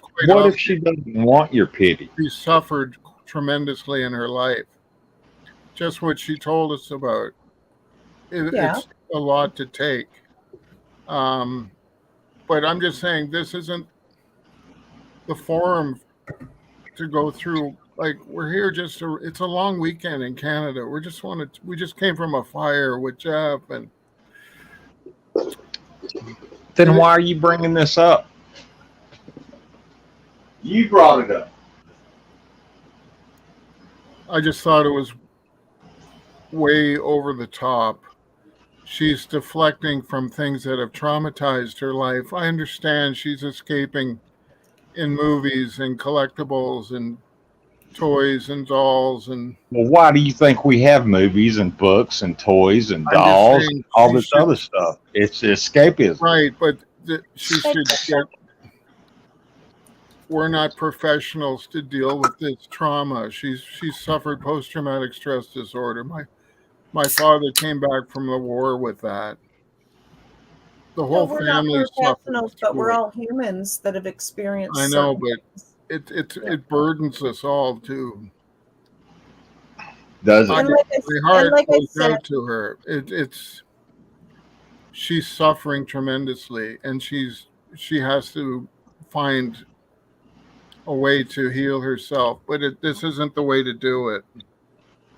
if she doesn't want your pity? She suffered tremendously in her life. Just what she told us about. It's a lot to take. But I'm just saying this isn't the forum to go through. Like, we're here it's a long weekend in Canada. We just came from a fire with Jeff, and then why are you bringing this up? You brought it up. I just thought it was way over the top. She's deflecting from things that have traumatized her life. I understand she's escaping in movies and collectibles and toys and dolls and. Well, why do you think we have movies and books and toys and dolls and all this other stuff? It's escapism, right? But she should get. We're not professionals to deal with this trauma. She's suffered post-traumatic stress disorder. My father came back from the war with that. The whole family professionals, but we're all humans that have experienced. I know, but it burdens us all too. Does it? My heart goes out to her. She's suffering tremendously, and she has to find a way to heal herself. But this isn't the way to do it.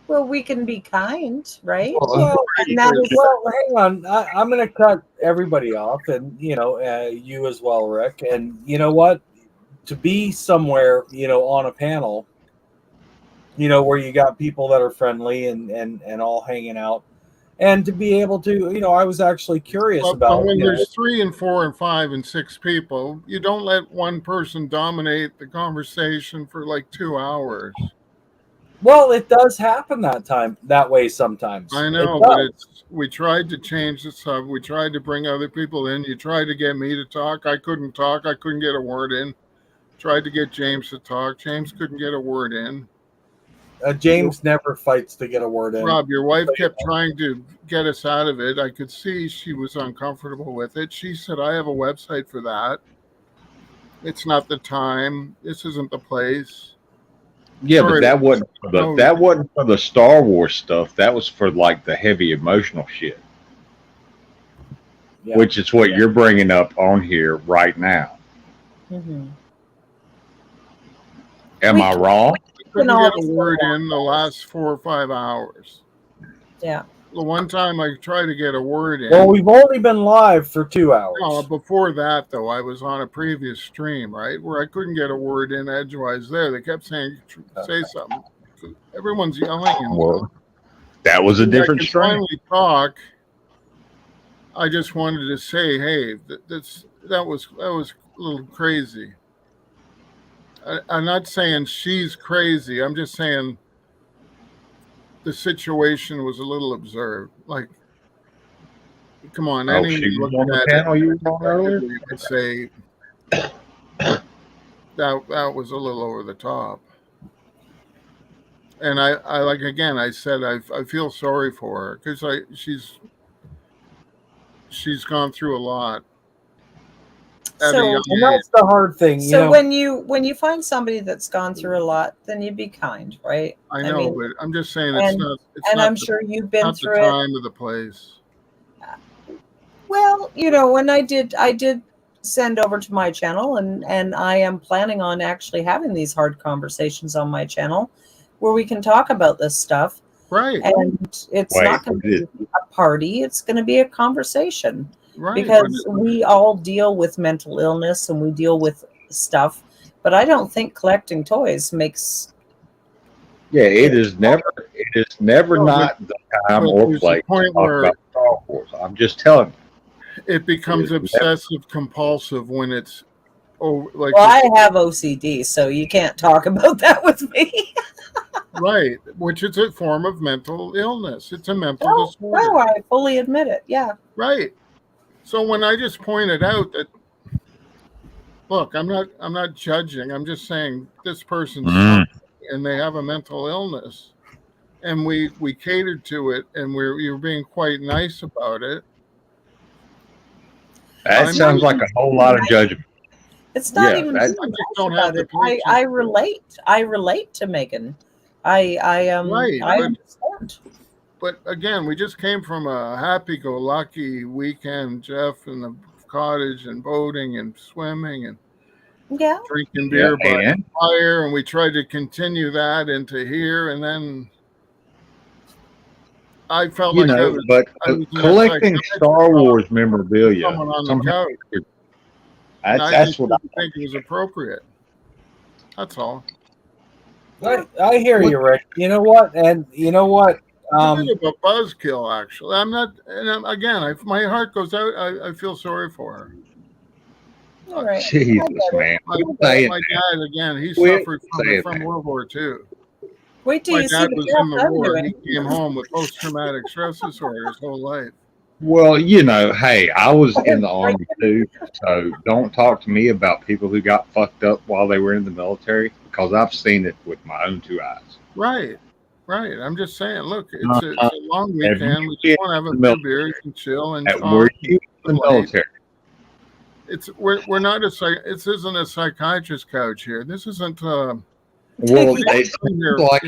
Well, we can be kind, right? Well, hang on. I'm going to cut everybody off, and you as well, Rick. And you know what? To be somewhere, on a panel, where you got people that are friendly and all hanging out, and to be able to, I was actually curious about. When there's 3 and 4 and 5 and 6 people, you don't let one person dominate the conversation for like 2 hours. Well, it does happen that way sometimes. I know, but we tried to change the sub. We tried to bring other people in. You tried to get me to talk. I couldn't talk. I couldn't get a word in. Tried to get James to talk. James couldn't get a word in. James never fights to get a word in. Rob, your wife kept trying to get us out of it. I could see she was uncomfortable with it. She said, I have a website for that. It's not the time. This isn't the place. Yeah, but that wasn't for the Star Wars stuff. That was for like the heavy emotional shit, which is what you're bringing up on here right now. Mm-hmm. Am I wrong? I couldn't get a word in the last 4 or 5 hours. Yeah. The one time I tried to get a word in. Well, we've only been live for 2 hours. Before that, though, I was on a previous stream, right, where I couldn't get a word in edgewise there. They kept saying, say something. Everyone's yelling. Well, that was a different stream. Finally talk. I just wanted to say, hey, that was a little crazy. I'm not saying she's crazy. I'm just saying the situation was a little absurd. Like, come on, she was on the panel you were on earlier? You could say that was a little over the top. And I like, again, I said I feel sorry for her because she's gone through a lot. And that's the hard thing. So when you find somebody that's gone through a lot, then you be kind, right? I know, but I'm just saying I'm sure you've been through it. Not the time or the place. Well, when I did send over to my channel, and I am planning on actually having these hard conversations on my channel where we can talk about this stuff. Right. And it's not going to be a party. It's going to be a conversation. Right. Because we all deal with mental illness and we deal with stuff. But I don't think collecting toys makes... Yeah, it is never not the time or place to talk about Star Wars. I'm just telling you. It becomes obsessive compulsive when it's like. Well, I have OCD, so you can't talk about that with me. Right, which is a form of mental illness. It's a mental disorder. No, I fully admit it. Yeah. Right. So when I just pointed out that, look, I'm not judging. I'm just saying this person's and they have a mental illness, and we catered to it, and you're being quite nice about it. That sounds like a whole lot of judgment. It's not even. I just don't have the. I relate. I relate to Megan. I understand. But again, we just came from a happy-go-lucky weekend, Jeff, in the cottage and boating and swimming and drinking beer by fire, and we tried to continue that into here, and then I felt but collecting Star Wars memorabilia, that's what I think was appropriate. That's all. I hear you, Rick. You know what? And you know what? A bit of a buzzkill, actually. I'm not, and again, my heart goes out. I feel sorry for her. All right. Jesus, man. My dad, again, he suffered from World War II. Wait till my you see dad was in the war. Doing. He came home with post-traumatic stress disorder his whole life. Well, hey, I was in the Army too, so don't talk to me about people who got fucked up while they were in the military, because I've seen it with my own two eyes. Right. I'm just saying, look, it's a long weekend. We just want to have a few beers and chill and talk. Were you in the military? We're not this isn't a psychiatrist couch here. This isn't well, it's like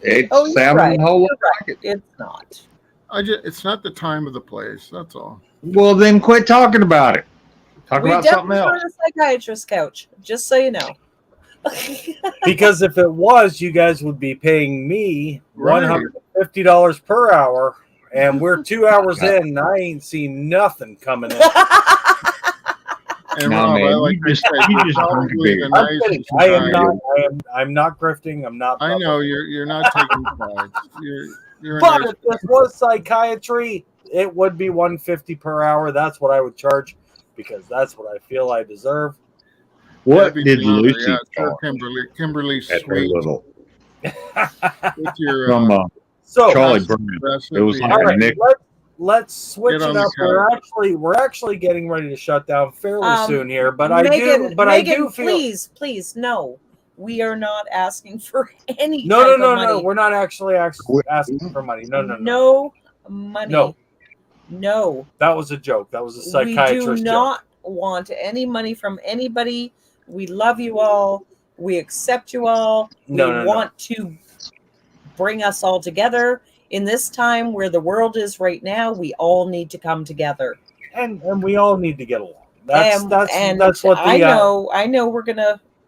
it's sounding a whole lot like it. It's not. It's not the time or the place. That's all. Well, then quit talking about it. Talk about something else. We're definitely a psychiatrist couch, just so you know. Because if it was, you guys would be paying me $150 per hour, and we're 2 hours in, and I ain't seen nothing coming in. And Rob, man, you just I'm not grifting. I'm not. I know you're not taking sides. But if this was psychiatry, it would be $150 per hour. That's what I would charge, because that's what I feel I deserve. What did Lucy Kimberly Sweet. With your Charlie Brown. It was like right, let's switch it up. We're actually getting ready to shut down fairly soon here, but Megan, I do feel please no. We are not asking for any No, money. we're not actually asking for money. No money. No. That was a joke. That was a psychiatrist joke. We do not want any money from anybody. We love you all. We accept you all. We want to bring us all together. In this time where the world is right now, we all need to come together. And we all need to get along. That's what the, I know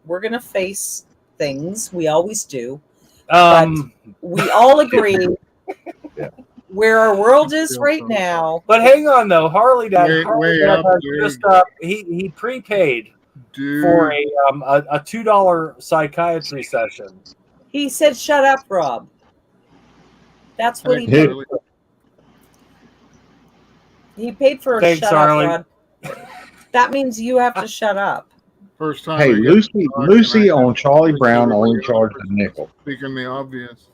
we're gonna face things. We always do. But we all agree where our world is right now. But hang on though, Harley Dad he prepaid for a $2 psychiatry session. He said, "Shut up, Rob." That's what he did. He paid for a shut up, Rod. That means you have to shut up. First time. Hey, Lucy on Charlie Brown only charged a nickel. Speaking the obvious.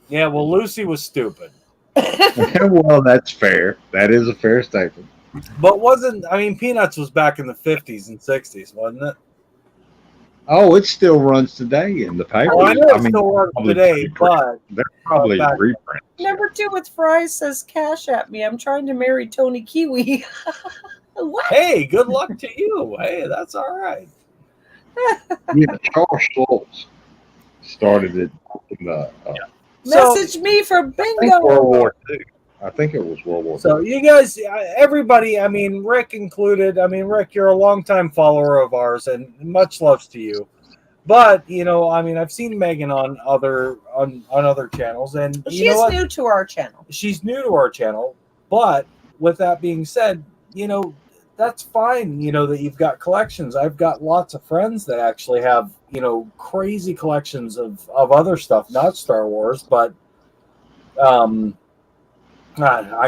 Yeah, well, Lucy was stupid. Well, that's fair. That is a fair statement. But Peanuts was back in the 50s and 60s, wasn't it? Oh, it still runs today in the paper. Oh, I know it still runs today, but they're probably reprints. Number 2 with Fries says, "Cash at me. I'm trying to marry Tony Kiwi." What? Hey, good luck to you. Hey, that's all right. Yeah, Charles Schultz started it in the message me for bingo. World War II. I think it was World War II. So you guys, everybody, Rick included. Rick, you're a longtime follower of ours, and much love to you. But I mean, I've seen Megan on other channels, and she's new to our channel. She's new to our channel, but with that being said, that's fine. That you've got collections. I've got lots of friends that actually have crazy collections of other stuff, not Star Wars, but I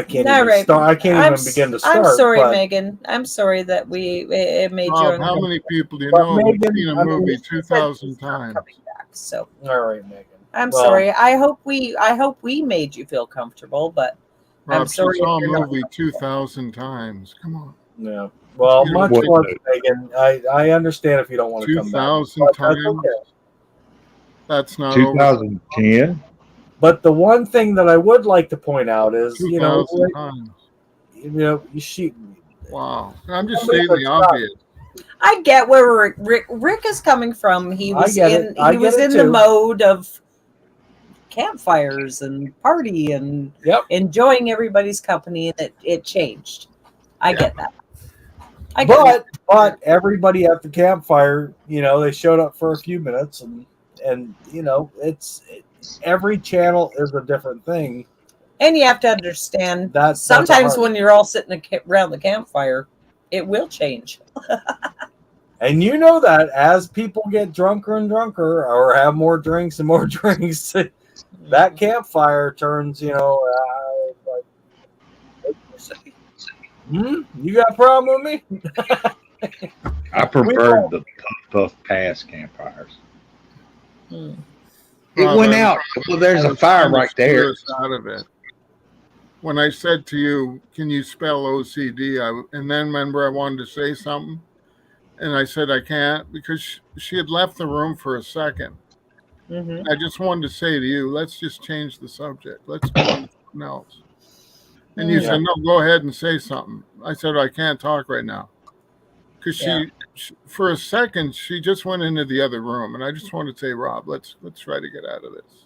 can't even start. I can't even begin to start. I'm sorry, Megan. I'm sorry that it made Rob, you. how many people do you know who've seen a movie 2,000 times? So all right, Megan. I'm sorry. I hope we made you feel comfortable, but Rob, I'm sorry. She saw a movie 2,000 times. Come on. Yeah. Well, much love, Megan. I understand if you don't want to come back. 2,000 times. That's not 2010. But the one thing that I would like to point out is, times. She. Wow. I'm just stating the obvious. I get where Rick is coming from. He was in the mode of campfires and party and enjoying everybody's company, and it changed. I get that. But everybody at the campfire, they showed up for a few minutes, and it's every channel is a different thing. And you have to understand that sometimes when you're all sitting around the campfire, it will change. And that as people get drunker and drunker or have more drinks and more drinks, that campfire turns, you got a problem with me? I prefer the Puff Pass campfires. It went out. Well, there's a fire right there. Out of it. When I said to you, "Can you spell OCD?" And then remember I wanted to say something, and I said I can't because she had left the room for a second. Mm-hmm. I just wanted to say to you, let's just change the subject. Let's go on to something else. And you said, no, go ahead and say something. I said, I can't talk right now. Because she, for a second, she just went into the other room. And I just wanted to say, Rob, let's try to get out of this.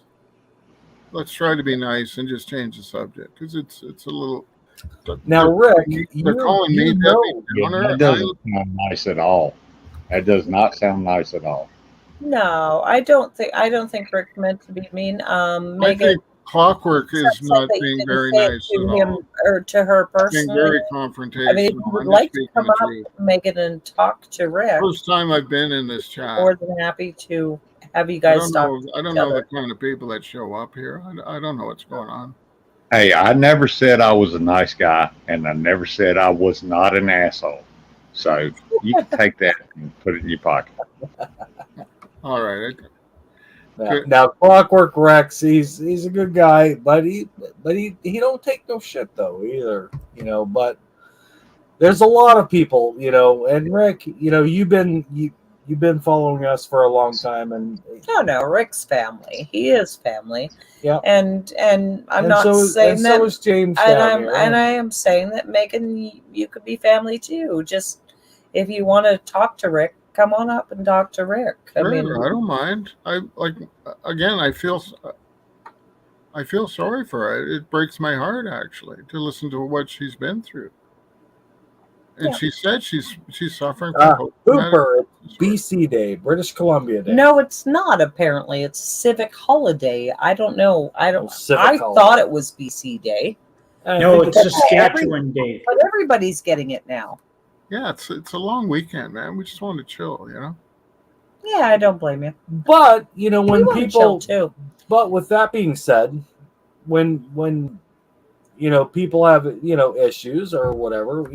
Let's try to be nice and just change the subject. Because it's a little... Now, Rick, they're calling me that doesn't sound nice at all. That does not sound nice at all. No, I don't think Rick meant to be mean. Megan, I think Clockwork is not being very nice to him or to her personally. Being very confrontational. I mean, if you would like to come up, Megan, and talk to Rick. First time I've been in this chat. More than happy to have you guys talk. I don't know the kind of people that show up here. I don't know what's going on. Hey, I never said I was a nice guy, and I never said I was not an asshole. So you can take that and put it in your pocket. All right. Now, Clockwork Rex, he's a good guy, but he don't take no shit though either, But there's a lot of people, and Rick, you've been following us for a long time, and no, Rick's family. He is family. Yeah, and I'm not saying that. So is James. And I am saying that Megan, you could be family too. Just if you want to talk to Rick, come on up and talk to Rick. Sure, I don't mind. I feel sorry for her. It breaks my heart actually to listen to what she's been through. And she said she's suffering from Hooper, BC Day, British Columbia Day. No, it's not. Apparently, it's civic holiday. I don't know. I thought it was BC Day. No, it's Saskatchewan Day. But everybody's getting it now. Yeah, it's a long weekend, man. We just want to chill, Yeah, I don't blame you. But when people too. But with that being said, when people have issues or whatever,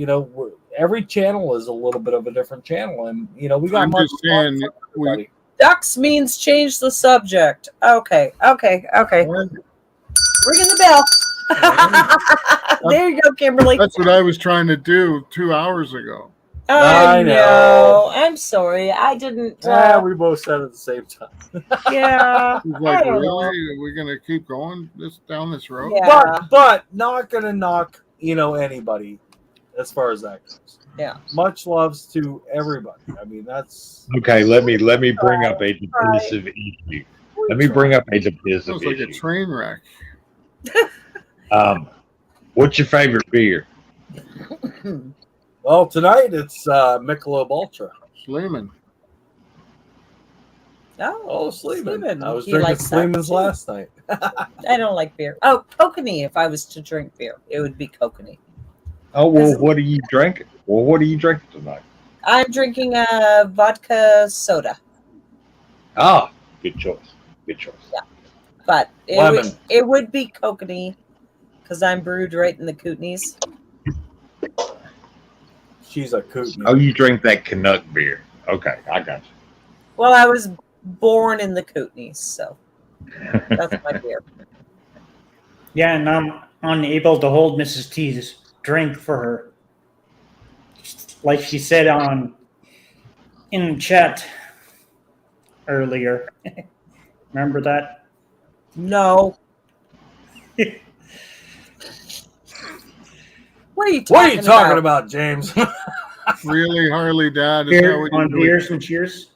every channel is a little bit of a different channel, and we got. I'm just saying, ducks means change the subject. Okay. Ringing the bell. There you go, Kimberly. That's what I was trying to do 2 hours ago. I know. I'm sorry. I didn't. We both said it at the same time. Yeah. Like, really? Are we going to keep going down this road? Yeah. But not going to knock, anybody as far as that goes. Yeah. Much loves to everybody. I mean, that's okay. Let me bring up a divisive issue. Sounds like a train wreck. What's your favorite beer? Well, tonight it's Michelob Ultra. Sleeman. Oh, Sleeman. Sleeman. I was He drinking likes that Sleeman's too. last night. I don't like beer. Oh, kokanee. If I was to drink beer, it would be kokanee. Oh, well, what are you drinking? Well, what are you drinking tonight? I'm drinking a vodka soda. Ah, good choice. Good choice. Yeah, but it would be kokanee because I'm brewed right in the Kootenays. She's a Kootenai. Oh, you drink that Canuck beer. Okay, I got you. Well, I was born in the Kootenays, so that's my beer. Yeah, and I'm unable to hold Mrs. T's drink for her. Like she said in chat earlier. Remember that? No. What are you talking about, James? Really, Harley Dad? On beers and cheers?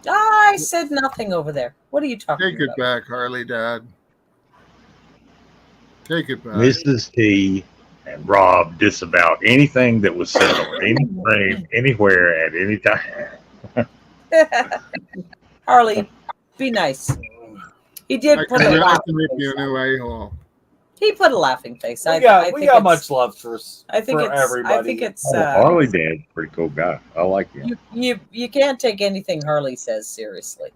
I said nothing over there. What are you talking Take about? it back, Harley Dad. Take it back. Mrs. T and Rob disavowed anything that was said on any frame, anywhere, at any time. Harley, be nice. He did put a laughing face. He put a laughing face. We got much love for everybody. I think it's Harley Dad's a pretty cool guy. I like him. You can't take anything Harley says seriously.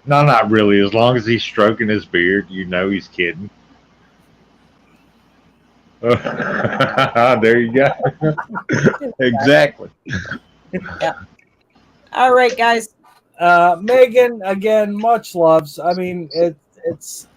No, not really. As long as he's stroking his beard, you know he's kidding. There you go. Exactly. Yeah. All right, guys. Megan, again, much loves. I mean, it's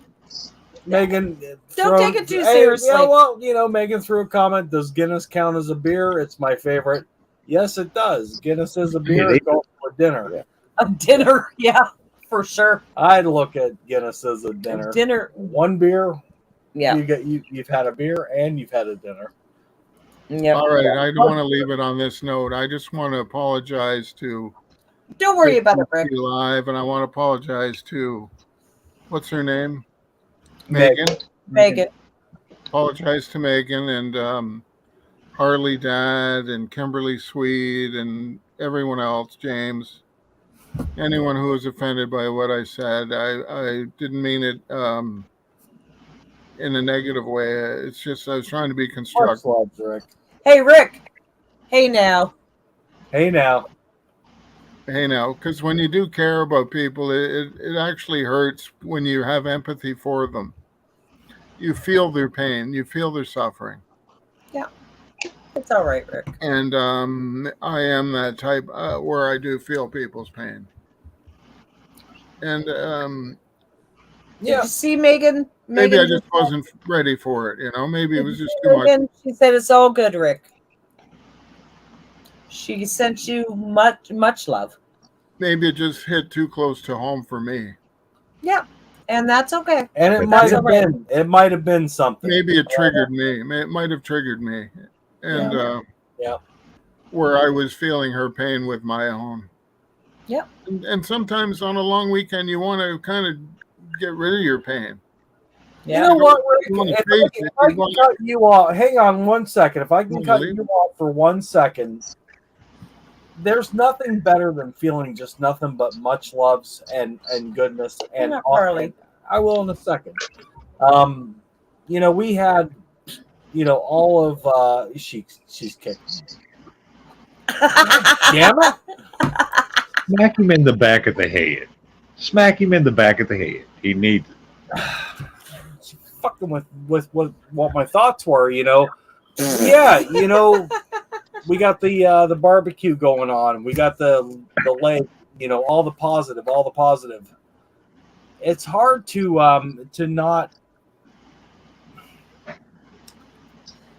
Megan. Don't take it too seriously. Yeah, well, Megan threw a comment. Does Guinness count as a beer? It's my favorite. Yes, it does. Guinness is a beer. It goes for dinner. A dinner, yeah, for sure. I'd look at Guinness as a dinner. Dinner. One beer. Yeah. You've had a beer and you've had a dinner. Yeah. All right. I don't want to leave it on this note. I just want to apologize to. Don't worry about it, Rick. Live, and I want to apologize to. What's her name? Megan. Apologize to Megan and Harley Dad and Kimberly Swede and everyone else, James. Anyone who was offended by what I said, I didn't mean it in a negative way. It's just I was trying to be constructive. Rick. Hey, Rick. Hey now. Because when you do care about people, it actually hurts when you have empathy for them. You feel their pain. You feel their suffering. Yeah. It's all right, Rick. And I am that type where I do feel people's pain. And Did you see Megan? Maybe I just wasn't ready for it. Maybe it was just too much. She said it's all good, Rick. She sent you much love. Maybe it just hit too close to home for me. Yeah, and that's okay. And it might have been. It might have been something. Maybe it triggered me. It might have triggered me, and where I was feeling her pain with my own. Yeah. And sometimes on a long weekend, you want to kind of get rid of your pain. Yeah. You know what, Rick? If I can cut you off, hang on one second. If I can cut you off for 1 second. There's nothing better than feeling just nothing but much loves and goodness. And Harley. I will in a second. We had, all of she's kicking. Damn it! Smack him in the back of the head. Smack him in the back of the head. He needs it. Fucking with what my thoughts were, Yeah, we got the barbecue going on. We got the lake. All the positive. It's hard to not.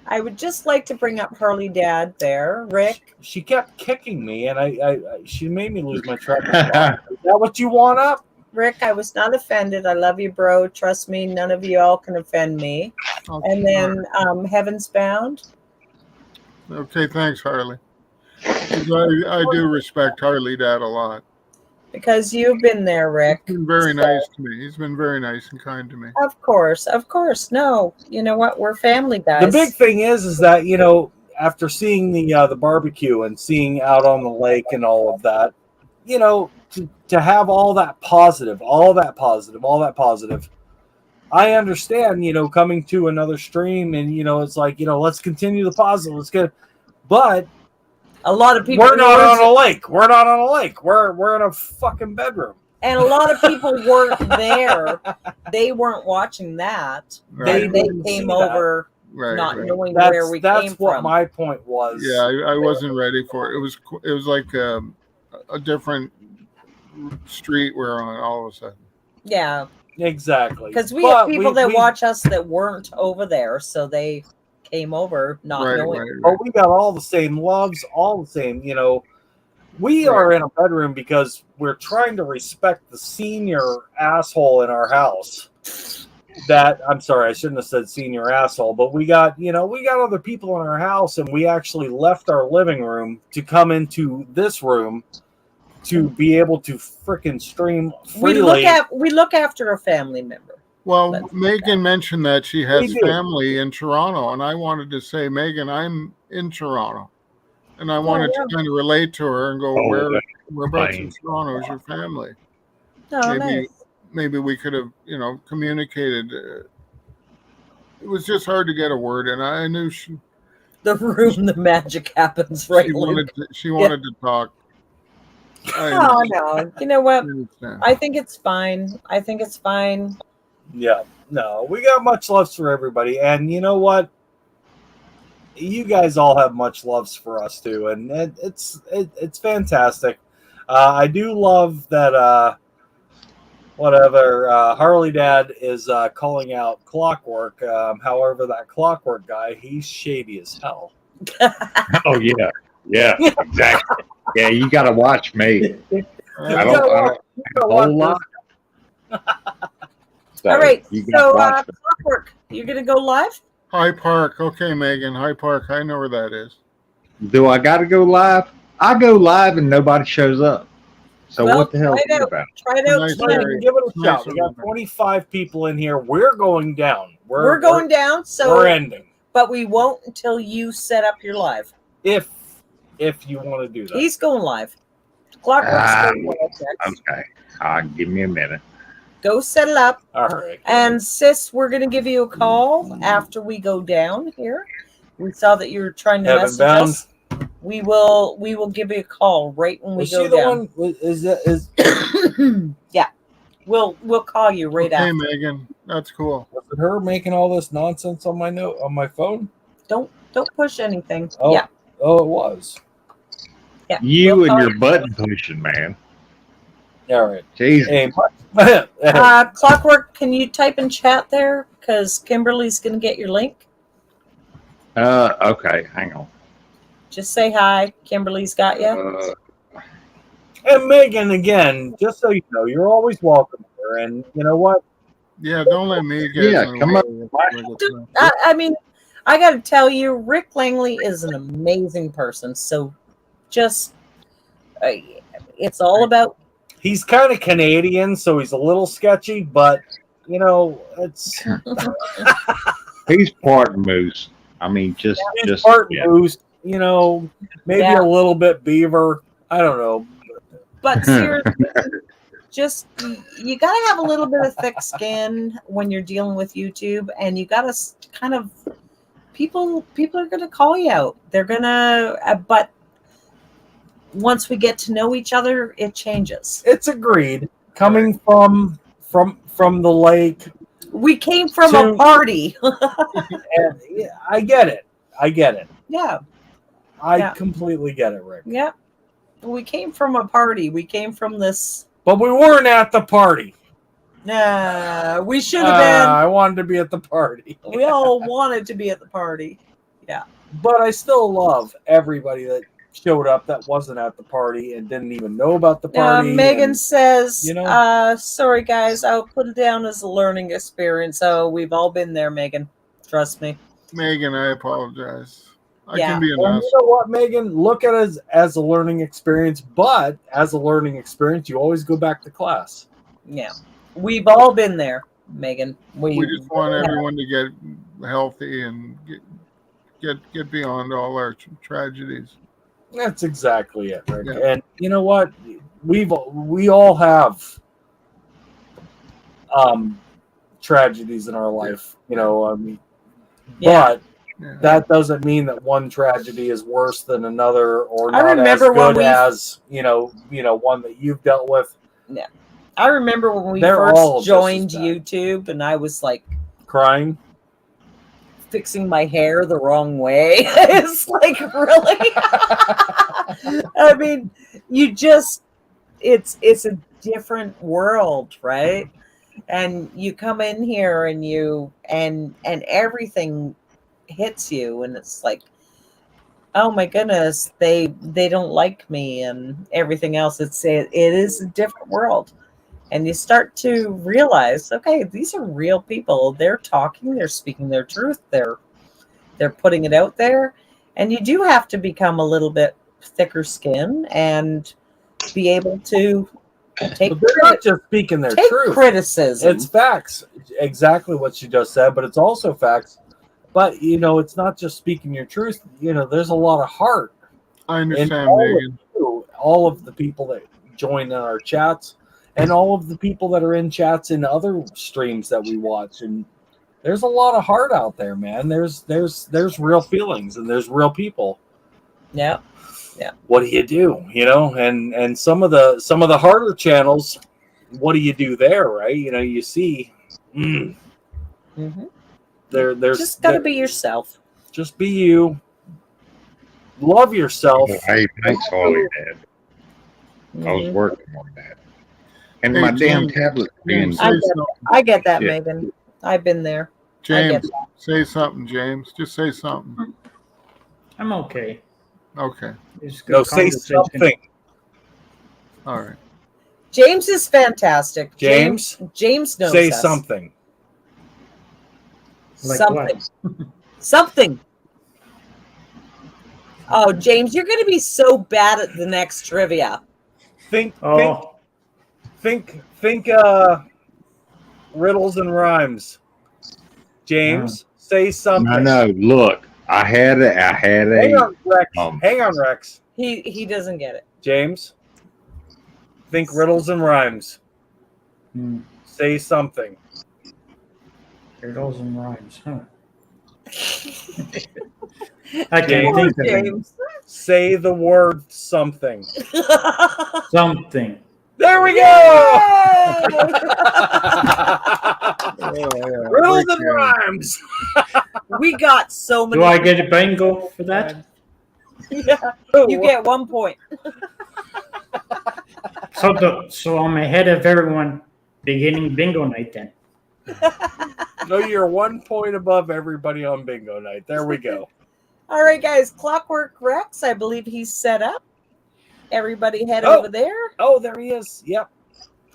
I would just like to bring up Harley Dad there, Rick. She kept kicking me, and she made me lose my track of thought. Is that what you want up? Rick, I was not offended. I love you, bro. Trust me, none of you all can offend me. And then Heaven's Bound. Okay, thanks, Harley. I do respect Harley Dad a lot. Because you've been there, Rick. He's been very nice to me. He's been very nice and kind to me. Of course. No, you know what? We're family, guys. The big thing is that, after seeing the barbecue and seeing out on the lake and all of that, to have all that positive, all that positive, all that positive. I understand, coming to another stream and, it's like, let's continue the positive. Let's get, but a lot of people, we're not on a lake. We're not on a lake. We're in a fucking bedroom. And a lot of people weren't there. They weren't watching that. Right. They came over not knowing where we came from. That's what my point was. Yeah, I wasn't ready for it. It was like a different street we're on all of a sudden. Yeah. Exactly. Because we have people that watch us that weren't over there, so they came over not knowing. Right. But we got all the same loves, all the same, We are in a bedroom because we're trying to respect the senior asshole in our house. I'm sorry, I shouldn't have said senior asshole, but we got other people in our house, and we actually left our living room to come into this room to be able to frickin' stream freely. We look after a family member. Well, Megan mentioned that she has family in Toronto, and I wanted to say, Megan, I'm in Toronto. And I wanted to kind of relate to her and go, whereabouts in Toronto is your family? Oh, maybe we could have, communicated. It was just hard to get a word in. I knew the room, the magic happens, right? She wanted to talk. Oh no! You know what? I think it's fine. Yeah, no, we got much love for everybody, and you know what? You guys all have much loves for us too, and it's fantastic. I do love that. Harley Dad is calling out Clockwork. However, that Clockwork guy, he's shady as hell. Oh yeah, exactly. Yeah, you got to watch me. I don't a whole lot. All right, so Clockwork, you're gonna go live? High Park. Okay, Megan. High Park. I know where that is. Do I got to go live? I go live and nobody shows up. So what the hell is it about? Try it out tonight. Give it a shot. We got 25 people in here. We're going down. We're going down. So we're ending. But we won't until you set up your live. If you want to do that. He's going live. Clockwork's going live. Okay. Give me a minute. Go set it up. All right. And sis, we're going to give you a call after we go down here. We saw that you were trying to message us. We will give you a call right when we go down. Yeah. We'll call you right after. Hey Megan, that's cool. Was it her making all this nonsense on my phone? Don't push anything. Oh, yeah. Oh, it was. Yeah. You and your button pushing, man. All right. Jesus. Hey, Clockwork, can you type in chat there? Because Kimberly's going to get your link. Okay. Hang on. Just say hi. Kimberly's got you. And Megan, again, just so you know, you're always welcome here. And you know what? Yeah, don't let me get. Yeah, come up. I mean, I got to tell you, Rick Langley is an amazing person. So just, it's all about. He's kind of Canadian, so he's a little sketchy, but, it's. He's part moose. I mean, just part moose, maybe a little bit beaver. I don't know. But seriously, just you got to have a little bit of thick skin when you're dealing with YouTube, and you got to kind of people are going to call you out. They're going to, but once we get to know each other, it changes. It's agreed. Coming from the lake, we came from a party. And, yeah, I get it. Yeah, I completely get it, Rick. Yeah. We came from a party. We came from this. But we weren't at the party. Nah, we should have been. I wanted to be at the party. We all wanted to be at the party. Yeah. But I still love everybody that showed up that wasn't at the party and didn't even know about the party. Megan says, sorry, guys, I'll put it down as a learning experience. So we've all been there, Megan. Trust me. Megan, I apologize. I can be an You know what, Megan? Look at it as a learning experience, but as a learning experience, you always go back to class. Yeah. We've all been there, Megan. We just want everyone to get healthy and get beyond all our tragedies. That's exactly it, Rick. Yeah. And you know what? we all have tragedies in our life, you know. I mean, but that doesn't mean that one tragedy is worse than another, or not as good as you know one that you've dealt with. Yeah, I remember when we first joined YouTube, and I was like crying, fixing my hair the wrong way. It's like, really? I mean, you just it's a different world, right? And you come in here and and everything hits you, and it's like, oh my goodness, they don't like me and everything else. It is a different world. And you start to realize, okay, these are real people. They're talking, they're speaking their truth, they're putting it out there. And you do have to become a little bit thicker skin and be able to take they're not just speaking their truth. Criticism. It's facts. Exactly what she just said, but it's also facts. But you know, it's not just speaking your truth. You know, there's a lot of heart. I understand, Megan. All of the people that join in our chats, and all of the people that are in chats in other streams that we watch, and there's a lot of heart out there, man. There's real feelings, and there's real people. Yeah. What do you do? You know, and some of the harder channels, what do you do there, right? You know, you see, there's just gotta be yourself. Just be you. Love yourself. Hey, thanks, Harley, Dad. I was working on that. And my damn tablet. I get that, Megan. I've been there. James, say something, James. Just say something. I'm okay. Okay. No, say something. All right. James is fantastic. James knows say us. Something. Like something. Something. Oh, James, you're going to be so bad at the next trivia. Think riddles and rhymes. James, say something. No, look. I had Hang on, Rex. Hang on, Rex. He doesn't get it. James, think riddles and rhymes. Say something. Riddles and rhymes, huh? I can't think of it. Say the word something. Something. There we go. Riddles and rhymes. We got so many. Do I get a bingo for that? Yeah, you get 1 point. So I'm ahead of everyone beginning bingo night then. No, you're 1 point above everybody on bingo night. There we go. All right, guys. Clockwork Rex, I believe he's set up. Everybody head over there. Oh, there he is. Yep.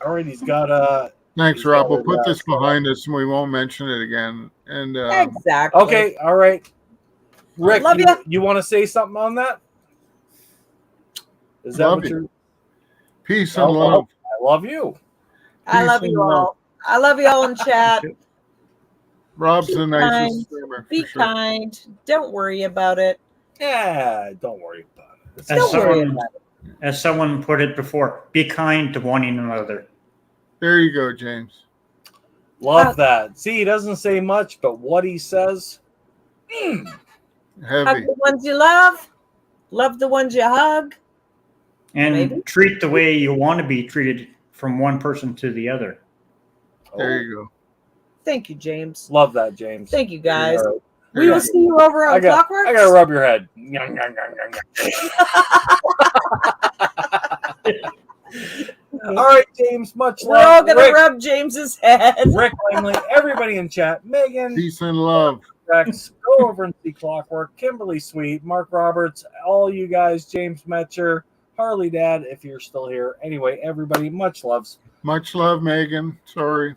All right, he's got Thanks, Rob. We'll put this behind us and we won't mention it again. And exactly. Okay, all right. Rick, you want to say something on that? Is that what you're? Peace and love. I love you. I love you all. I love you all in chat. Rob's the nicest streamer. Be kind. Don't worry about it. Yeah, don't worry about it. Don't worry about it. As someone put it before, be kind to one another. There you go, James. Love that. See, he doesn't say much, but what he says, heavy. Hug the ones you love. Love the ones you hug. And treat the way you want to be treated from one person to the other. There you go. Thank you, James. Love that, James. Thank you, guys. We will see you over on Clockwork. I gotta rub your head. All right, James. Much love. We're all gonna rub James's head. Rick Langley, everybody in chat. Megan. Peace and love. Rex, go over and see Clockwork. Kimberly Sweet, Mark Roberts, all you guys. James Metcher, Harley Dad, if you're still here. Anyway, everybody, much loves. Much love, Megan. Sorry.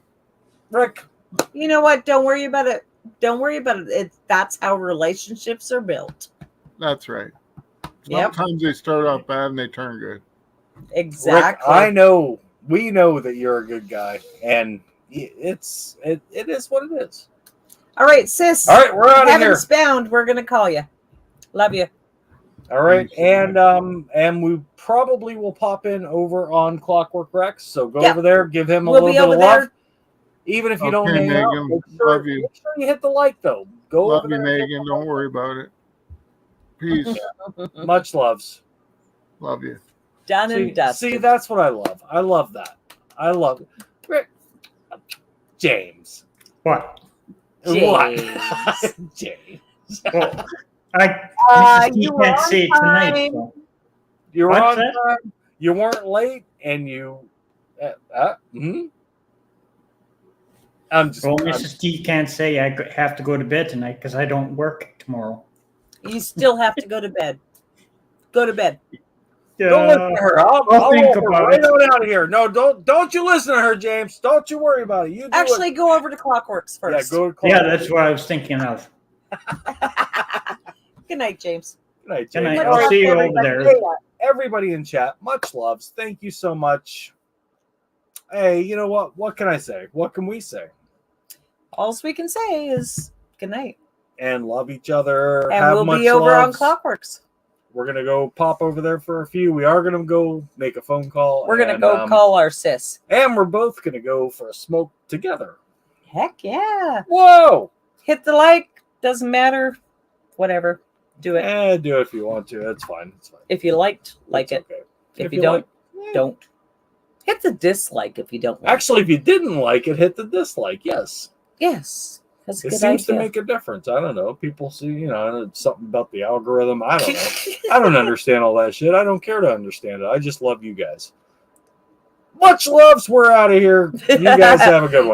Rick. You know what? Don't worry about it. Don't worry about it. That's how relationships are built. That's right. Sometimes they start off bad and they turn good. Exactly. Rick, we know that you're a good guy, and it is what it is. All right, sis. All right, we're out of here. Heaven's bound. We're gonna call you. Love you. All right, and we probably will pop in over on Clockwork Rex. So go over there, give him a little bit of love. Even if you don't hang out, make sure you hit the like though. Go love over you, there. Megan. Don't worry about it. Peace. Much loves. Love you. Done and dusted. See, that's what I love. I love that. I love it. James. What? What? James. Well, Mrs. T can't see it tonight. So. You were on time. You weren't late, and you. Mrs. T can't say I have to go to bed tonight because I don't work tomorrow. You still have to go to bed. Go to bed. Don't listen to her. I'll think about it. Right out of here. No, don't you listen to her, James. Don't you worry about it. You actually go over to Clockworks first. Yeah, go to Clockworks. Yeah, that's what I was thinking of. Good night, James. Good night, James. Good night. I'll see you over there. Everybody in chat, much loves. Thank you so much. Hey, you know what? What can I say? What can we say? All we can say is good night. And love each other. And we'll be over on Clockworks. We're going to go pop over there for a few. We are going to go make a phone call. We're going to go call our sis. And we're both going to go for a smoke together. Heck yeah. Whoa. Hit the like. Doesn't matter. Whatever. Do it. Do it if you want to. It's fine. It's fine. If you liked, like it. Okay. If you don't, don't. Hit the dislike if you don't like Actually, if you didn't like it, hit the dislike. Yes. Yes. That's a it good seems idea. to make a difference. I don't know. People see, something about the algorithm. I don't know. I don't understand all that shit. I don't care to understand it. I just love you guys. Much loves. We're out of here. You guys have a good one.